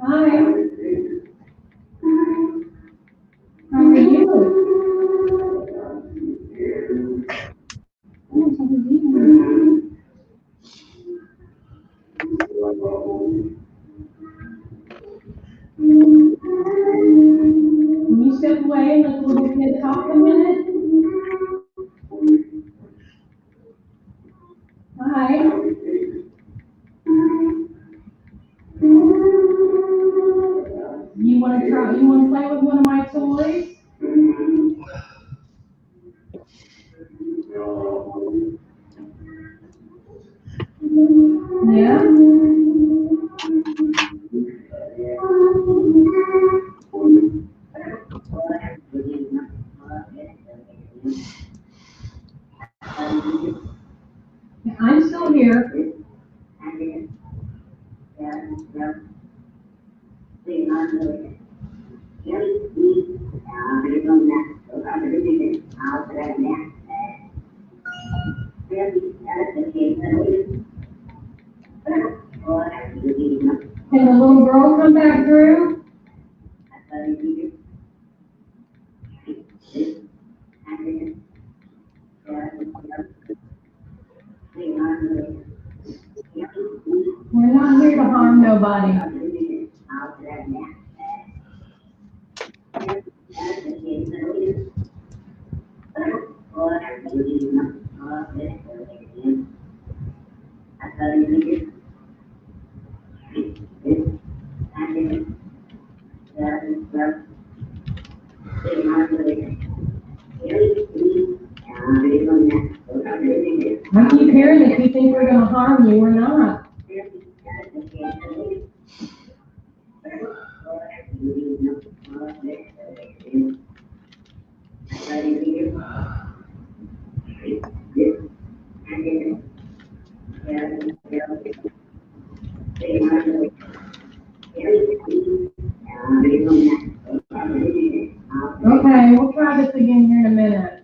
Hi. How are you? Can you step away and let the little kid talk a minute? Hi. You want to try? You want to play with one of my toys? Yeah. I'm still here. Can the little girl come back through? We're not here to harm nobody. I keep hearing that you think we're gonna harm you. We're not. Okay, we'll try this again here in a minute.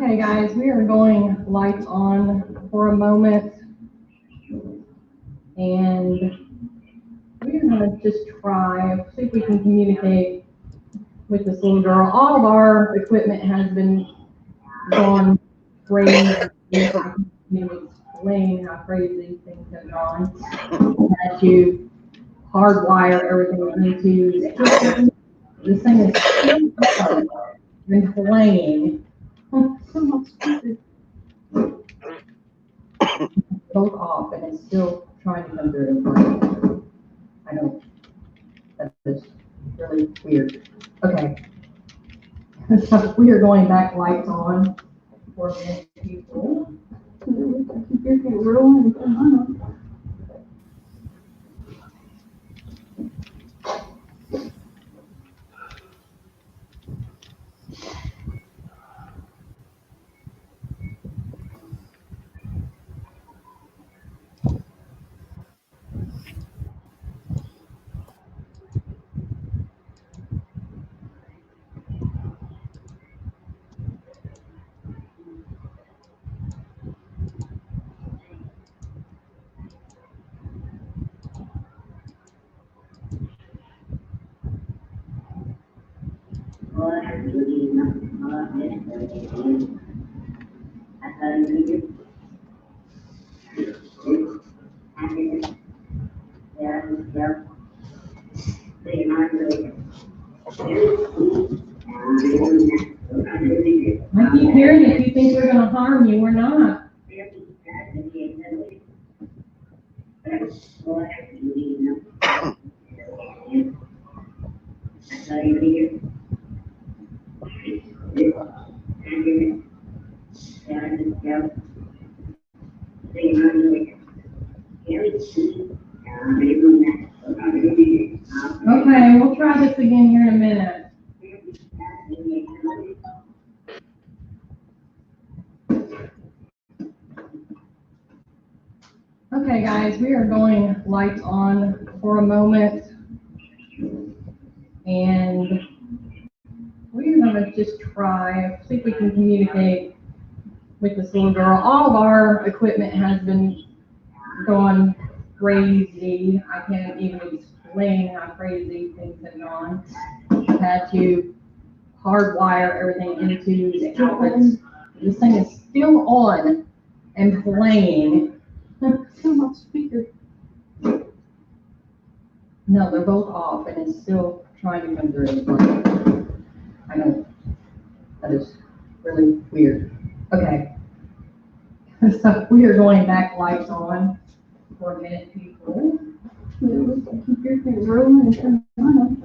Okay, guys, we are going lights on for a moment, and we're gonna just try, see if we can communicate with this little girl. All of our equipment has been gone crazy. I can't even explain how crazy things have gone. We had to hardwire everything into this thing is still been playing. Both off, and it's still trying to come through. I know that is really weird. Okay, so we are going back lights on for a minute, people. I keep hearing it. You think we're gonna harm you? We're not. Okay, we'll try this again here in a minute. Okay, guys, we are going lights on for a moment, and we're gonna just try, see if we can communicate with this little girl. All of our equipment has been gone crazy. I can't even explain how crazy things have gone. We've had to hardwire everything into the outlets. This thing is still on and playing. Come on, speaker. No, they're both off, and it's still trying to come through. I know. That is really weird. Okay. So we are going back lights on for a minute, people. Keep your thing rolling and turn on.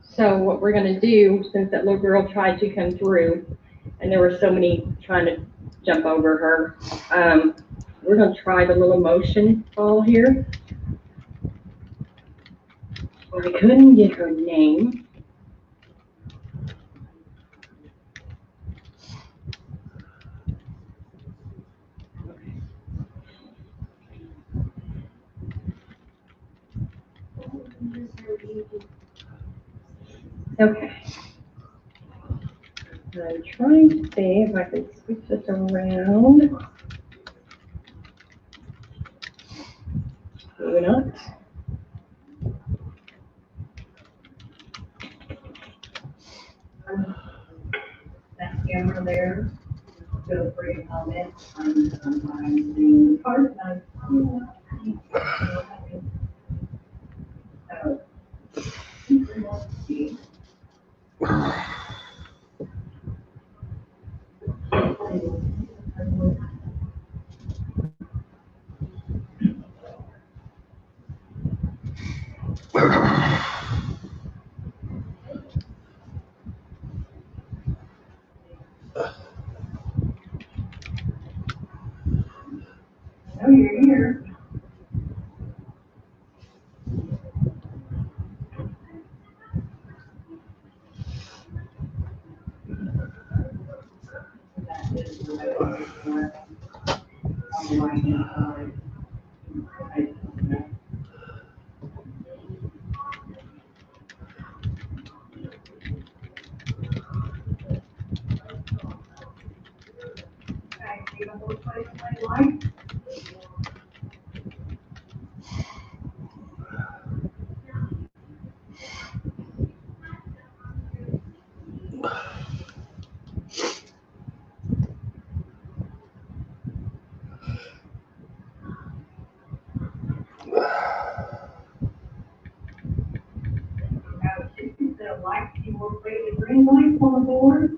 So what we're gonna do, since that little girl tried to come through, and there were so many trying to jump over her, we're gonna try the little motion ball here. I couldn't get her name. Okay. I'm trying to see if I can switch this around. Maybe not. That camera there, feel free to comment on sometimes the part that Oh, you're here. Green lights on the board.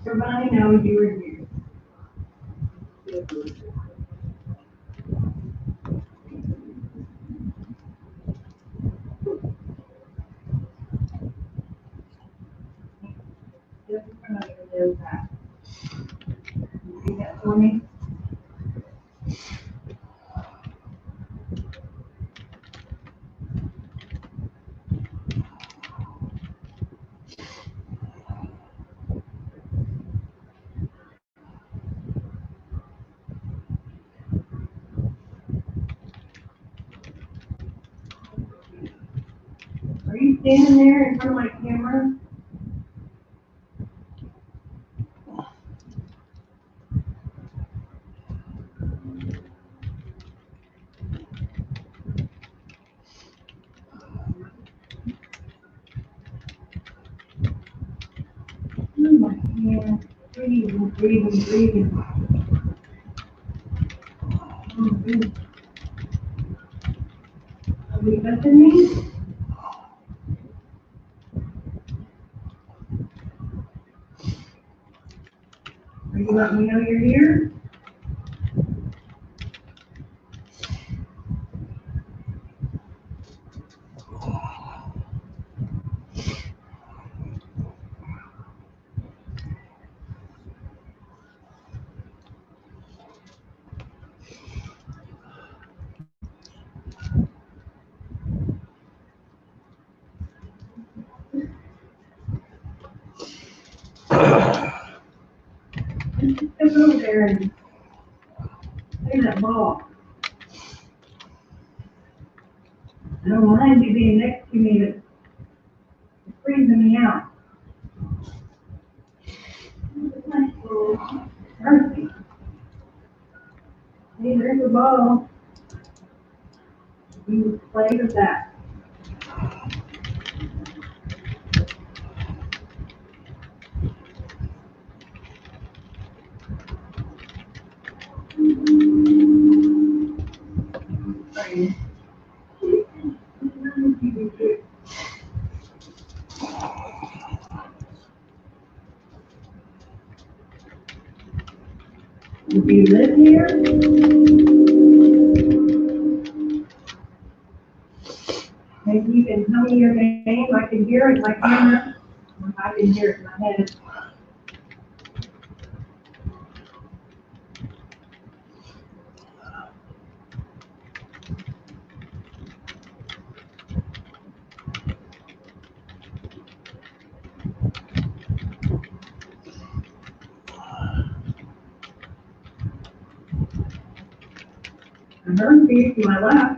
Everybody knows you were here. Just another little tap. You see that for me? Are you standing there in front of my camera? Oh my hand. Breathing, breathing, breathing. Oh, good. Are you touching me? Are you letting me know you're here? Just go over there and take that ball. I don't mind you being next to me, but it's freezing me out. Nice little mercy. Hey, there's the ball. You play with that. Sorry. Do you live here? Maybe you can tell me your name. I can hear it in my camera. I can hear it in my head. I heard you to my left.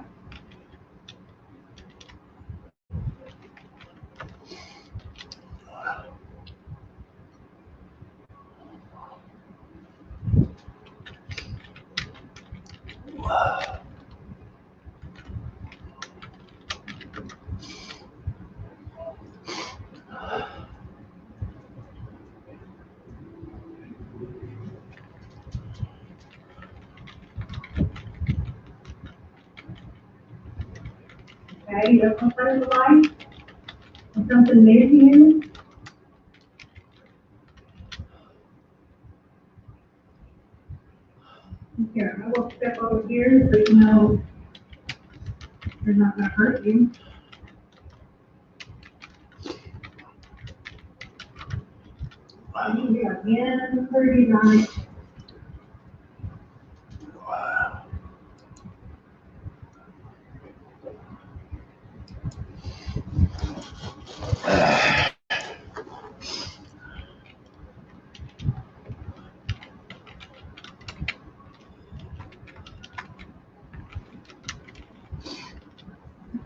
Okay, you have some friends of life? Something new to you? Here, I will step over here so you know they're not gonna hurt you. Here again, pretty nice.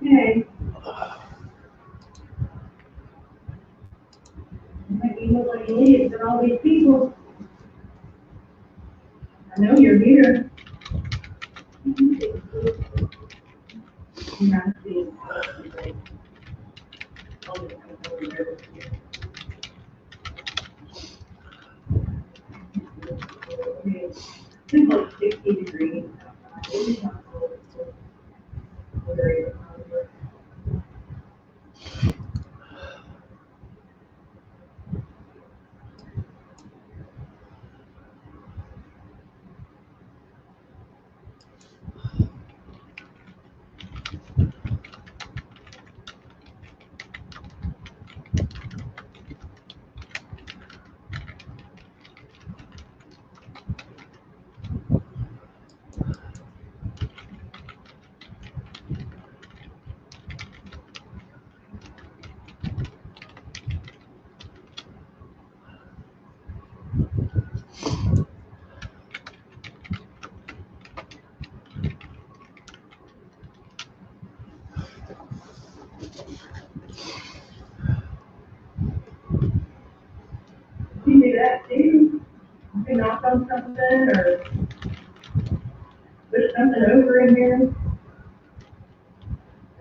Okay. Make you look like an idiot to all these people. I know you're here. Yeah, I see. It's like 60 degrees. You do that too? You can knock on something or put something over in here.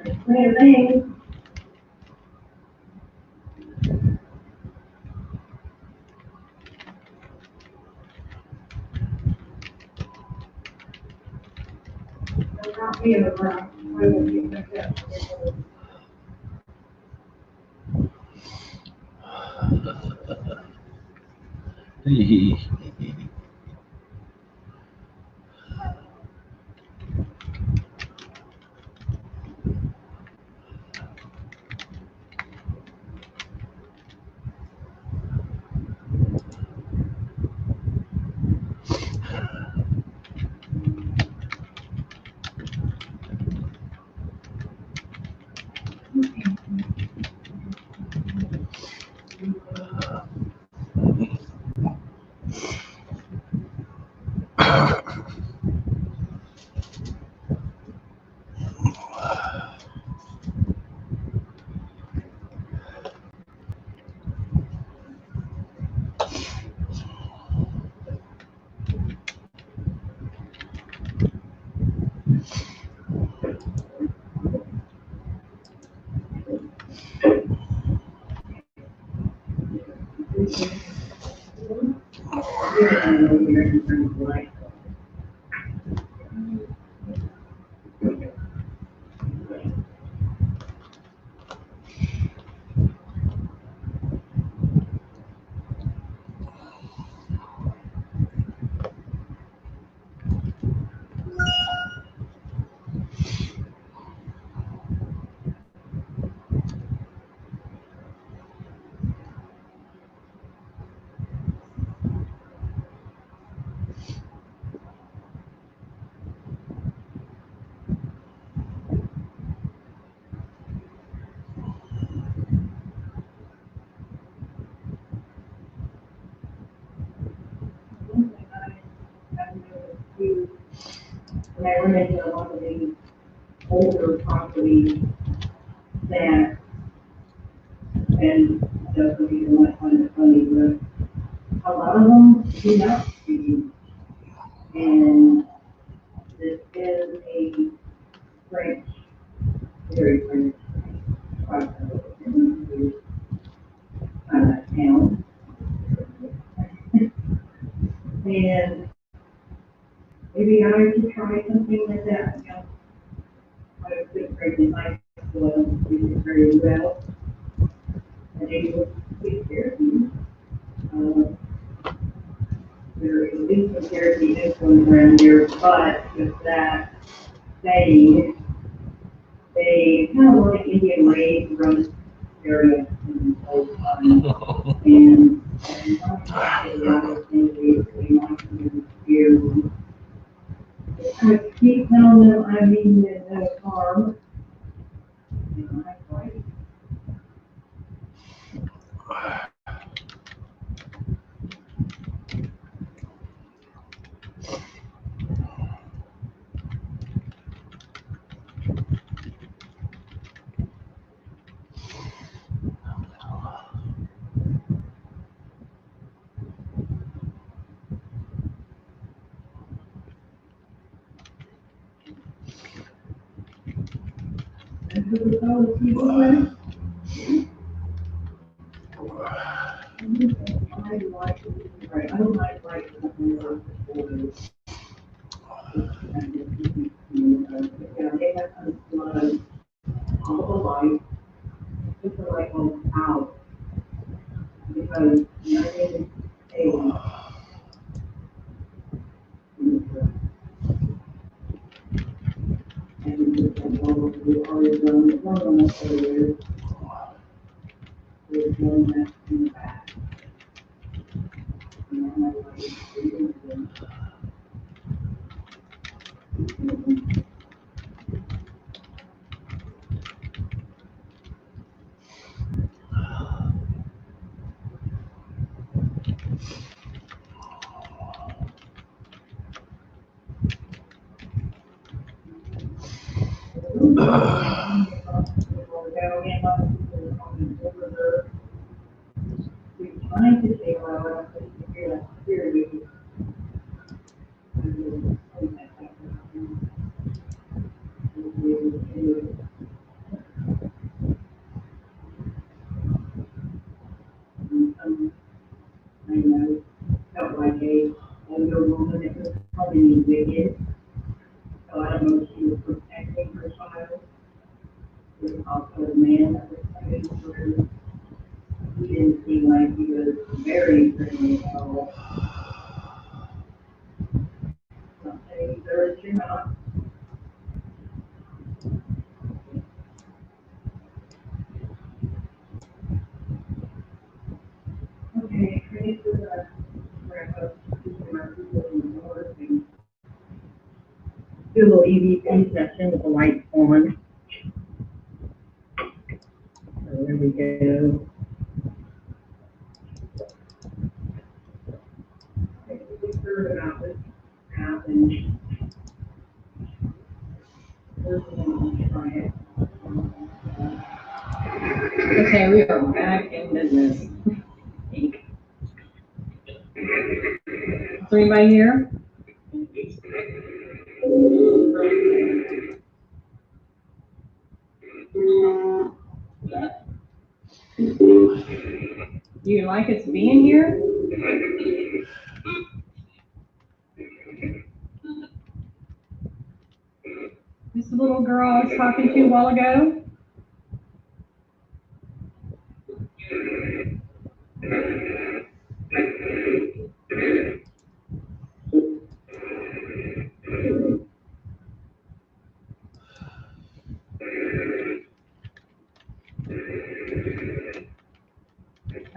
There's plenty of things. Don't knock me over. I won't get back up. When I run into a lot of these older properties that, and that's what you might find it funny, but a lot of them do not speak. And this is a French, very French, town. And maybe I should try something like that, you know. I was good friends in high school, we did very well. And able to take care of you. there is some Cherokee influence around here, but with that saying, they kind of like Indian raids around this area in the old time. And a lot of things they want to do. I keep telling them I mean no harm. You know, that's right. I know, felt like a older woman that was probably wicked. So I don't know if she was protecting her child. There was also a man that was coming through. He didn't seem like he was very friendly at all. Not saying there is or not. Okay, ready for the wrap up. Do a little EVP session with the lights on. So there we go. We heard about this happen. Try it. Okay, we are back in business. Is there anybody here? You like us being here? This little girl I was talking to a while ago?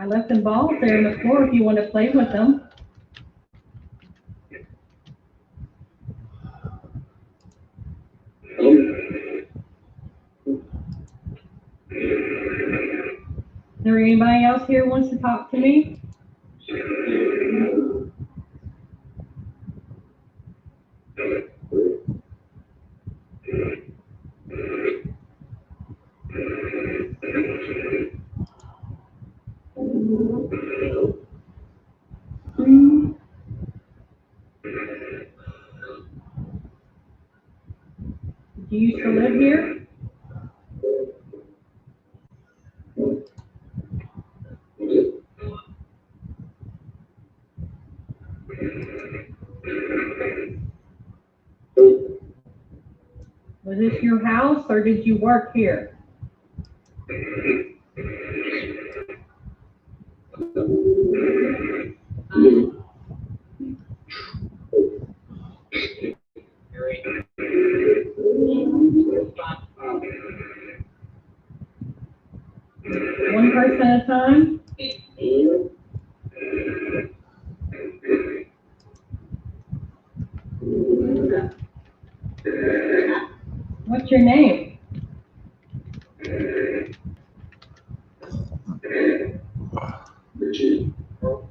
I left them balls there on the floor if you want to play with them. Is there anybody else here who wants to talk to me? Do you used to live here? Was this your house or did you work here? What's your name?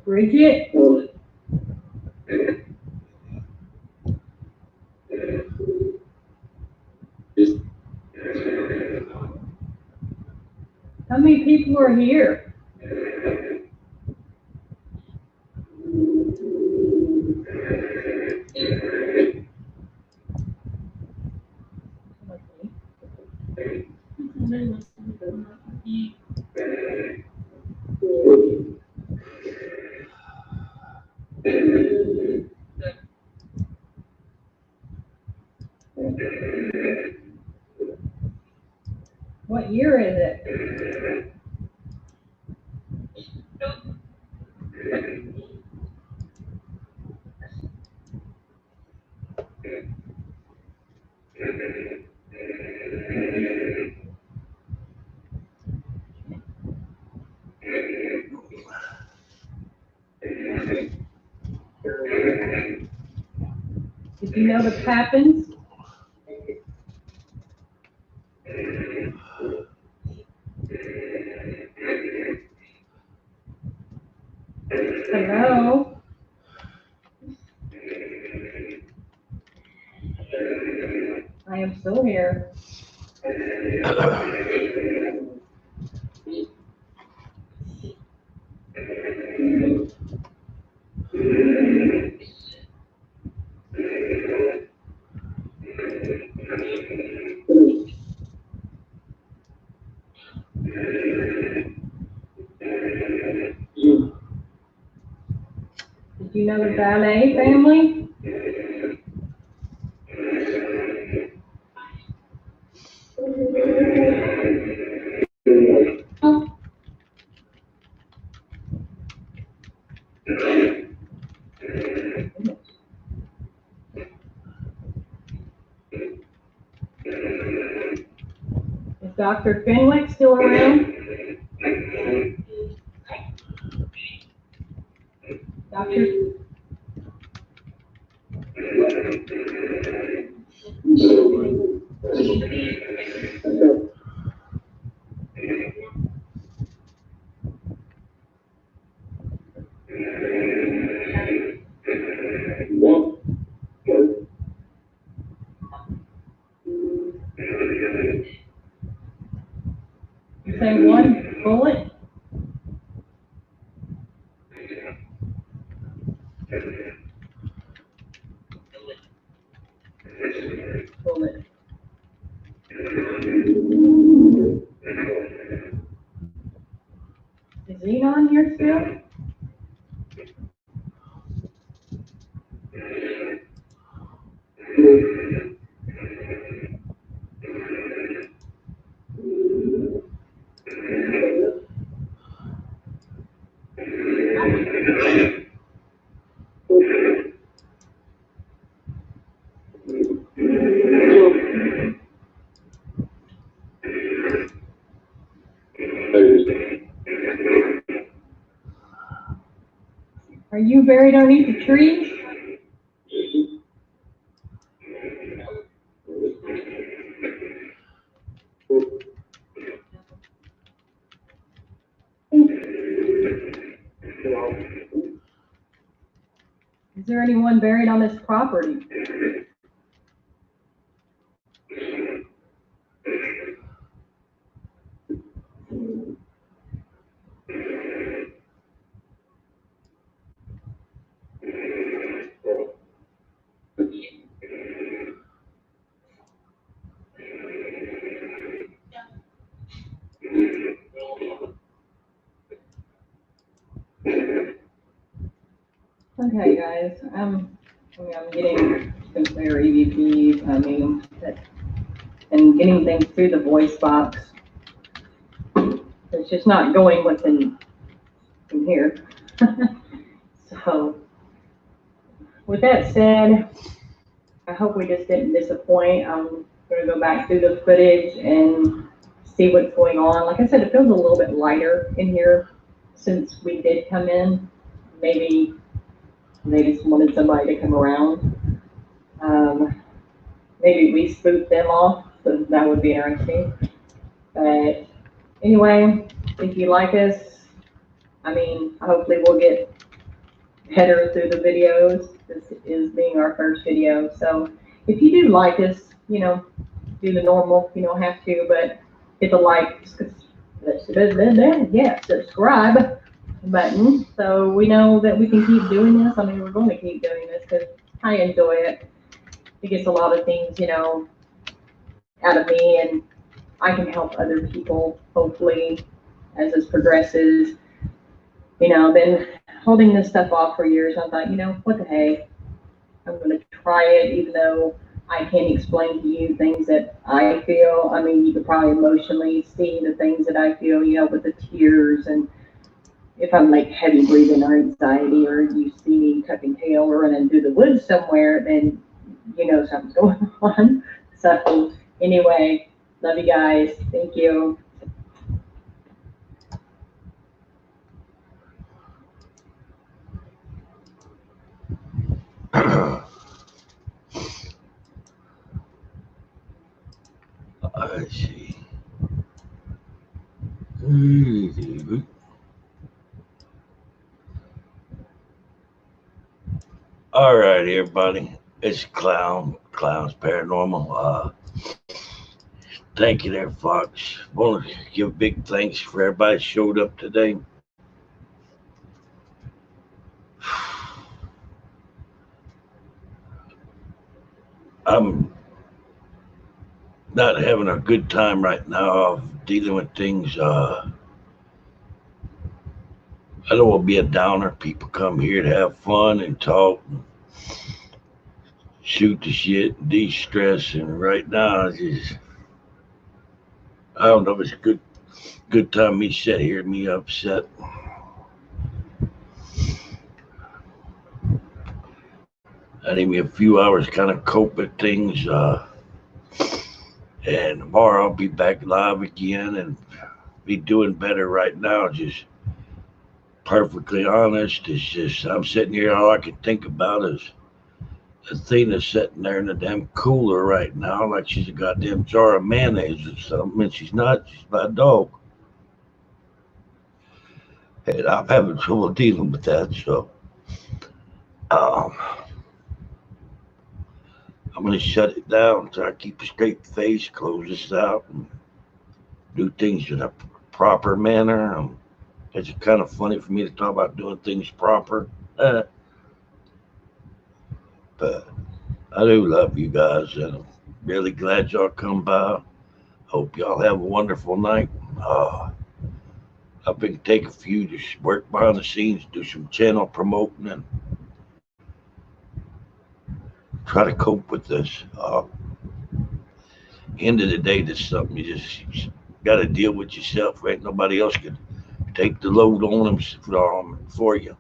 Bridget? How many people are here? What year is it? Did you know this happens? Hello? I am still here. Did you know the ballet family? Is Dr. Fenwick still around? Doctor? You say one bullet? Bullet. Is he on here still? Are you buried underneath the trees? Is there anyone buried on this property? Okay, guys, I'm getting some clear EVPs, and getting things through the voice box. It's just not going what's in here. So, with that said, I hope we just didn't disappoint. I'm going to go back through the footage and see what's going on. Like I said, it feels a little bit lighter in here since we did come in. Maybe they just wanted somebody to come around. Maybe we spooked them off So that would be interesting. But anyway, if you like us, I mean, hopefully we'll get better through the videos. This is being our first video. So if you do like us, you know, do the normal, you don't have to, but hit the like, yeah, subscribe button so we know that we can keep doing this. I mean, we're going to keep doing this because I enjoy it. It gets a lot of things, you know, out of me, and I can help other people, hopefully, as this progresses. You know, been holding this stuff off for years. I thought, you know, what the heck? I'm going to try it, even though I can't explain to you things that I feel. I mean, you could probably emotionally see the things that I feel, you know, with the tears, and if I'm like heavy breathing or anxiety, or you see me tucking tail or running through the woods somewhere, then you know something's going on. So anyway, love you guys. Thank you. I see. All right, everybody. It's Klowns Paranormal. Thank you there, Fox. Want to give big thanks for everybody that showed up today. I'm not having a good time right now of dealing with things. I don't want to be a downer. People come here to have fun and talk and shoot the shit and de-stress. And right now, it's just, I don't know if it's a good time me sit here, me upset. I need me a few hours kind of cope with things. And tomorrow I'll be back live again and be doing better right now. Just perfectly honest. It's just, I'm sitting here, all I can think about is Athena sitting there in the damn cooler right now like she's a goddamn jar of mayonnaise or something. And she's not, she's my dog. And I'm having trouble dealing with that. So um, I'm going to shut it down, try to keep a straight face, close this out, and do things in a proper manner. It's kind of funny for me to talk about doing things proper. But I do love you guys, and I'm really glad y'all come by. Hope y'all have a wonderful night. I've been taking a few to work behind the scenes, do some channel promoting, and try to cope with this. End of the day, this is something you just got to deal with yourself. Ain't nobody else can take the load on them for you.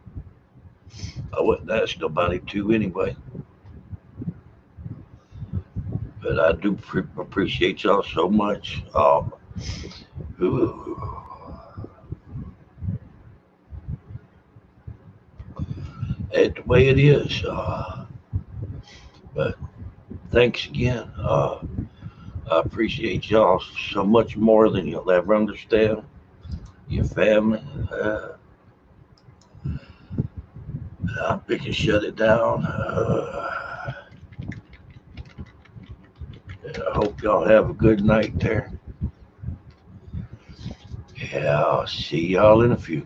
I wouldn't ask nobody to anyway. But I do appreciate y'all so much. It's the way it is. But thanks again. I appreciate y'all so much more than you'll ever understand. Your family. I'm picking shut it down. I hope y'all have a good night there. Yeah, I'll see y'all in a few.